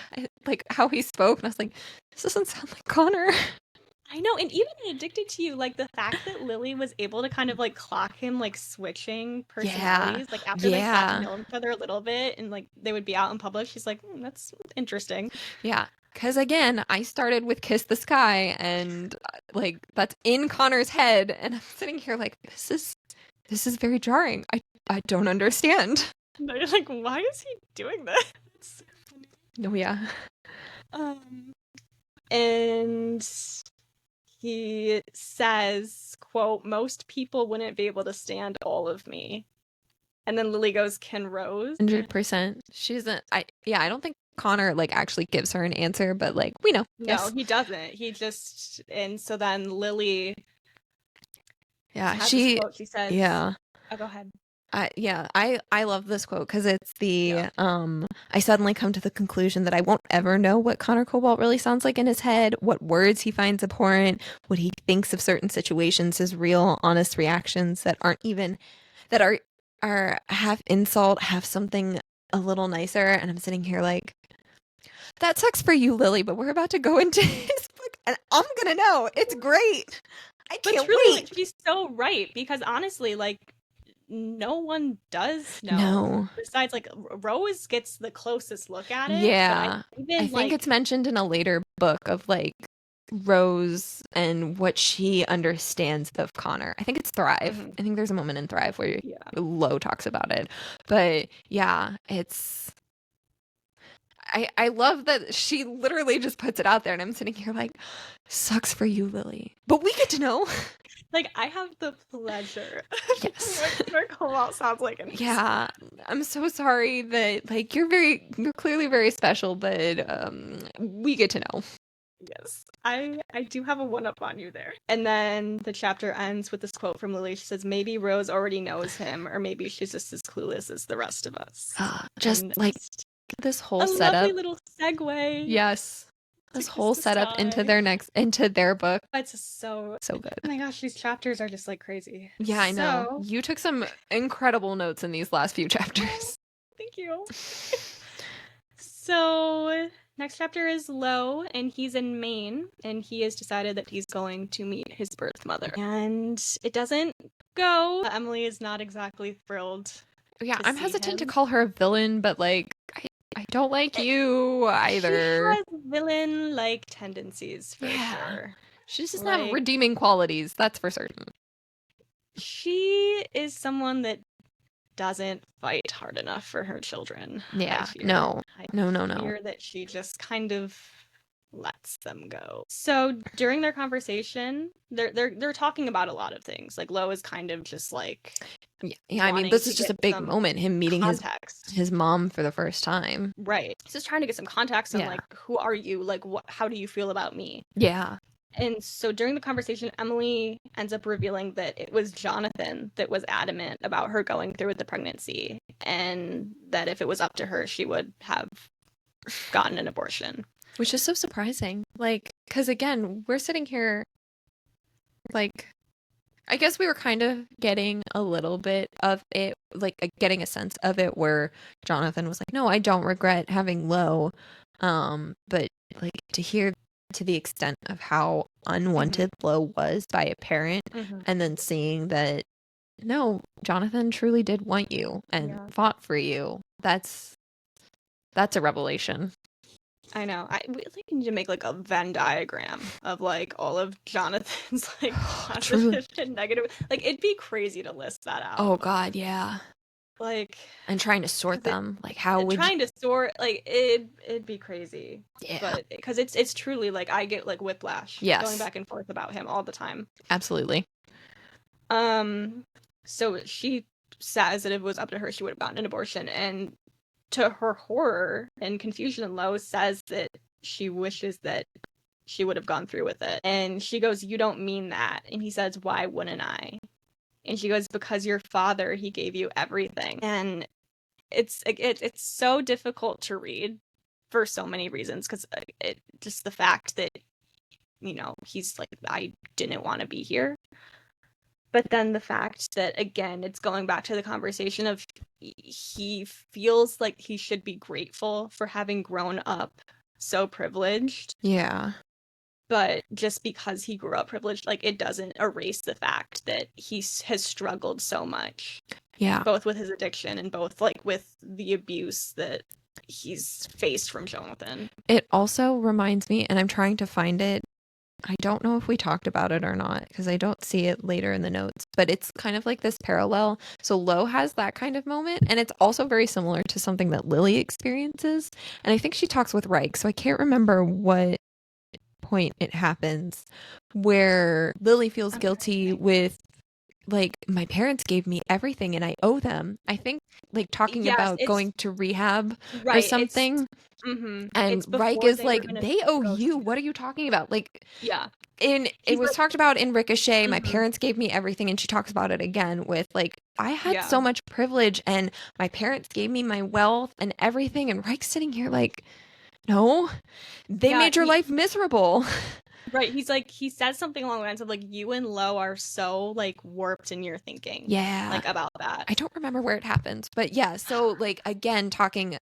A: like how he spoke, and I was like, this doesn't sound like Connor.
B: I know, and even in Addicted to You, like the fact that Lily was able to kind of like clock him like switching personalities, like after they got to know each other a little bit and like they would be out in public, she's like, that's interesting.
A: Yeah. Because again, I started with Kiss the Sky and like that's in Connor's head. And I'm sitting here like, this is very jarring. I don't understand.
B: No, you're like, why is he doing this? So
A: oh, yeah.
B: And he says, quote, most people wouldn't be able to stand all of me. And then Lily goes, can Rose?
A: 100%. She doesn't, I don't think Connor like actually gives her an answer, but like we know.
B: No,
A: yes.
B: he doesn't. He just, and so then Lily.
A: Yeah,
B: she says.
A: Yeah.
B: Oh, go ahead.
A: I love this quote because it's the I suddenly come to the conclusion that I won't ever know what Connor Cobalt really sounds like in his head, what words he finds abhorrent, what he thinks of certain situations, his real honest reactions that are half insult, half something a little nicer. And I'm sitting here like, that sucks for you, Lily, but we're about to go into his book and I'm gonna know. It's great. I can't wait.
B: Like, she's so right, because honestly, like, no one does know.
A: No.
B: Besides, like, Rose gets the closest look at it.
A: Yeah.
B: But
A: I think it's mentioned in a later book of, like, Rose and what she understands of Connor. I think it's Thrive. Mm-hmm. I think there's a moment in Thrive where Lo talks about it. But, yeah, it's... I love that she literally just puts it out there, and I'm sitting here like, sucks for you, Lily. But we get to know...
B: Like, I have the pleasure.
A: Yes.
B: What Cobalt sounds like.
A: Yeah. I'm so sorry that, like, you're clearly very special, but we get to know.
B: Yes. I do have a one-up on you there. And then the chapter ends with this quote from Lily. She says, maybe Rose already knows him, or maybe she's just as clueless as the rest of us.
A: This whole setup.
B: A lovely little segue.
A: Yes. This whole setup into their book.
B: It's so
A: good.
B: Oh my gosh, these chapters are just like crazy.
A: Yeah, I know. You took some incredible notes in these last few chapters.
B: Thank you. So next chapter is Lo, and he's in Maine, and he has decided that he's going to meet his birth mother. And it doesn't go. Emily is not exactly thrilled.
A: Yeah, I'm hesitant to call her a villain, but like I don't like you either.
B: She has villain-like tendencies, for sure.
A: She doesn't have redeeming qualities, that's for certain.
B: She is someone that doesn't fight hard enough for her children.
A: Yeah,
B: no. I fear that she just kind of lets them go. So during their conversation, they're talking about a lot of things. Like, Lo is kind of just like...
A: Yeah, I mean, this is just a big moment, him meeting his mom for the first time.
B: Right. He's just trying to get some context on, like, who are you? Like, how do you feel about me?
A: Yeah.
B: And so during the conversation, Emily ends up revealing that it was Jonathan that was adamant about her going through with the pregnancy, and that if it was up to her, she would have gotten an abortion.
A: Which is so surprising. Like, because again, we're sitting here, like... I guess we were kind of getting a little bit of it, like getting a sense of it where Jonathan was like, no, I don't regret having Lo. But like to hear to the extent of how unwanted Lo was by a parent, and then seeing that, no, Jonathan truly did want you and fought for you. That's a revelation.
B: I know. We need to make like a Venn diagram of like all of Jonathan's like positive and negative. Like, it'd be crazy to list that out.
A: Oh God, yeah.
B: Like,
A: and trying to sort them. Like,
B: to sort, like, it'd be crazy.
A: Yeah.
B: But because it's truly like I get like whiplash.
A: Yes.
B: Going back and forth about him all the time.
A: Absolutely.
B: So she says that if it was up to her, she would have gotten an abortion, and to her horror and confusion, Lo says that she wishes that she would have gone through with it. And she goes, you don't mean that. And he says, why wouldn't I? And she goes, because your father, he gave you everything. And it's so difficult to read for so many reasons, because just the fact that, you know, he's like, I didn't want to be here. But then the fact that, again, it's going back to the conversation of he feels like he should be grateful for having grown up so privileged.
A: Yeah.
B: but just because he grew up privileged, like, it doesn't erase the fact that has struggled so much.
A: Yeah.
B: Both with his addiction and both, like, with the abuse that he's faced from Jonathan.
A: It also reminds me, and I'm trying to find it, I don't know if we talked about it or not, because I don't see it later in the notes, but it's kind of like this parallel. So Lo has that kind of moment, and it's also very similar to something that Lily experiences. And I think she talks with Reich, so I can't remember what point it happens, where Lily feels guilty with, like, my parents gave me everything and I owe them. I think, like, talking about going to rehab or something. And Reich is like, they owe you. What are you talking about? Like,
B: yeah.
A: It was talked about in Ricochet. My parents gave me everything, and she talks about it again with, like, I had so much privilege and my parents gave me my wealth and everything. And Reich's sitting here like, no, they made your life miserable.
B: Right. He's like, he says something along the lines of, like, you and Lo are so, like, warped in your thinking.
A: Yeah.
B: Like, about that.
A: I don't remember where it happens, but yeah. So, like, again,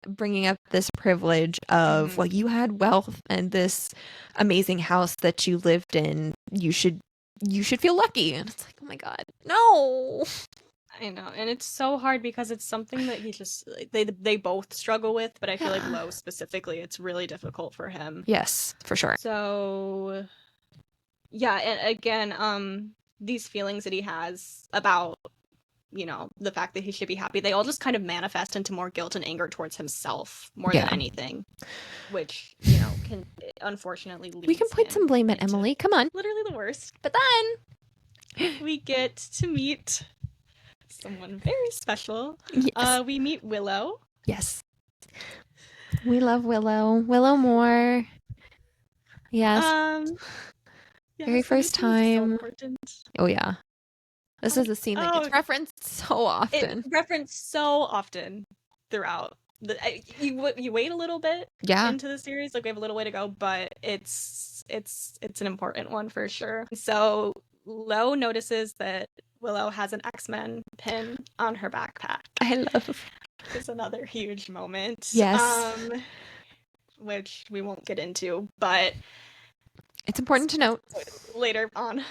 A: bringing up this privilege of, like, you had wealth and this amazing house that you lived in. You should feel lucky. And it's like, oh my God, no.
B: I know, and it's so hard because it's something that he just, they both struggle with, but I feel like Lo specifically, it's really difficult for him.
A: Yes, for sure.
B: So, yeah, and again, these feelings that he has about, you know, the fact that he should be happy, they all just kind of manifest into more guilt and anger towards himself more than anything, which, you know, can unfortunately lead.
A: We can point some blame at Emily. Come on.
B: Literally the worst.
A: But then
B: we get to meet someone very special.
A: Yes.
B: We meet Willow.
A: Yes. We love Willow. Willow Moore. Yes. Very first time. So oh, yeah. This is a scene that gets referenced so often.
B: Referenced so often throughout. You wait a little bit into the series. Like, we have a little way to go, but it's an important one for sure. So Lo notices that Willow has an X-Men pin on her backpack.
A: I love.
B: It's another huge moment.
A: Yes.
B: Which we won't get into, but
A: it's important to note
B: later on.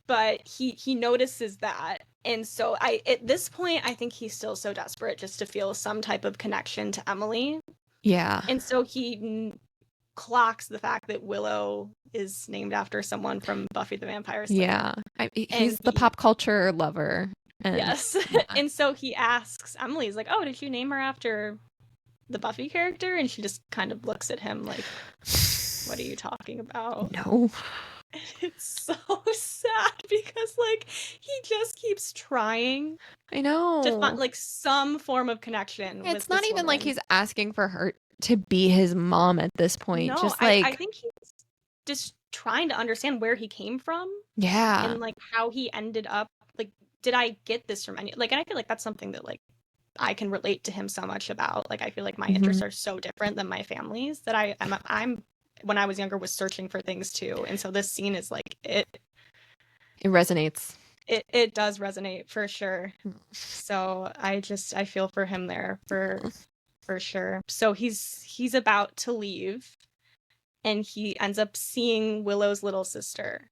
B: But he notices that, and so at this point, I think he's still so desperate just to feel some type of connection to Emily.
A: Yeah.
B: And so he clocks the fact that Willow is named after someone from Buffy the Vampire Slayer.
A: Yeah. He's the pop culture lover. And,
B: yes. And so he asks Emily, he's like, oh, did you name her after the Buffy character? And she just kind of looks at him like, what are you talking about?
A: No.
B: It's so sad because, like, he just keeps trying.
A: I know.
B: To find, like, some form of connection.
A: It's not even like he's asking for her to be his mom at this point.
B: No,
A: just like
B: I think he's just trying to understand where he came from.
A: Yeah.
B: And, like, how he ended up. Like, did I get this from any? Like, and I feel like that's something that, like, I can relate to him so much about. Like, I feel like my interests are so different than my family's that I'm when I was younger was searching for things too. And so this scene is like it
A: resonates.
B: It does resonate for sure. So I feel for him there for sure. So he's about to leave and he ends up seeing Willow's little sister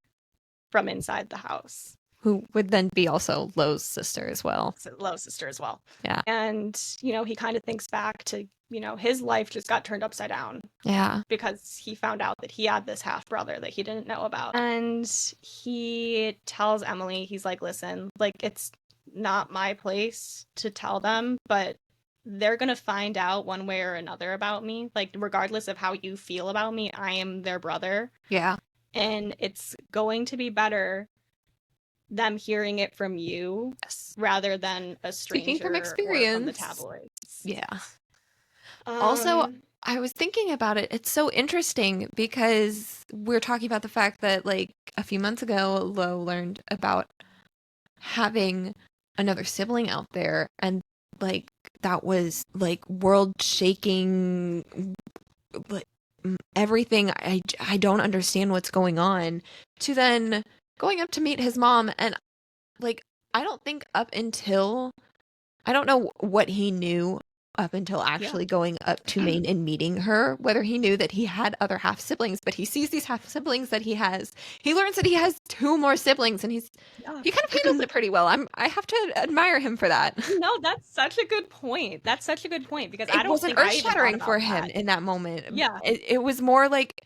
B: from inside the house.
A: Who would then be also Lo's sister as well.
B: Lo's sister as well.
A: Yeah.
B: And, you know, he kind of thinks back to, you know, his life just got turned upside down.
A: Yeah.
B: Because he found out that he had this half brother that he didn't know about. And he tells Emily, he's like, listen, like, it's not my place to tell them, but they're going to find out one way or another about me. Like, regardless of how you feel about me, I am their brother.
A: Yeah.
B: And it's going to be better them hearing it from you rather than a stranger.
A: Speaking from experience.
B: Or from the tabloids.
A: Yeah. Also, I was thinking about it. It's so interesting because we're talking about the fact that, like, a few months ago, Lo learned about having another sibling out there, and, like, that was, like, world shaking, like, everything. I don't understand what's going on, to then going up to meet his mom, and, like, I don't think up until, I don't know what he knew up until actually going up to Maine and meeting her, whether he knew that he had other half siblings, but he sees these half siblings that he has. He learns that he has 2 more siblings, and he kind of handles it pretty well. I have to admire him for that.
B: No, that's such a good point. That's such a good point, because I
A: It
B: don't
A: wasn't
B: think I even thought
A: earth-shattering
B: about
A: for him
B: that.
A: in that moment.
B: Yeah.
A: It was more like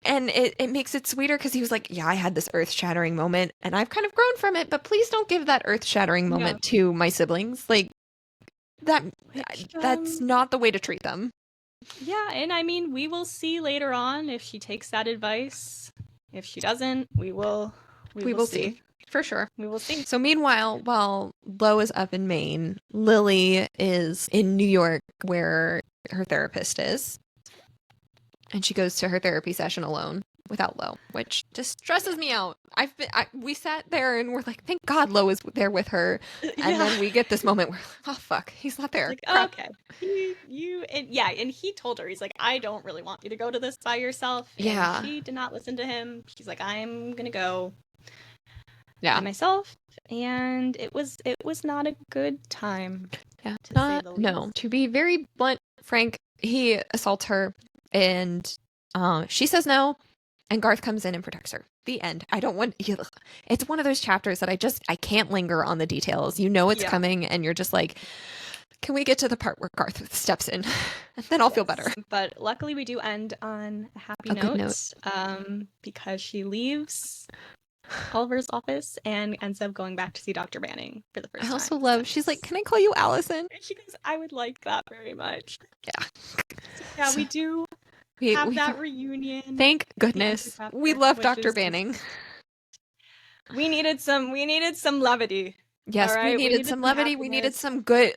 A: and it makes it sweeter because he was like, yeah, I had this earth-shattering moment and I've kind of grown from it, but please don't give that earth-shattering moment to my siblings. Like that's not the way to treat them.
B: Yeah, and I mean, we will see later on if she takes that advice. If she doesn't, we will see.
A: For sure.
B: We will see.
A: So meanwhile, while Lo is up in Maine, Lily is in New York where her therapist is. And she goes to her therapy session alone without Lo, which just stresses me out. We sat there and we're like, thank God Lo is there with her. And then we get this moment where, oh fuck, he's not there.
B: Like, okay. And he told her, he's like, I don't really want you to go to this by yourself. And she did not listen to him. She's like, I'm gonna go by myself. And it was not a good time.
A: Yeah. To be very blunt, Frank, he assaults her and she says no, and Garth comes in and protects her. The end. It's one of those chapters that I can't linger on the details. You know it's coming and you're just like, can we get to the part where Garth steps in? And then I'll feel better.
B: But luckily we do end on a happy note. Because she leaves Oliver's office and ends up going back to see Dr. Manning for the first time.
A: I also love, she's like, can I call you Allison?
B: And she goes, I would like that very much.
A: Yeah.
B: So, we do have that reunion.
A: Thank goodness. We love Dr. Manning.
B: We needed some levity.
A: Yes, we needed some levity. We needed some good,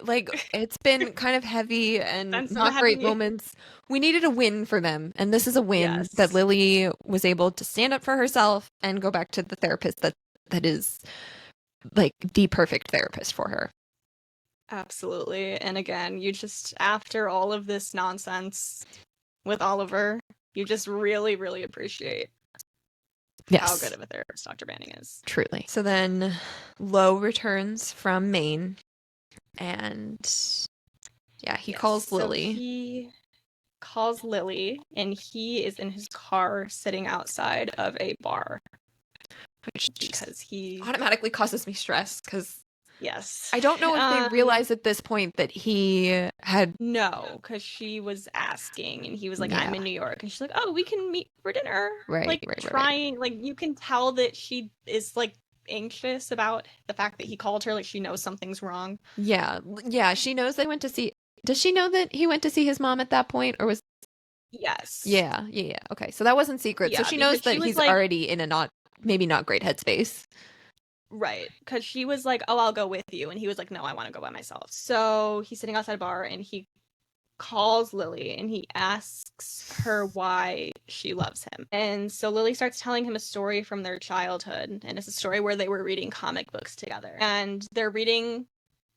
A: it's been kind of heavy and not great moments. We needed a win for them. And this is a win that Lily was able to stand up for herself and go back to the therapist that is like the perfect therapist for her.
B: Absolutely. And again, you just, after all of this nonsense with Oliver, you just really, really appreciate how good of a therapist Dr. Manning is.
A: Truly. So then Lo returns from Maine and he calls Lily.
B: So he calls Lily and he is in his car sitting outside of a bar. Because he
A: automatically causes me stress because
B: yes.
A: I don't know if they realize at this point that he had
B: because she was asking and he was like, I'm in New York, and she's like, oh, we can meet for dinner. Right. Like you can tell that she is like anxious about the fact that he called her, like she knows something's wrong.
A: Yeah, she knows they went to see. Does she know that he went to see his mom at that point, or was
B: yes.
A: Yeah. Okay, so that wasn't secret. So she knows that he's already in a maybe not great headspace.
B: Right, because she was like, oh, I'll go with you. And he was like, no, I want to go by myself. So he's sitting outside a bar and he calls Lily and he asks her why she loves him. And so Lily starts telling him a story from their childhood. And it's a story where they were reading comic books together. And they're reading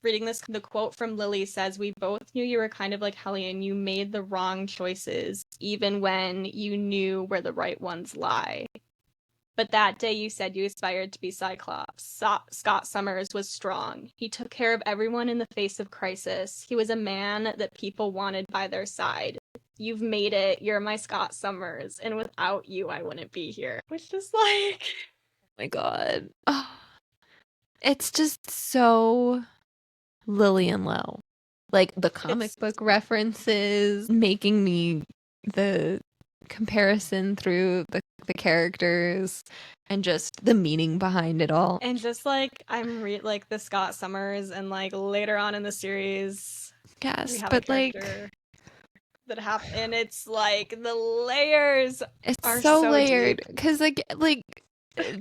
B: this. The quote from Lily says, we both knew you were kind of like Hellion. You made the wrong choices, even when you knew where the right ones lie. But that day you said you aspired to be Cyclops. Scott Summers was strong. He took care of everyone in the face of crisis. He was a man that people wanted by their side. You've made it. You're my Scott Summers. And without you, I wouldn't be here. Which is like...
A: Oh my God. Oh, it's just so Lily and Lo. Like the comic book references, making me the comparison through the characters and just the meaning behind it all.
B: And just like I'm like the Scott Summers, and like later on in the series,
A: yes, but like
B: that happen, and it's like the layers
A: are so layered because like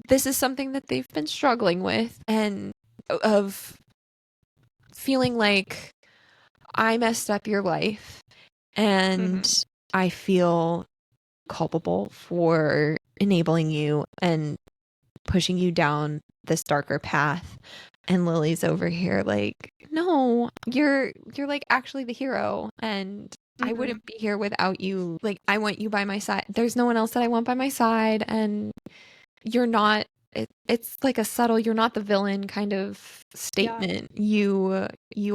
A: this is something that they've been struggling with, and of feeling like I messed up your life and I feel culpable for enabling you and pushing you down this darker path. And Lily's over here like, no, you're like actually the hero, and I wouldn't be here without you. Like, I want you by my side. There's no one else that I want by my side, and you're not it's like a subtle, you're not the villain kind of statement. You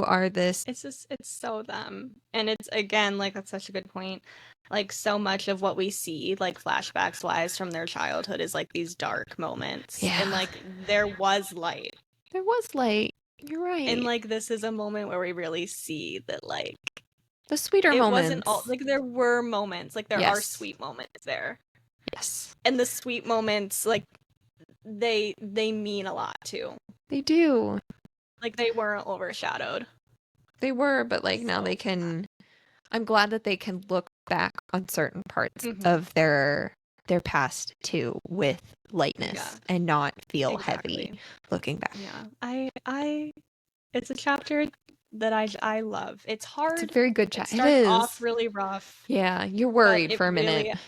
A: are this.
B: It's just, it's so them. And it's, again, like, that's such a good point. Like, so much of what we see, like, flashbacks wise from their childhood is like these dark moments.
A: Yeah.
B: And like, there was light.
A: There was light. You're right.
B: And like, this is a moment where we really see that, like,
A: the sweeter
B: it
A: moments.
B: wasn't all, like, there were moments, like, there are
A: Yes.
B: sweet moments there.
A: Yes.
B: And the sweet moments, like, they mean a lot too.
A: They do.
B: Like, they weren't overshadowed.
A: They were, but like now they can. I'm glad that they can look back on certain parts of their past too with lightness and not feel heavy looking back.
B: Yeah, I it's a chapter that I love. It's hard.
A: It's a very good chapter.
B: It starts off really rough.
A: Yeah, you're worried for a minute.
B: Really,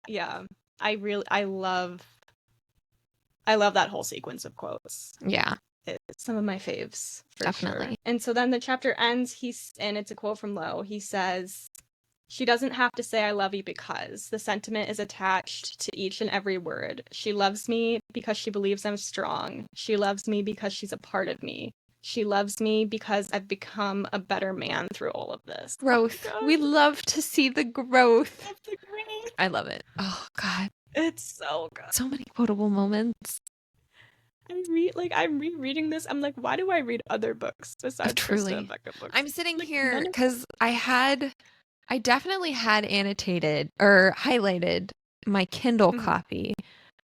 B: yeah, I love that whole sequence of quotes.
A: Yeah.
B: It's some of my faves, for
A: Definitely.
B: sure. And so then the chapter ends, and it's a quote from Lowe. He says, "She doesn't have to say I love you because the sentiment is attached to each and every word. She loves me because she believes I'm strong. She loves me because she's a part of me. She loves me because I've become a better man through all of this."
A: Growth.
B: Oh,
A: we love to see the growth.
B: I love
A: it. Oh, God.
B: It's so good.
A: So many quotable moments.
B: I'm rereading this. I'm like, why do I read other books besides Krista and Becca books?
A: I'm sitting here because I definitely had annotated or highlighted my Kindle copy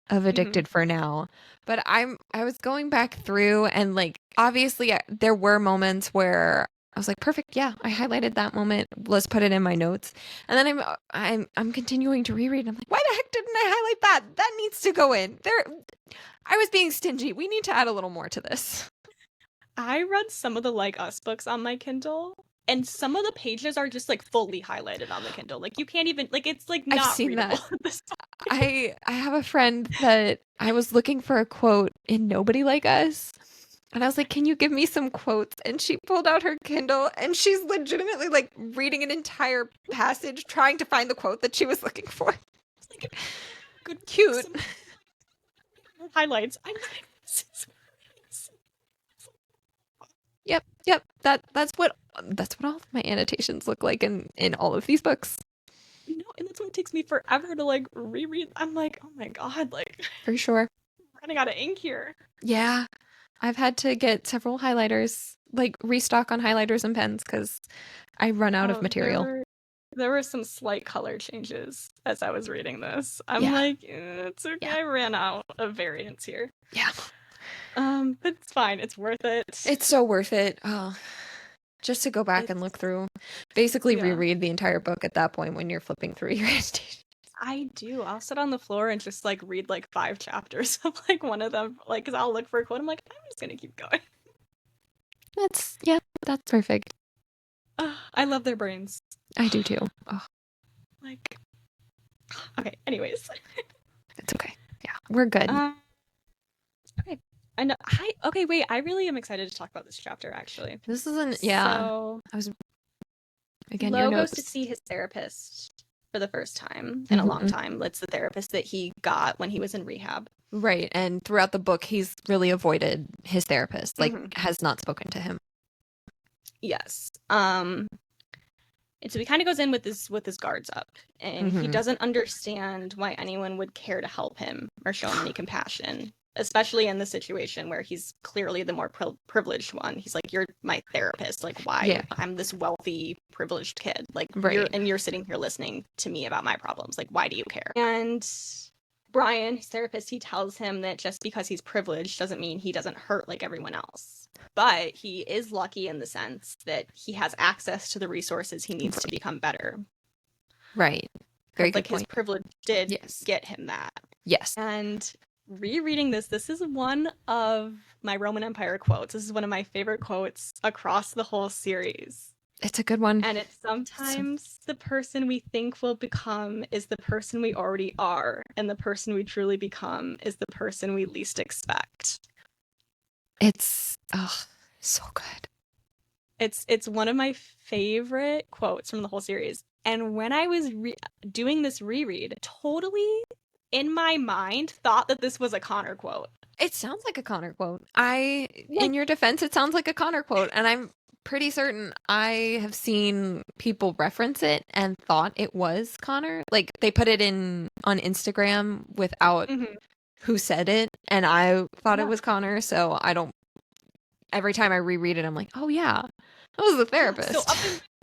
A: of Addicted for Now, but I was going back through and like obviously there were moments where I was like, perfect, yeah, I highlighted that moment. Let's put it in my notes. And then I'm continuing to reread. I'm like, why the heck didn't I highlight that? That needs to go in there. I was being stingy. We need to add a little more to this.
B: I read some of the Like Us books on my Kindle, and some of the pages are just like fully highlighted on the Kindle. Like you can't even, like, it's like not
A: I've seen
B: readable.
A: That. I have a friend that I was looking for a quote in Nobody Like Us. And I was like, can you give me some quotes? And she pulled out her Kindle and she's legitimately like reading an entire passage trying to find the quote that she was looking for. It's like,
B: good,
A: cute.
B: Highlights.
A: Yep. That's what all of my annotations look like in all of these books.
B: No, and that's why it takes me forever to like reread. I'm like, oh my God, like
A: for sure.
B: I'm running out of ink here.
A: Yeah. I've had to get several highlighters, like restock on highlighters and pens because I run out of material.
B: There were some slight color changes as I was reading this. I'm like, it's okay. Yeah. I ran out of variants here.
A: Yeah.
B: But it's fine. It's worth it.
A: It's so worth it. Oh, just to go back and look through, basically reread the entire book at that point when you're flipping through your annotations.
B: I do. I'll sit on the floor and just like read like 5 chapters of like one of them, like, because I'll look for a quote. I'm like, I'm just gonna keep going.
A: That's perfect.
B: I love their brains.
A: I do too. Oh.
B: Like, okay. Anyways,
A: it's okay. Yeah, we're good.
B: Okay. I know. Okay. Wait. I really am excited to talk about this chapter. Actually,
A: this isn't. Yeah.
B: So,
A: I was. Again,
B: Lo goes to see his therapist for the first time in a long time. It's the therapist that he got when he was in rehab.
A: Right. And throughout the book, he's really avoided his therapist, like has not spoken to him.
B: Yes. And so he kind of goes in with his guards up, and he doesn't understand why anyone would care to help him or show him any compassion, especially in the situation where he's clearly the more privileged one. He's like, you're my therapist. Like, why? Yeah. I'm this wealthy, privileged kid. Like, you're sitting here listening to me about my problems. Like, why do you care? And Brian, his therapist, he tells him that just because he's privileged doesn't mean he doesn't hurt like everyone else. But he is lucky in the sense that he has access to the resources he needs to become better.
A: Right. Very good point.
B: His privilege did get him that.
A: Yes.
B: And rereading this is one of my Roman Empire quotes. This is one of my favorite quotes across the whole series.
A: It's a good one.
B: And it's sometimes the person we think we'll become is the person we already are. And the person we truly become is the person we least expect.
A: It's so good.
B: It's one of my favorite quotes from the whole series. And when I was doing this reread, totally in my mind, thought that this was a Connor quote.
A: It sounds like a Connor quote. In your defense, it sounds like a Connor quote, and I'm pretty certain I have seen people reference it and thought it was Connor. Like, they put it on Instagram without who said it, and I thought it was Connor, so every time I reread it, I'm like, oh yeah, that was the therapist.
B: So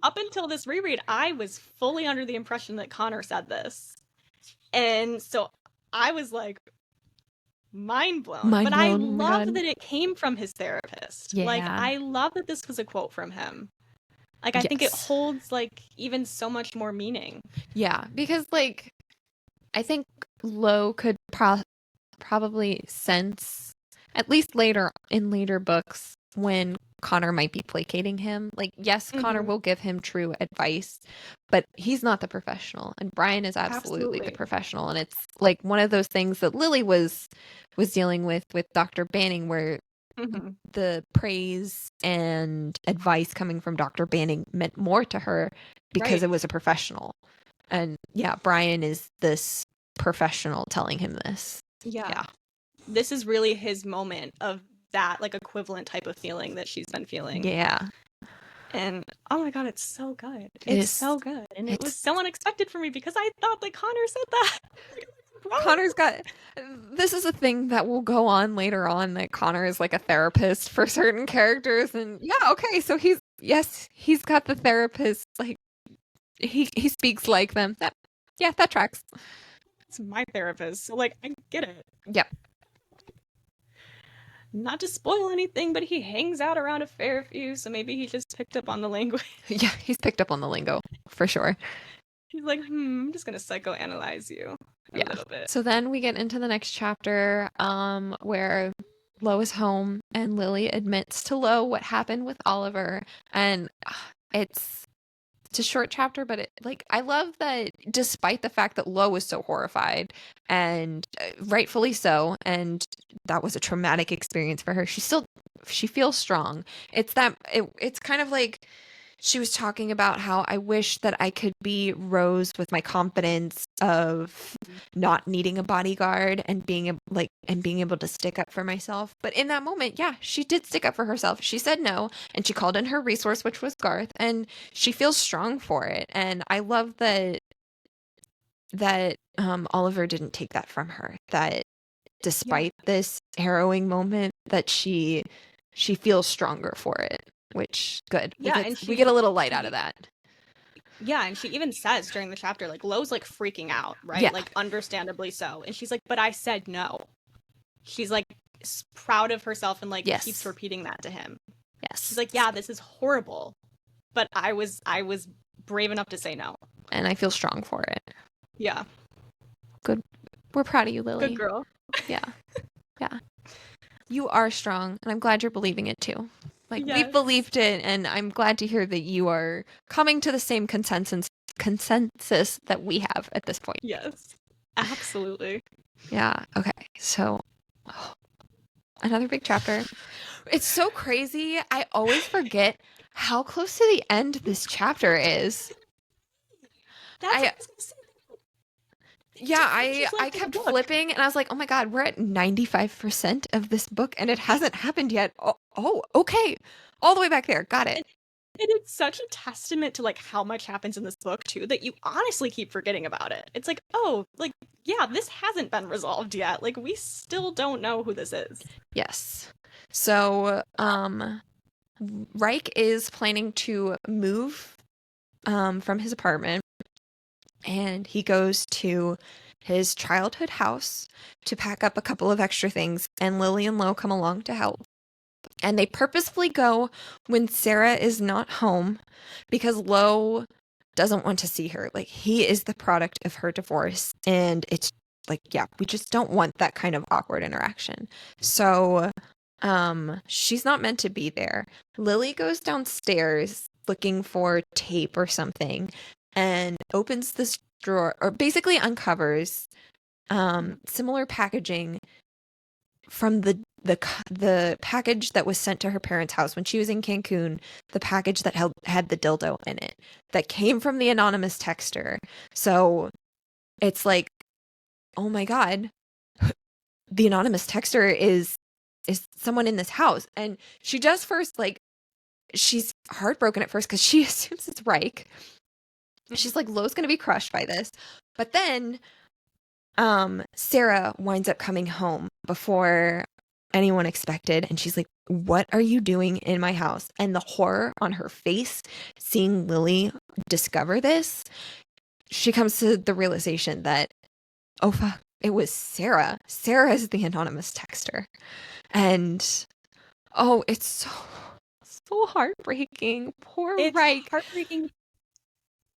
B: up until this reread, I was fully under the impression that Connor said this. And so I was like, mind blown. But I love that it came from his therapist.
A: Yeah.
B: Like, I love that this was a quote from him. Like, I think it holds, like, even so much more meaning.
A: Yeah, because, like, I think Lo could probably sense, at least later books, when Connor might be placating him. Like, yes, Connor will give him true advice, but he's not the professional, and Brian is absolutely the professional. And it's like one of those things that Lily was dealing with Dr. Banning, where the praise and advice coming from Dr. Banning meant more to her because it was a professional. And yeah, Brian is this professional telling him this.
B: Yeah. This is really his moment of that, like, equivalent type of feeling that she's been feeling.
A: Yeah.
B: And oh my god, it's so good. It's so good. And it was so unexpected for me because I thought that Connor said that.
A: Connor's got, this is a thing that will go on later on, that Connor is like a therapist for certain characters. And yeah, okay, so he's got the therapist, like, he speaks like them. That tracks.
B: It's my therapist, so, like, I get it.
A: Yep.
B: Not to spoil anything, but he hangs out around a fair few, so maybe he just picked up on the language.
A: Yeah, he's picked up on the lingo, for sure.
B: He's like, I'm just gonna psychoanalyze you a little bit.
A: So then we get into the next chapter, where Lo is home, and Lily admits to Lo what happened with Oliver. And it's a short chapter, but I love that despite the fact that Lo was so horrified, and rightfully so, and that was a traumatic experience for her, she feels strong. It's kind of like she was talking about how I wish that I could be Rose with my confidence of not needing a bodyguard and being able to stick up for myself. But in that moment, yeah, she did stick up for herself. She said no, and she called in her resource, which was Garth, and she feels strong for it. And I love that Oliver didn't take that from her. That despite this harrowing moment, that she feels stronger for it. Which, good.
B: Yeah,
A: we get a little light out of that.
B: Yeah, and she even says during the chapter, like, Lo's, like, freaking out, right?
A: Yeah.
B: Like, understandably so. And she's like, but I said no. She's, like, proud of herself and, like, keeps repeating that to him.
A: Yes.
B: She's like, yeah, this is horrible, but I was brave enough to say no.
A: And I feel strong for it.
B: Yeah.
A: Good. We're proud of you, Lily.
B: Good girl.
A: Yeah. Yeah. You are strong, and I'm glad you're believing it too. Like, we've believed it, and I'm glad to hear that you are coming to the same consensus that we have at this point.
B: Yes, absolutely.
A: Yeah, okay. So, another big chapter. It's so crazy. I always forget how close to the end this chapter is. I kept flipping, and I was like, oh my god, we're at 95% of this book, and it hasn't happened yet. Oh, okay. All the way back there. Got it.
B: And it's such a testament to, like, how much happens in this book, too, that you honestly keep forgetting about it. It's like, oh, like, yeah, this hasn't been resolved yet. Like, we still don't know who this is.
A: Yes. So, Reich is planning to move from his apartment, and he goes to his childhood house to pack up a couple of extra things, and Lily and Lo come along to help. And they purposefully go when Sarah is not home because Lo doesn't want to see her. Like, he is the product of her divorce, and it's like, yeah, we just don't want that kind of awkward interaction. So she's not meant to be there. Lily goes downstairs looking for tape or something and opens this drawer, or basically uncovers similar packaging from the package that was sent to her parents' house when she was in Cancun, the package that had the dildo in it that came from the anonymous texter. So it's like oh my God, the anonymous texter is someone in this house. And she does first, like, she's heartbroken at first because she assumes it's Reich. She's like, Lo's gonna be crushed by this. But then Sarah winds up coming home before anyone expected, and she's like, what are you doing in my house? And the horror on her face seeing Lily discover this, she comes to the realization that, oh fuck, it was Sarah. Sarah is the anonymous texter. And oh, it's so heartbreaking. Poor
B: It's
A: Reich.
B: heartbreaking.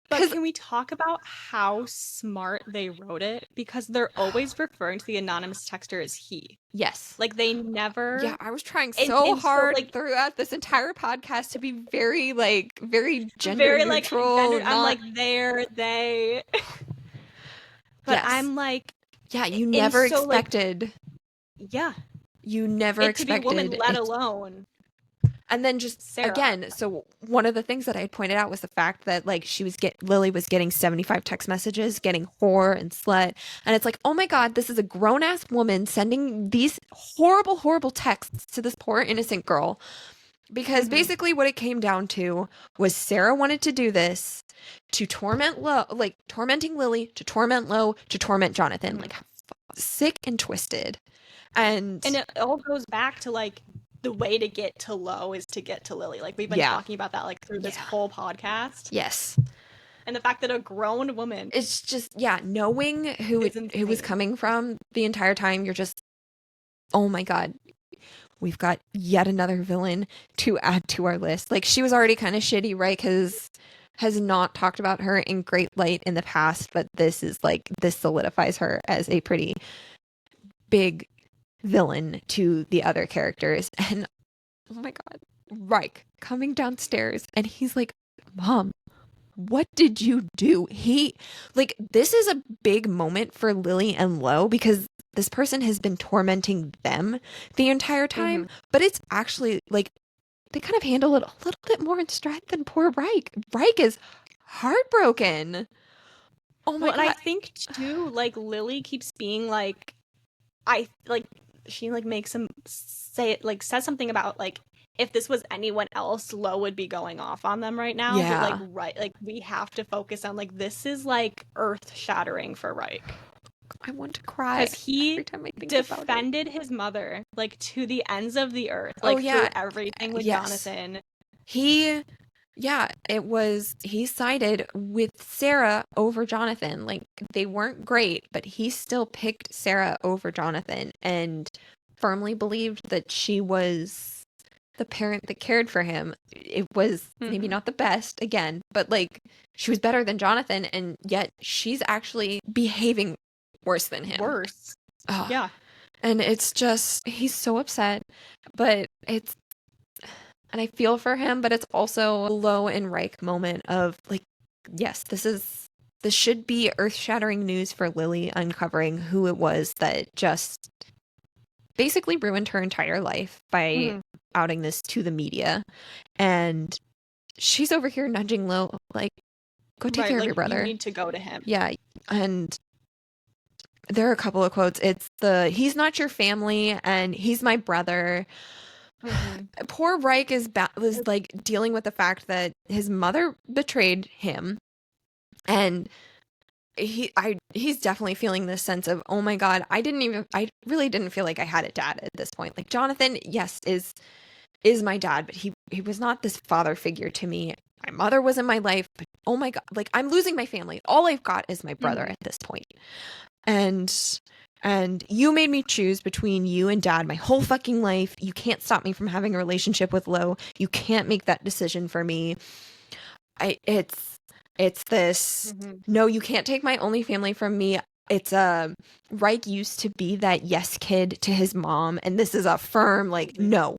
B: But can we talk about how smart they wrote it? Because they're always referring to the anonymous texter as he.
A: Yes.
B: Like, they never...
A: Yeah, I was trying so hard
B: like,
A: throughout this entire podcast to be very gender
B: very,
A: neutral.
B: Like, I'm like, they're, they. But
A: yes.
B: I'm like...
A: Yeah, you never expected...
B: yeah.
A: You never expected...
B: to be a woman, let alone...
A: And then just
B: Sarah.
A: Again, so one of the things that I had pointed out was the fact that like Lily was getting 75 text messages, getting whore and slut. And it's like, oh my God, this is a grown ass woman sending these horrible, horrible texts to this poor innocent girl. Because basically what it came down to was Sarah wanted to do this to torment Lo, like tormenting Lily, to torment Lo, to torment Jonathan. Like sick and twisted. And
B: it all goes back to like, the way to get to Lo is to get to Lily. Like, we've been talking about that, like, through this whole podcast.
A: Yes.
B: And the fact that a grown woman...
A: It's just, knowing who it was coming from the entire time, you're just, oh my God, we've got yet another villain to add to our list. Like, she was already kind of shitty, right? Because has not talked about her in great light in the past, but this solidifies her as a pretty big villain to the other characters. And oh my God, Reich coming downstairs and he's like, Mom, what did you do? This is a big moment for Lily and Lo because this person has been tormenting them the entire time, but it's actually like they kind of handle it a little bit more in stride than poor Reich. Reich is heartbroken. Oh my God.
B: And I think too, like, Lily keeps being like, she like makes him say it, like says something about like, if this was anyone else, Lo would be going off on them right now.
A: Yeah.
B: But like, we have to focus on like, this is like earth shattering for Reich.
A: I want to cry
B: because he
A: every time I think
B: defended
A: about it.
B: his mother like to the ends of the earth, like through everything with Jonathan. He
A: sided with Sarah over Jonathan. Like, they weren't great, but he still picked Sarah over Jonathan and firmly believed that she was the parent that cared for him. It was maybe not the best, again, but like, she was better than Jonathan, and yet she's actually behaving worse than him.
B: Worse.
A: Oh.
B: Yeah.
A: And it's just, he's so upset, but and I feel for him, but it's also a Lo and Reich moment of like, yes, this should be earth-shattering news for Lily, uncovering who it was that just basically ruined her entire life by outing this to the media. And she's over here nudging Lo, like, go take care of your brother.
B: You need to go to him.
A: Yeah. And there are a couple of quotes. It's he's not your family and he's my brother. Poor Reich is like dealing with the fact that his mother betrayed him, and he's definitely feeling this sense of, oh my God, I really didn't feel like I had a dad at this point. Like, Jonathan, yes, is my dad, but he was not this father figure to me. My mother was in my life, but oh my God, like, I'm losing my family. All I've got is my brother at this point. And you made me choose between you and Dad my whole fucking life. You can't stop me from having a relationship with Lo. You can't make that decision for me. It's this, no, you can't take my only family from me. It's Reich used to be that yes kid to his mom, and this is a firm like, no,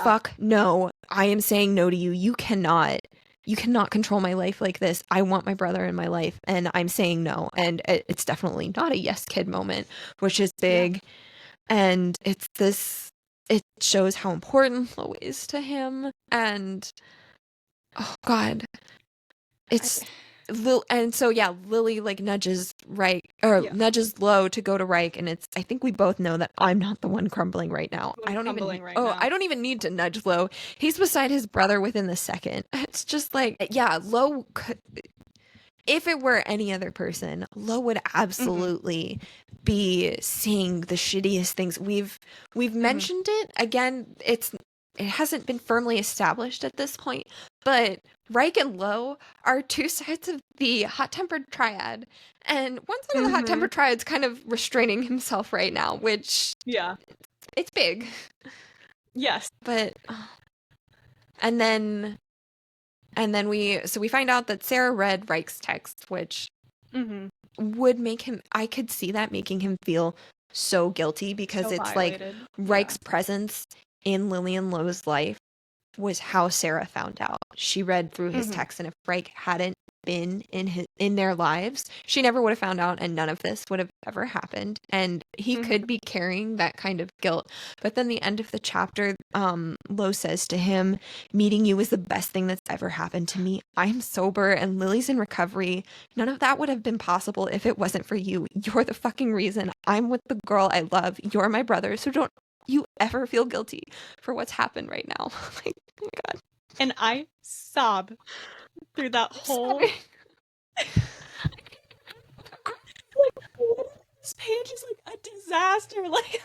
A: fuck no. I am saying no to you. You cannot control my life like this. I want my brother in my life, and I'm saying no. And it's definitely not a yes kid moment, which is big. Yeah. And it shows how important Lo is to him. And oh God, it's And so yeah, Lily like nudges nudges Lo to go to Reich, and I think we both know that I'm not the one crumbling right now. I don't even need to nudge Lo. He's beside his brother within the second. It's just like, yeah, Lo could, if it were any other person, Lo would absolutely be seeing the shittiest things. We've mentioned it again. It hasn't been firmly established at this point, but Reich and Lo are two sides of the hot-tempered triad, and one side of the hot-tempered triad's kind of restraining himself right now, which it's big.
B: Yes,
A: but and then we find out that Sarah read Reich's text, which would make him, I could see that making him feel so guilty, because it's
B: violated.
A: Like Reich's presence in Lily and Lo's life was how Sarah found out. She read through his text, and if Reich hadn't been in their lives, she never would have found out, and none of this would have ever happened. And he could be carrying that kind of guilt. But then the end of the chapter, Lo says to him, "Meeting you is the best thing that's ever happened to me. I'm sober and Lily's in recovery. None of that would have been possible if it wasn't for you. You're the fucking reason I'm with the girl I love. You're my brother, so don't you ever feel guilty for what's happened right now." Like, oh my God.
B: And I sob through that whole like, this page is like a disaster. Like,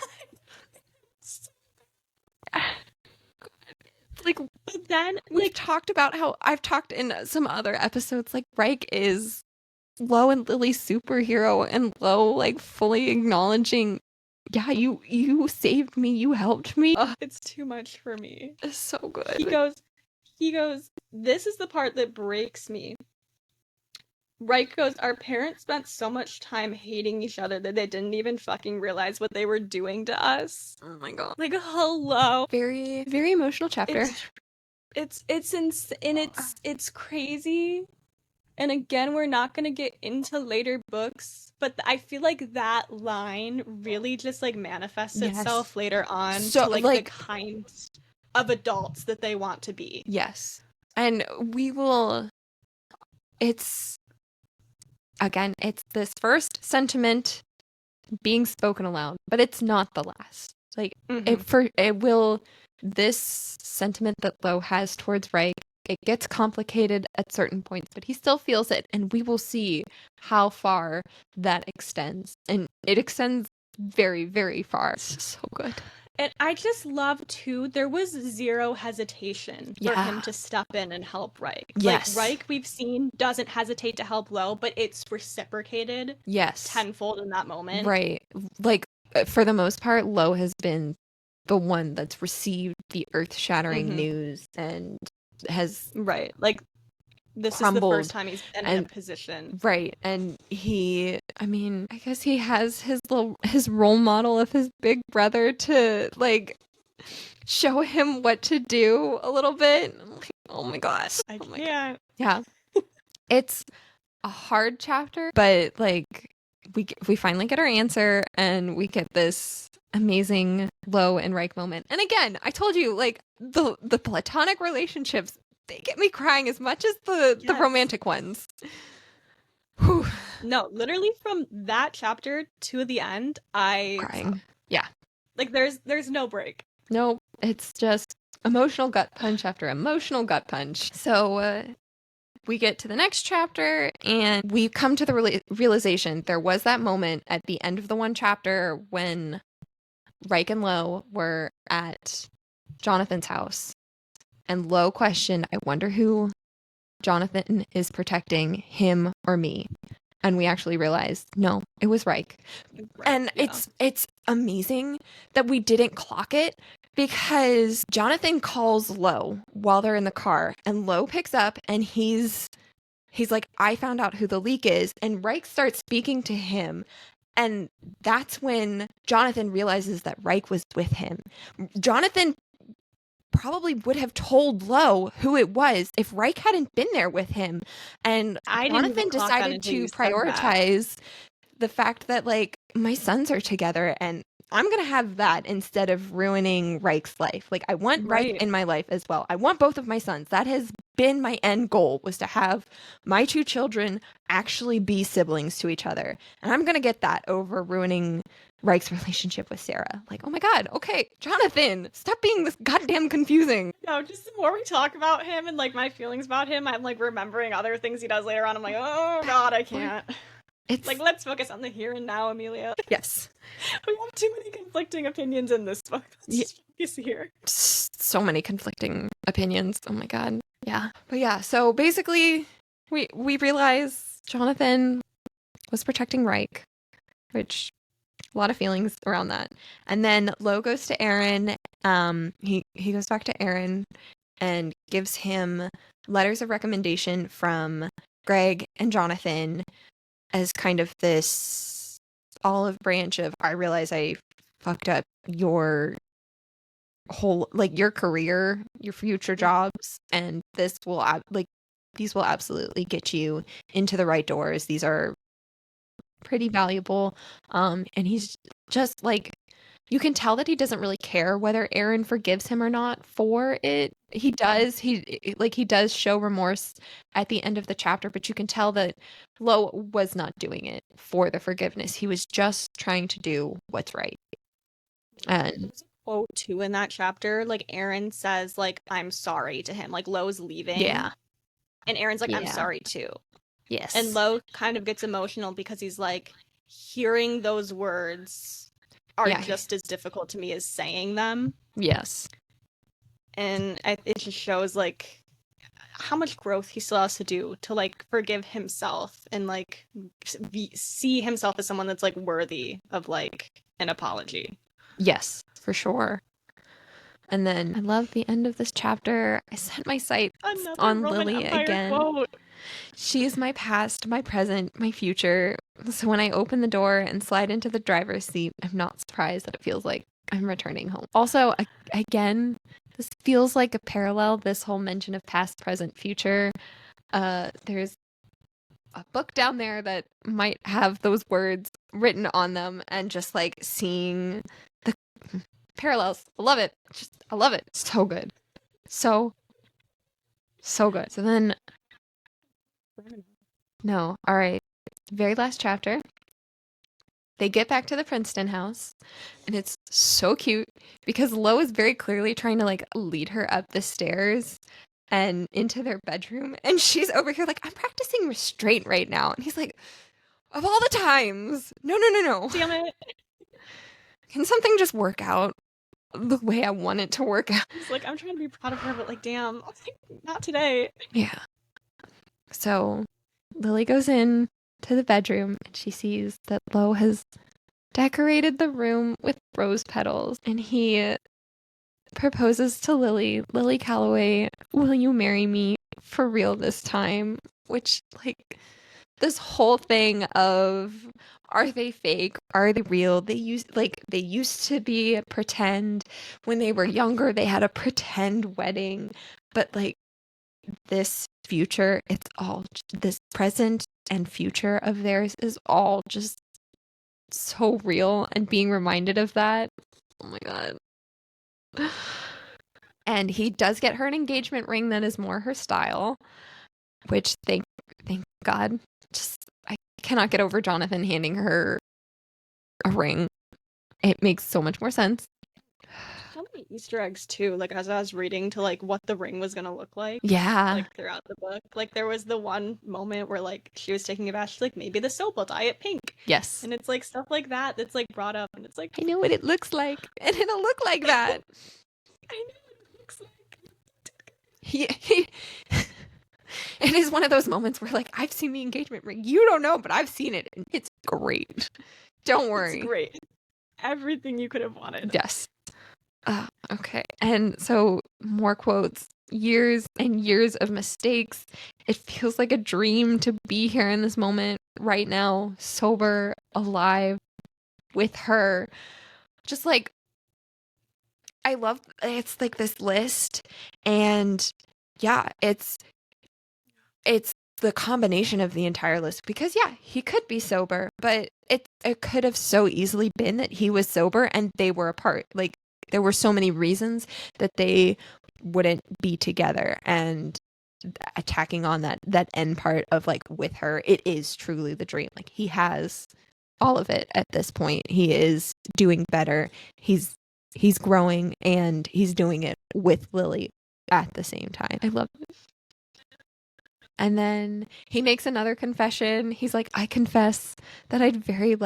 A: like,
B: but then
A: we've talked about how I've talked in some other episodes, like Reich is Lo and Lily's superhero, and Lo like fully acknowledging, yeah, you saved me, you helped me.
B: It's too much for me.
A: It's so good.
B: He goes, "This is the part that breaks me." Reich goes, "Our parents spent so much time hating each other that they didn't even fucking realize what they were doing to us."
A: Oh my God.
B: Like, hello.
A: Very, very emotional chapter.
B: It's crazy. And again, we're not going to get into later books, but I feel like that line really just like manifests itself later on to like the kind of adults that they want to be.
A: Yes. And it's this first sentiment being spoken aloud, but it's not the last. Like, this sentiment that Lo has towards Reich, it gets complicated at certain points, but he still feels it, and we will see how far that extends. And it extends very, very far. It's so good.
B: And I just love, too, there was zero hesitation for him to step in and help Reich.
A: Yes.
B: Like, Reich, we've seen, doesn't hesitate to help Lo, but it's reciprocated tenfold in that moment.
A: Right. Like, for the most part, Lo has been the one that's received the earth-shattering news and has
B: like, this is the first time he's been in a position.
A: Right. And I guess he has his role model of his big brother to like show him what to do a little bit. Like, oh my gosh.
B: I can't.
A: Yeah. It's a hard chapter, but like we finally get our answer, and we get this amazing Lo and Reich moment. And again, I told you, like, the platonic relationships, they get me crying as much as the romantic ones. Whew.
B: No, literally from that chapter to the end,
A: crying. Yeah.
B: Like, there's no break.
A: No, it's just emotional gut punch after emotional gut punch. So we get to the next chapter, and we come to the realization there was that moment at the end of the one chapter when Reich and Lo were at Jonathan's house, and Lo questioned, "I wonder who Jonathan is protecting, him or me?" And we actually realized, no, it was Reich. And it's amazing that we didn't clock it, because Jonathan calls Lo while they're in the car, and Lo picks up, and he's like, "I found out who the leak is." And Reich starts speaking to him. And that's when Jonathan realizes that Reich was with him. Jonathan probably would have told Lo who it was if Reich hadn't been there with him. And Jonathan decided to prioritize the fact that, like, my sons are together, and I'm going to have that instead of ruining Reich's life. Like, I want Reich in my life as well. I want both of my sons. That has been my end goal, was to have my 2 children actually be siblings to each other. And I'm going to get that over ruining Reich's relationship with Sarah. Like, oh my God, okay, Jonathan, stop being this goddamn confusing.
B: No, just the more we talk about him and like my feelings about him, I'm like remembering other things he does later on. I'm like, oh God, I can't. It's like, let's focus on the here and now, Amelia.
A: Yes.
B: We have too many conflicting opinions in this book. Let's just focus here.
A: So many conflicting opinions. Oh my God. Yeah. But yeah, so basically we realize Jonathan was protecting Reich, which a lot of feelings around that. And then Lo goes to Aaron. He goes back to Aaron and gives him letters of recommendation from Greg and Jonathan as kind of this olive branch of, I realize I fucked up your whole, like, your career, your future jobs, and this will these will absolutely get you into the right doors. These are pretty valuable. And he's just like, you can tell that he doesn't really care whether Aaron forgives him or not for it. He does. He does show remorse at the end of the chapter, but you can tell that Lo was not doing it for the forgiveness. He was just trying to do what's right. And
B: there's a quote too in that chapter. Like, Aaron says, like, I'm sorry to him. Like, Lo's leaving.
A: Yeah.
B: And Aaron's like,
A: Yeah.
B: I'm sorry too.
A: Yes.
B: And Lo kind of gets emotional because he's like, hearing those words are just as difficult to me as saying them.
A: Yes.
B: And it just shows, like, how much growth he still has to do to, like, forgive himself and, like, see himself as someone that's, like, worthy of, like, an apology.
A: Yes, for sure. And then I love the end of this chapter. I set my sights on Lily again.
B: Quote.
A: She is my past, my present, my future. So when I open the door and slide into the driver's seat, I'm not surprised that it feels like I'm returning home. Also, again, this feels like a parallel, this whole mention of past, present, future. There's a book down there that might have those words written on them, and just like seeing the parallels. I love it. I love it. So good. So good. So then, no, all right. Very last chapter. They get back to the Princeton house, and it's so cute because Lo is very clearly trying to like lead her up the stairs and into their bedroom, and she's over here like, I'm practicing restraint right now. And he's like, of all the times, no.
B: Damn it.
A: Can something just work out the way I want it to work out?
B: He's like, I'm trying to be proud of her, but like, damn, not today.
A: Yeah. So Lily goes in to the bedroom and she sees that Lo has decorated the room with rose petals, and he proposes to Lily Calloway, will you marry me for real this time? Which, like, this whole thing of, are they fake? Are they real? They used to be a pretend. When they were younger, they had a pretend wedding. But like, this future, it's all, this present and future of theirs is all just so real, and being reminded of that, oh my God. And he does get her an engagement ring that is more her style, which thank God. Just, I cannot get over Jonathan handing her a ring. It makes so much more sense.
B: So many Easter eggs too, like as I was reading to like what the ring was gonna look like.
A: Yeah.
B: Like throughout the book. Like there was the one moment where like she was taking a bath, she's like, maybe the soap will dye it pink.
A: Yes.
B: And it's like stuff like that that's like brought up, and it's like,
A: I know what it looks like, and it'll look like that.
B: I know what it looks like.
A: He It is one of those moments where like, I've seen the engagement ring. You don't know, but I've seen it, and it's great. Don't worry.
B: It's great. Everything you could have wanted.
A: Yes. Okay. And so more quotes. Years and years of mistakes. It feels like a dream to be here in this moment right now, sober, alive, with her. Just like, I love, it's like this list, and yeah, it's the combination of the entire list, because yeah, he could be sober, but it could have so easily been that he was sober and they were apart. Like, there were so many reasons that they wouldn't be together, and attacking on that end part of like with her, it is truly the dream. Like, he has all of it at this point. He is doing better. He's growing, and he's doing it with Lily at the same time. I love it. And then he makes another confession. He's like, I confess that I'd very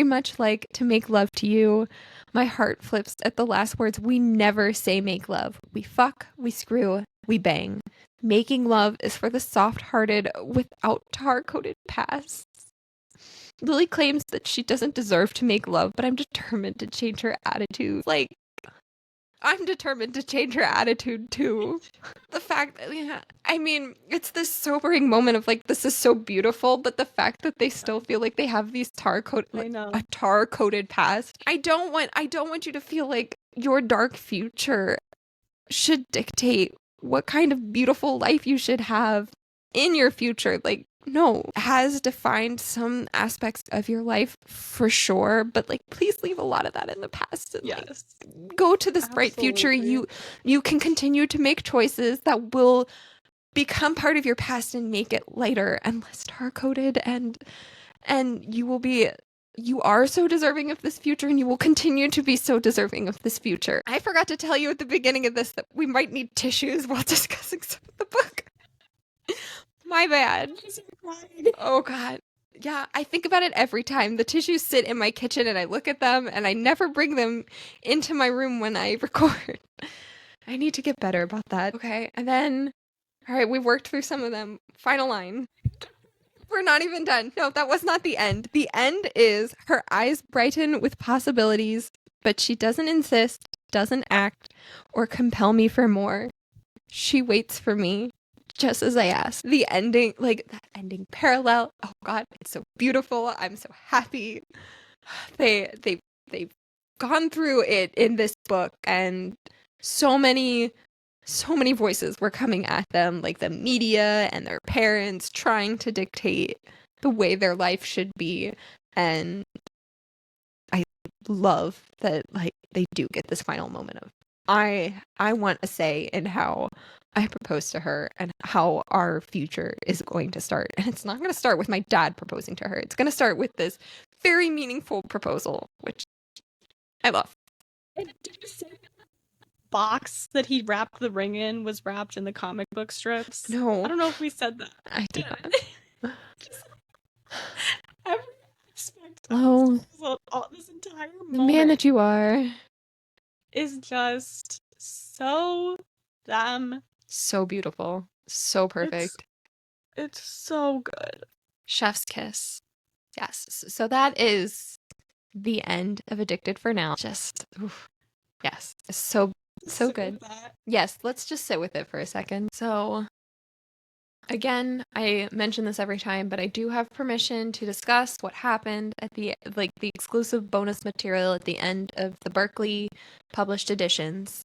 A: much like to make love to you. My heart flips at the last words. We never say make love. We fuck, we screw, we bang. Making love is for the soft-hearted without tar-coated pasts. Lily claims that she doesn't deserve to make love, but I'm determined to change her attitude. Like, I'm determined to change her attitude too. The fact that, yeah, I mean, it's this sobering moment of like, this is so beautiful, but the fact that they still feel like they have these a tar-coated past. I don't want you to feel like your dark future should dictate what kind of beautiful life you should have in your future. Like, no, has defined some aspects of your life for sure, but like, please leave a lot of that in the past and like, go to this bright future. You can continue to make choices that will become part of your past and make it lighter and less tar-coated, and you are so deserving of this future, and you will continue to be so deserving of this future. I forgot to tell you at the beginning of this that we might need tissues while discussing some of the book. My bad. Oh God. Yeah, I think about it every time. The tissues sit in my kitchen and I look at them, and I never bring them into my room when I record. I need to get better about that. Okay, and then, all right, we've worked through some of them. Final line. We're not even done. No, that was not the end. The end is her eyes brighten with possibilities, but she doesn't insist, doesn't act, or compel me for more. She waits for me, just as I ask. The ending, like that ending parallel. Oh God, it's so beautiful. I'm so happy. They've gone through it in this book, and so many voices were coming at them, like the media and their parents trying to dictate the way their life should be. And I love that, like, they do get this final moment of, I want a say in how I propose to her and how our future is going to start. And it's not going to start with my dad proposing to her. It's going to start with this very meaningful proposal, which I love.
B: And did you say box that he wrapped the ring in was wrapped in the comic book strips?
A: No.
B: I don't know if we said that.
A: I did not.
B: Every aspect
A: of
B: this entire moment,
A: the man that you are,
B: is just so
A: so beautiful, so perfect.
B: It's so good.
A: Chef's kiss. Yes. So that is the end of Addicted for now. Just, oof. Yes. So good. Yes. Let's just sit with it for a second. So again, I mention this every time, but I do have permission to discuss what happened at the exclusive bonus material at the end of the Berkeley published editions.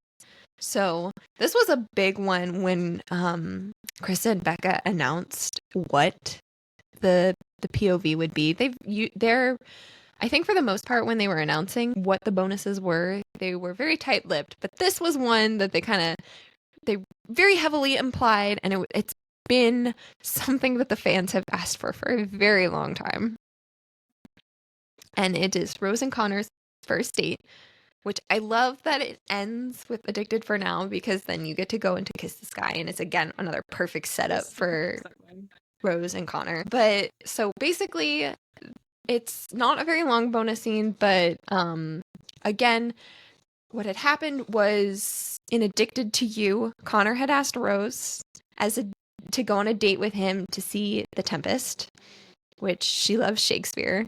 A: So this was a big one when Krista and Becca announced what the POV would be. They're I think for the most part, when they were announcing what the bonuses were, they were very tight-lipped. But this was one that they very heavily implied, and it's been something that the fans have asked for a very long time. And it is Rose and Connor's first date, which I love that it ends with Addicted for Now, because then you get to go into Kiss the Sky, and it's again another perfect setup for Rose and Connor. But so basically, it's not a very long bonus scene, but again, what had happened was in Addicted to You, Connor had asked Rose to go on a date with him to see The Tempest, which she loves Shakespeare.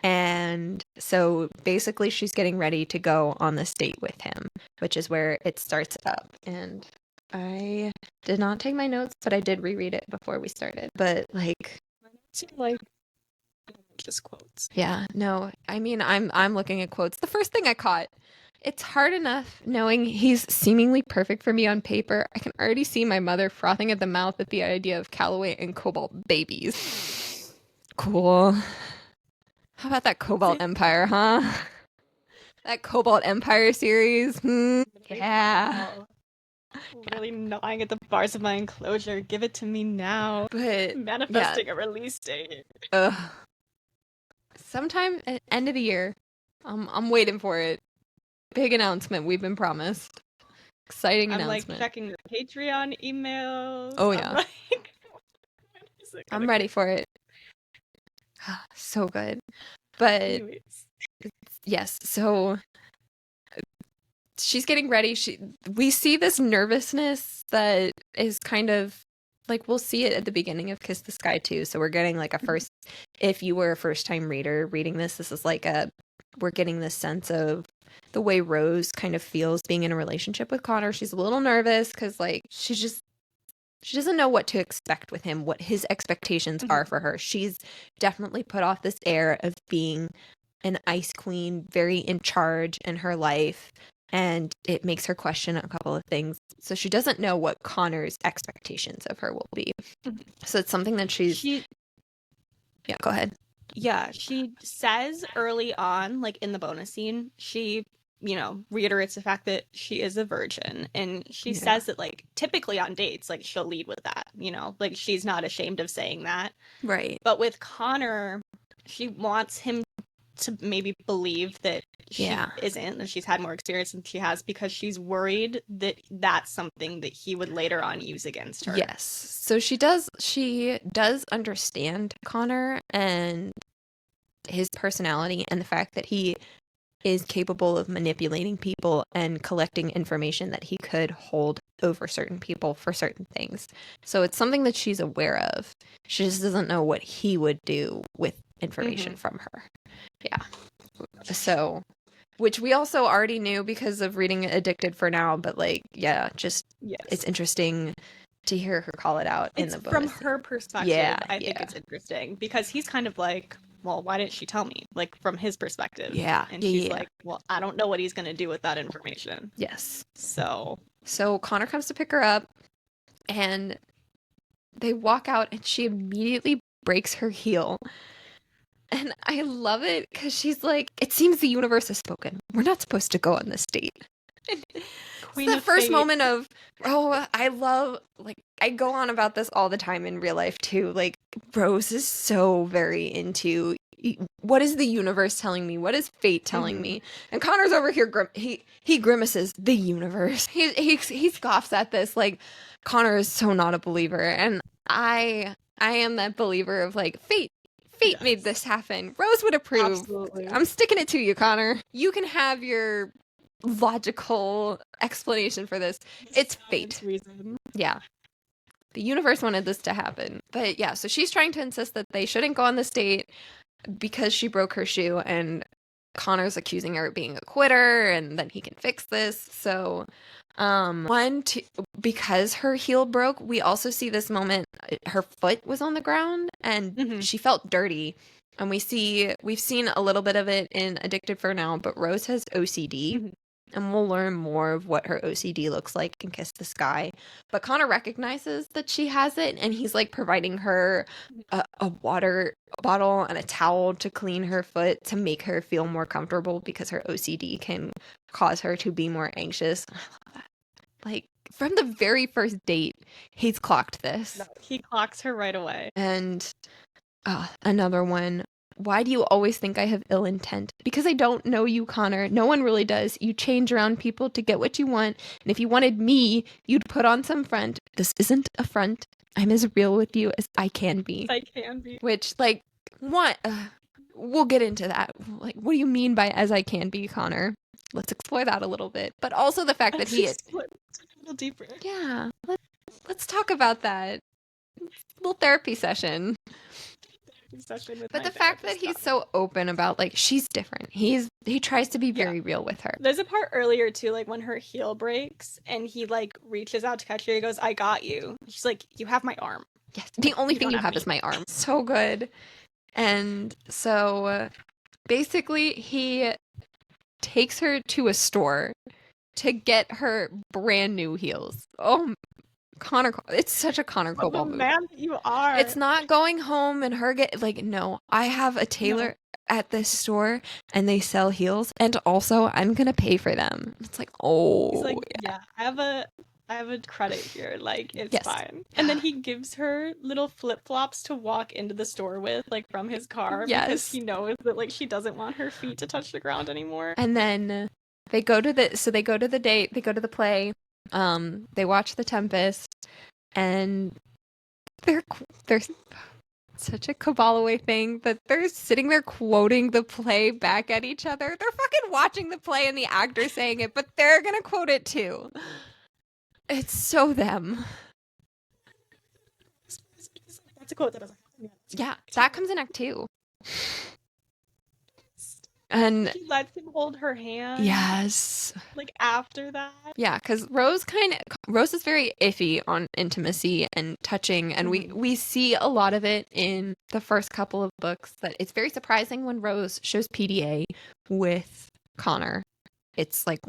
A: And so basically she's getting ready to go on this date with him, which is where it starts up. And I did not take my notes, but I did reread it before we started. But like
B: just quotes.
A: Yeah, no, I mean, I'm looking at quotes. The first thing I caught It's hard enough knowing he's seemingly perfect for me on paper. I can already see my mother frothing at the mouth at the idea of Calloway and Cobalt babies. Cool. How about that Cobalt Empire, huh? That Cobalt Empire series. Yeah.
B: Really gnawing at the bars of my enclosure. Give it to me now.
A: But
B: Manifesting a release date.
A: Sometime at end of the year. I'm waiting for it. Big announcement we've been promised. Exciting announcement.
B: I'm like checking the Patreon emails.
A: Oh yeah.
B: I'm like,
A: I'm ready for it. So good. But anyways. Yes, so she's getting ready. We see this nervousness that is kind of like, we'll see it at the beginning of Kiss the Sky too. So we're getting like a first, if you were a first time reader reading this is like we're getting this sense of the way Rose kind of feels being in a relationship with Connor. She's a little nervous because like she doesn't know what to expect with him, what his expectations are for her. She's definitely put off this air of being an ice queen, very in charge in her life, and it makes her question a couple of things. So she doesn't know what Connor's expectations of her will be. So it's something that yeah, go ahead.
B: Yeah, she says early on, like in the bonus scene, she, reiterates the fact that she is a virgin. And she says that, like, typically on dates, like, she'll lead with that, like, she's not ashamed of saying that.
A: Right.
B: But with Connor, she wants him to maybe believe that she isn't, and she's had more experience than she has, because she's worried that that's something that he would later on use against her.
A: Yes. So she does understand Connor and his personality and the fact that he is capable of manipulating people and collecting information that he could hold over certain people for certain things. So it's something that she's aware of. She just doesn't know what he would do with information from her. Yeah. So, which we also already knew because of reading Addicted for Now, but like, yeah, just it's interesting to hear her call it out in the bonus.
B: From her perspective, I think it's interesting because he's kind of like, well, why didn't she tell me? Like, from his perspective.
A: Yeah.
B: And she's like, well, I don't know what he's going to do with that information.
A: Yes.
B: So
A: Connor comes to pick her up and they walk out and she immediately breaks her heel. And I love it because she's like, it seems the universe has spoken. We're not supposed to go on this date. It's the first moment of, I love, like, I go on about this all the time in real life too. Like, Rose is so very into, what is the universe telling me? What is fate telling me? And Connor's over here, he grimaces, the universe. He scoffs at this, like, Connor is so not a believer. And I am that believer of, like, fate made this happen. Rose would approve.
B: Absolutely.
A: I'm sticking it to you, Connor. You can have your logical explanation for this. It's fate.
B: Reason.
A: Yeah. The universe wanted this to happen. But yeah, so she's trying to insist that they shouldn't go on this date because she broke her shoe, and Connor's accusing her of being a quitter and that he can fix this. So because her heel broke, we also see this moment, her foot was on the ground and she felt dirty. And we've seen a little bit of it in Addicted for Now, but Rose has OCD. And we'll learn more of what her OCD looks like in Kiss the Sky. But Connor recognizes that she has it, and he's like providing her a water bottle and a towel to clean her foot to make her feel more comfortable because her OCD can cause her to be more anxious. I love that. Like, from the very first date, he's clocked this.
B: No, he clocks her right away.
A: And another one. Why do you always think I have ill intent? Because I don't know you, Connor. No one really does. You change around people to get what you want. And if you wanted me, you'd put on some front. This isn't a front. I'm as real with you as I can be.
B: I can be.
A: Which, like, what? We'll get into that. Like, what do you mean by as I can be, Connor? Let's explore that a little bit. But also the fact that he is...
B: a little deeper.
A: Yeah. Let's talk about that. A little therapy session. But the fact that he's so open about, like, she's different. He tries to be very real with her.
B: There's a part earlier too, like when her heel breaks and he like reaches out to catch her. He goes, "I got you." She's like, "You have my arm."
A: Yes, the only thing you have is my arm. So good. And so basically takes her to a store to get her brand new heels. Oh, Connor, it's such a Connor
B: What the
A: Cobalt move.
B: man that you are.
A: It's not going home and her get like, no, I have a tailor at this store and they sell heels and also I'm gonna pay for them. It's like, oh,
B: He's like, yeah, I have a credit here, like it's
A: Yes.
B: fine. And then he gives her little flip-flops to walk into the store with, like from his car, because
A: Yes.
B: he knows that like she doesn't want her feet to touch the ground anymore.
A: And then they go to the date, they go to the play, they watch The Tempest, and they're such a Kabbalah thing that they're sitting there quoting the play back at each other. They're fucking watching the play and the actor saying it, but they're gonna quote it too. It's so them.
B: That's a quote that doesn't happen yet.
A: Yeah, that comes in Act 2. And
B: she lets him hold her hand.
A: yes.
B: Like after that.
A: Yeah, because Rose is very iffy on intimacy and touching, and we see a lot of it in the first couple of books. That it's very surprising when Rose shows PDA with Connor. It's like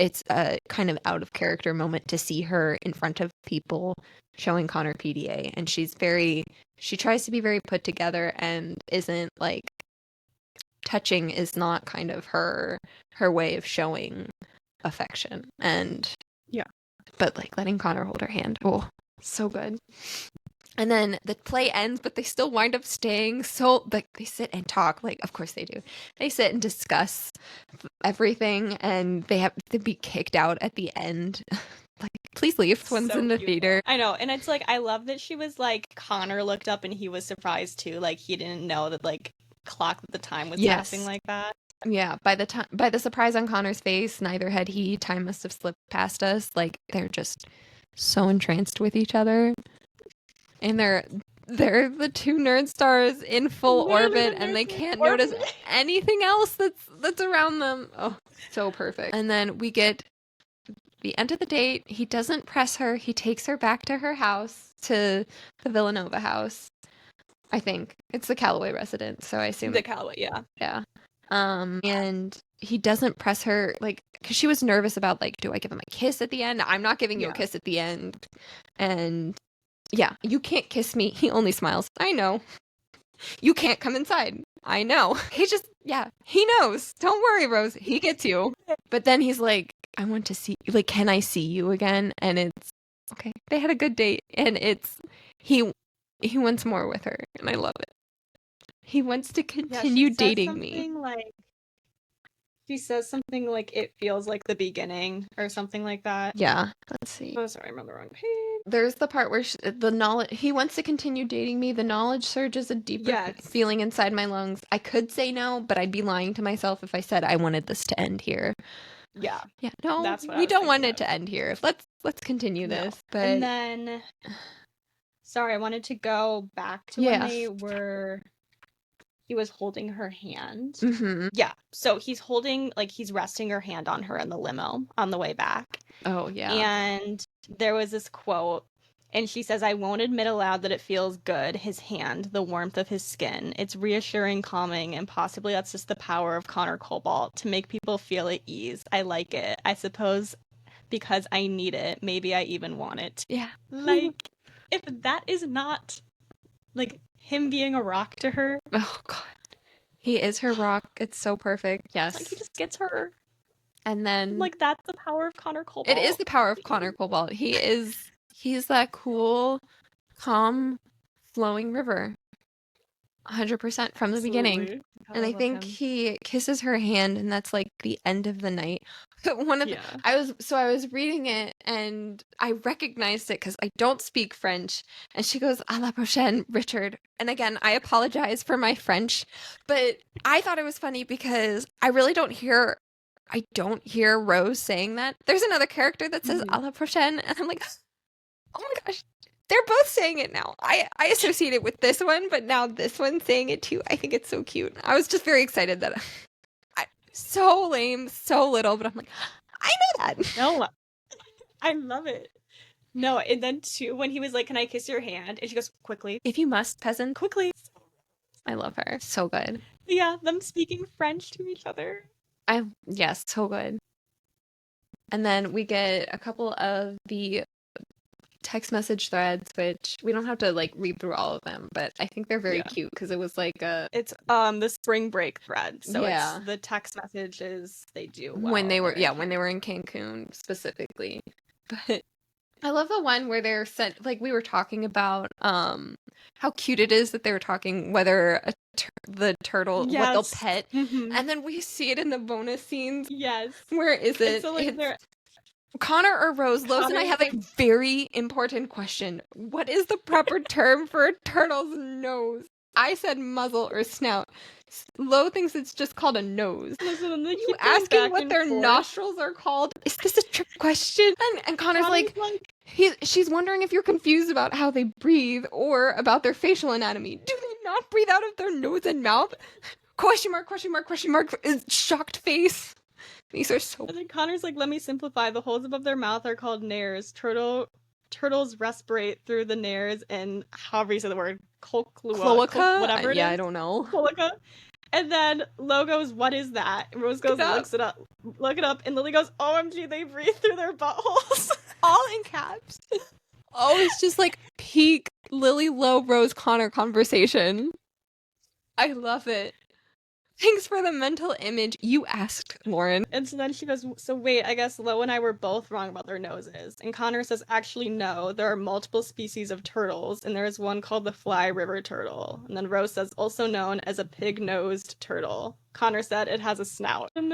A: it's a kind of out of character moment to see her in front of people showing Connor PDA, and she tries to be very put together and isn't like touching is not kind of her way of showing affection. And but like letting Connor hold her hand, oh, so good. And then the play ends, but they still wind up staying. So like they sit and talk, like of course they do. They sit and discuss everything, and they have to be kicked out at the end. Like, please leave. One's in the theater.
B: I know, and it's like I love that she was like Connor looked up and he was surprised too. Like he didn't know that like clock at the time was passing like that.
A: Yeah, by the surprise on Connor's face, neither had he. Time must have slipped past us. Like they're just so entranced with each other, and they're the two nerd stars in full orbit, and they can't notice anything else that's around them. Oh, so perfect. And then we get the end of the date. He doesn't press her. He takes her back to her house, to the Villanova house. I think it's the Callaway residence, so I assume
B: the Callaway, yeah.
A: And he doesn't press her, like, because she was nervous about, like, do I give him a kiss at the end? I'm not giving you a kiss at the end. And yeah, you can't kiss me. He only smiles. I know. You can't come inside. I know. He just, he knows. Don't worry, Rose. He gets you. But then he's like, I want to see, like, can I see you again? And it's, okay, they had a good date. And it's, he wants more with her. And I love it. He wants to continue dating me.
B: Like, she says something like, it feels like the beginning, or something like that.
A: Yeah. Let's see.
B: Oh, sorry, I'm on the wrong page.
A: There's the part where he wants to continue dating me. The knowledge surges a deeper feeling inside my lungs. I could say no, but I'd be lying to myself if I said I wanted this to end here.
B: Yeah.
A: Yeah. No, we don't want it to end here. Let's continue this. But
B: and then, sorry, I wanted to go back to when they were. He was holding her hand.
A: Mm-hmm.
B: Yeah. So he's resting her hand on her in the limo on the way back.
A: Oh, yeah.
B: And there was this quote, and she says, I won't admit aloud that it feels good, his hand, the warmth of his skin. It's reassuring, calming, and possibly that's just the power of Connor Cobalt to make people feel at ease. I like it. I suppose because I need it. Maybe I even want it.
A: Yeah.
B: Like, if that is not, like, him being a rock to her.
A: Oh, God. He is her rock. It's so perfect. Yes.
B: Like, he just gets her.
A: And then,
B: like, that's the power of Connor Cobalt.
A: It is the power of Connor Cobalt. He's that cool, calm, flowing river. 100% from the beginning. And I think he kisses her hand, and that's like the end of the night. I was reading it and I recognized it because I don't speak French, and she goes, "À la prochaine, Richard." And again, I apologize for my French, but I thought it was funny because I really don't hear Rose saying that. There's another character that says "à la prochaine," and I'm like, oh my gosh. They're both saying it now. I associate it with this one, but now this one's saying it too. I think it's so cute. I was just very excited that so lame, so little, but I'm like, I know that.
B: No, I love it. No, and then too, when he was like, can I kiss your hand? And she goes, quickly.
A: If you must, peasant.
B: Quickly.
A: I love her. So good.
B: Yeah, them speaking French to each other.
A: Yes, so good. And then we get a couple of the text message threads, which we don't have to like read through all of them, but I think they're very cute because it was like
B: it's the spring break thread. So
A: Yeah.
B: it's the text messages they do
A: when they were
B: they're
A: when they were in Cancun specifically. But I love the one where they're sent, like we were talking about how cute it is that they were talking whether the turtle what they'll
B: Yes.
A: pet,
B: Mhm.
A: and then we see it in the bonus scenes.
B: Yes.
A: Where is it?
B: So like
A: It's Connor or Rose? Lowe's and I have a very important question. What is the proper term for a turtle's nose? I said muzzle or snout. Lowe thinks it's just called a nose.
B: Listen, they
A: You
B: keep going
A: asking
B: back
A: what
B: and
A: their
B: forth.
A: nostrils are called? Is this a trick question? And Connor's like she's wondering if you're confused about how they breathe or about their facial anatomy. Do they not breathe out of their nose and mouth? Question mark, question mark, question mark. Shocked face. These are so.
B: And then Connor's like, let me simplify. The holes above their mouth are called nares. Turtles respirate through the nares and however you say the word,
A: cloaca?
B: Whatever it is.
A: Yeah, I don't know.
B: Cloaca. And then Lo goes, what is that? And Rose goes, look it up. And Lily goes, OMG, they breathe through their buttholes.
A: All in caps. Oh, it's just like peak Lily, Lo, Rose, Connor conversation. I love it. Thanks for the mental image. You asked, Lauren.
B: And so then she goes, so wait, I guess Lo and I were both wrong about their noses. And Connor says, actually, no, there are multiple species of turtles, and there is one called the fly river turtle. And then Rose says, also known as a pig-nosed turtle. Connor said it has a snout. And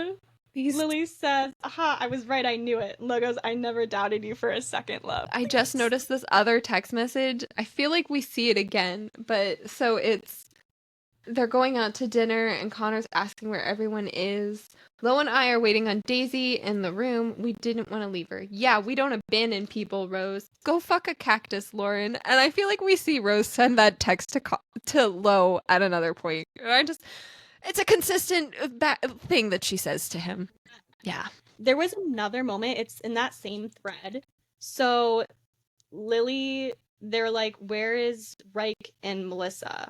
B: Lily says, aha, I was right, I knew it. Lo goes, I never doubted you for a second, love.
A: I just noticed this other text message. I feel like we see it again, but so they're going out to dinner and Connor's asking where everyone is. Lo and I are waiting on Daisy in the room. We didn't want to leave her. Yeah, we don't abandon people, Rose. Go fuck a cactus, Lauren. And I feel like we see Rose send that text to Lo at another point. It's a consistent thing that she says to him. Yeah.
B: There was another moment. It's in that same thread. So Lily, they're like, where is Reich and Melissa?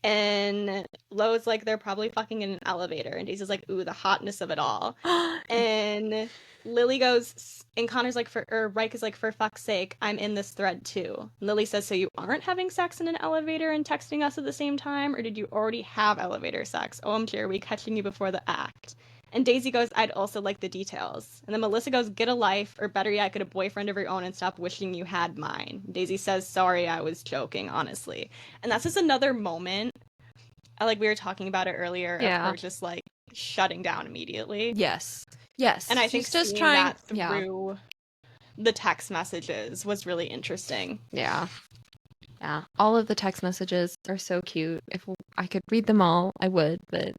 B: And Lo's like, they're probably fucking in an elevator. And Daisy's like, ooh, the hotness of it all. And Lily goes, and Connor's like, Reich is like, for fuck's sake, I'm in this thread too. And Lily says, so you aren't having sex in an elevator and texting us at the same time? Or did you already have elevator sex? OMG, are we catching you before the act? And Daisy goes, I'd also like the details. And then Melissa goes, get a life, or better yet, get a boyfriend of your own and stop wishing you had mine. Daisy says, sorry, I was joking, honestly. And that's just another moment. Like we were talking about it earlier, of her just like shutting down immediately.
A: Yes.
B: And I think just trying that through the text messages was really interesting.
A: Yeah. All of the text messages are so cute. If I could read them all, I would, but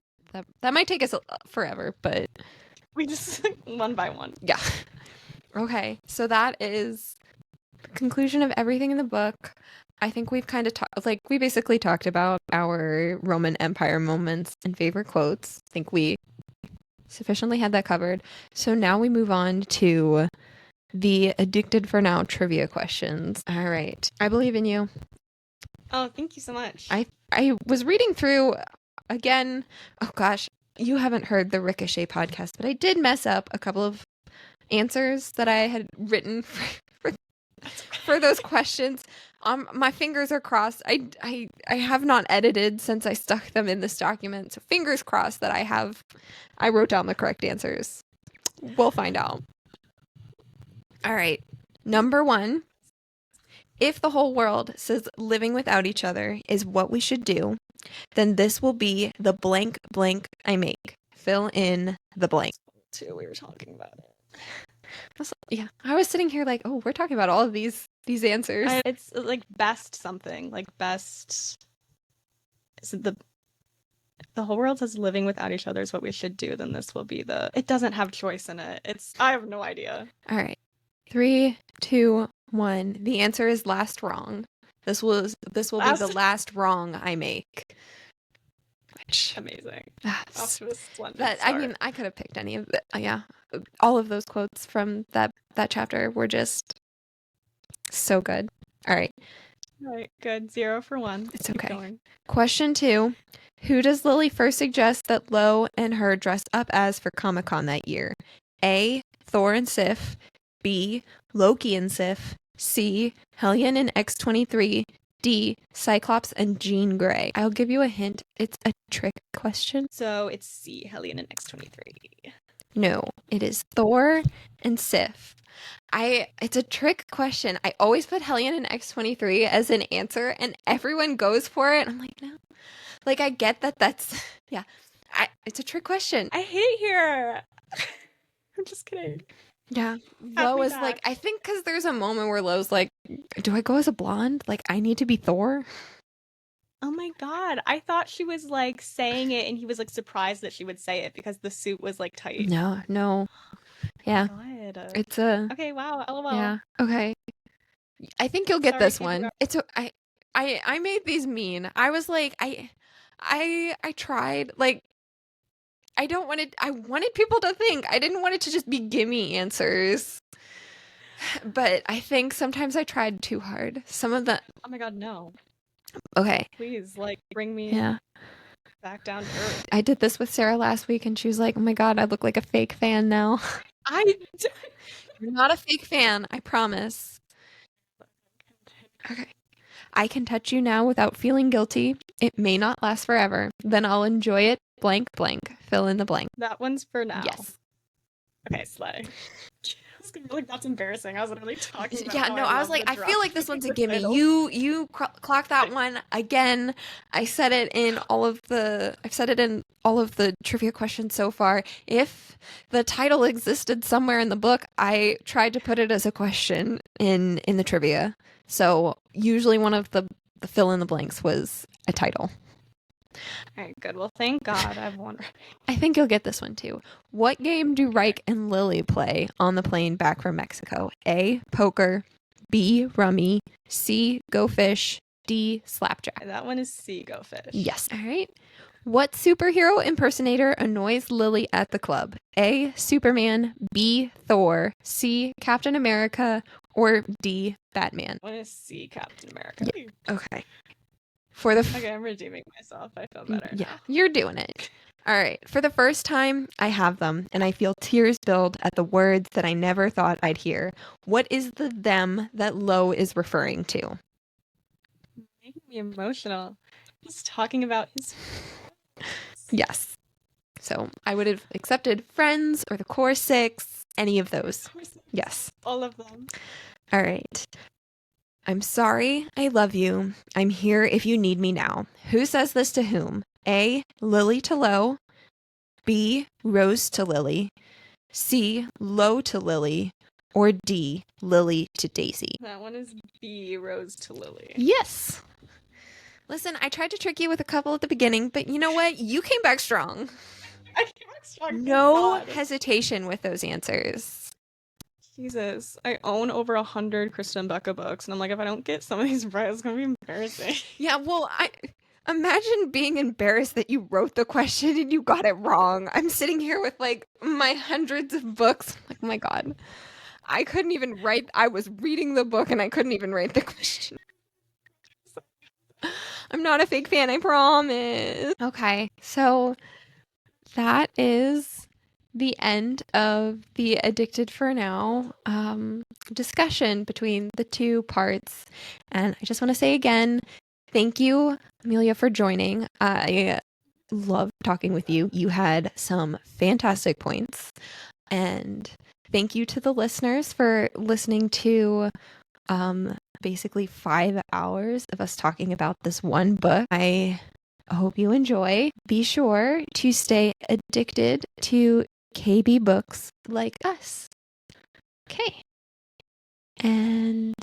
A: that might take us forever, but
B: we just one by one.
A: Yeah. Okay. So that is the conclusion of everything in the book. I think we've kind of we basically talked about our Roman Empire moments and favorite quotes. I think we sufficiently had that covered. So now we move on to the Addicted for Now trivia questions. All right. I believe in you.
B: Oh, thank you so much.
A: I was reading through again. Oh gosh, you haven't heard the Ricochet podcast, but I did mess up a couple of answers that I had written for those questions. My fingers are crossed. I have not edited since I stuck them in this document, so fingers crossed that I wrote down the correct answers. We'll find out. All right. Number 1. If the whole world says living without each other is what we should do, then this will be the blank blank I make. Fill in the blank.
B: We were talking about it.
A: Yeah, I was sitting here like, oh, we're talking about all of these answers.
B: It's like best something, like best. Is it the whole world says living without each other is what we should do? Then this will be it doesn't have choice in it. I have no idea.
A: All right, 3, 2, 1. The answer is last wrong. This will be the last wrong I make.
B: Amazing.
A: Off to a splendid start. I mean, I could have picked any of it. Yeah, all of those quotes from that chapter were just so good. All right,
B: All right, good. 0 for 1.
A: It's
B: Keep
A: okay.
B: going.
A: Question 2. Who does Lily first suggest that Lo and her dress up as for Comic-Con that year? A. Thor and Sif. B. Loki and Sif. C. Hellion and X-23. D. Cyclops and Jean Grey. I'll give you a hint. It's a trick question.
B: So it's C, Hellion and X-23.
A: No, it is Thor and Sif. It's a trick question. I always put Hellion and X-23 as an answer, and everyone goes for it. I'm like, no. Like, I get that that's, yeah. It's a trick question.
B: I hate it here. I'm just kidding.
A: Yeah.
B: Have
A: Lo
B: me
A: is
B: back.
A: like, I think because there's a moment where Lo's like, do I go as a blonde? Like, I need to be Thor?
B: Oh my god. I thought she was like saying it and he was like surprised that she would say it because the suit was like tight.
A: No. Yeah.
B: God.
A: It's a,
B: Okay, wow. LOL.
A: yeah. Okay. I think you'll get
B: Sorry,
A: this
B: keep
A: one.
B: going.
A: It's I made these mean. I was like, I tried, like, I wanted people to think. I didn't want it to just be gimme answers. But I think sometimes I tried too hard. Some of the,
B: Oh my god, no.
A: okay.
B: Please, like, bring me
A: Yeah.
B: back down to earth.
A: I did this with Sarah last week and she was like, oh my God, I look like a fake fan now. You're not a fake fan, I promise. Okay. I can touch you now without feeling guilty. It may not last forever. Then I'll enjoy it. Blank, blank. Fill in the blank.
B: That one's for now.
A: Yes.
B: Okay, slay. I was gonna be like, that's embarrassing. I was literally talking about
A: Yeah,
B: how
A: no, I was
B: love
A: like,
B: the
A: I feel
B: drop
A: like this one's a
B: the
A: gimme.
B: title.
A: You clocked that one again. I've said it in all of the trivia questions so far. If the title existed somewhere in the book, I tried to put it as a question in the trivia. So usually one of the fill in the blanks was a title.
B: Alright, good. Well, thank God I've won.
A: I think you'll get this one too. What game do Reich and Lily play on the plane back from Mexico? A. Poker. B. Rummy. C. Go Fish. D. Slapjack.
B: That one is C, Go Fish.
A: Yes. All right. What superhero impersonator annoys Lily at the club? A. Superman. B. Thor. C. Captain America. Or D. Batman.
B: One is C, Captain America.
A: Yeah. Okay. For the
B: Okay, I'm redeeming myself. I feel better
A: yeah,
B: now.
A: you're doing it. All right. For the first time, I have them, and I feel tears build at the words that I never thought I'd hear. What is the them that Lo is referring to?
B: Making me emotional. He's talking about his.
A: Yes. So I would have accepted friends or the core six, any of those. Yes.
B: All of them.
A: All right. I'm sorry. I love you. I'm here if you need me now. Who says this to whom? A. Lily to Lo. B. Rose to Lily. C. Lo to Lily. Or D. Lily to Daisy.
B: That one is B, Rose to Lily.
A: Yes. Listen, I tried to trick you with a couple at the beginning, but you know what? You came back strong.
B: I came back strong.
A: No hesitation with those answers.
B: Jesus, I own over 100 Krista and Becca books, and I'm like, if I don't get some of these right, it's gonna be embarrassing.
A: Yeah, well, I imagine being embarrassed that you wrote the question and you got it wrong. I'm sitting here with like my hundreds of books. Like, oh my God, I couldn't even write. I was reading the book and I couldn't even write the question. I'm not a fake fan, I promise. Okay, so that is the end of the Addicted for Now discussion between the two parts. And I just want to say again, thank you, Amelia, for joining. I love talking with you. You had some fantastic points. And thank you to the listeners for listening to basically 5 hours of us talking about this one book. I hope you enjoy. Be sure to stay addicted to KB books like us. Okay. And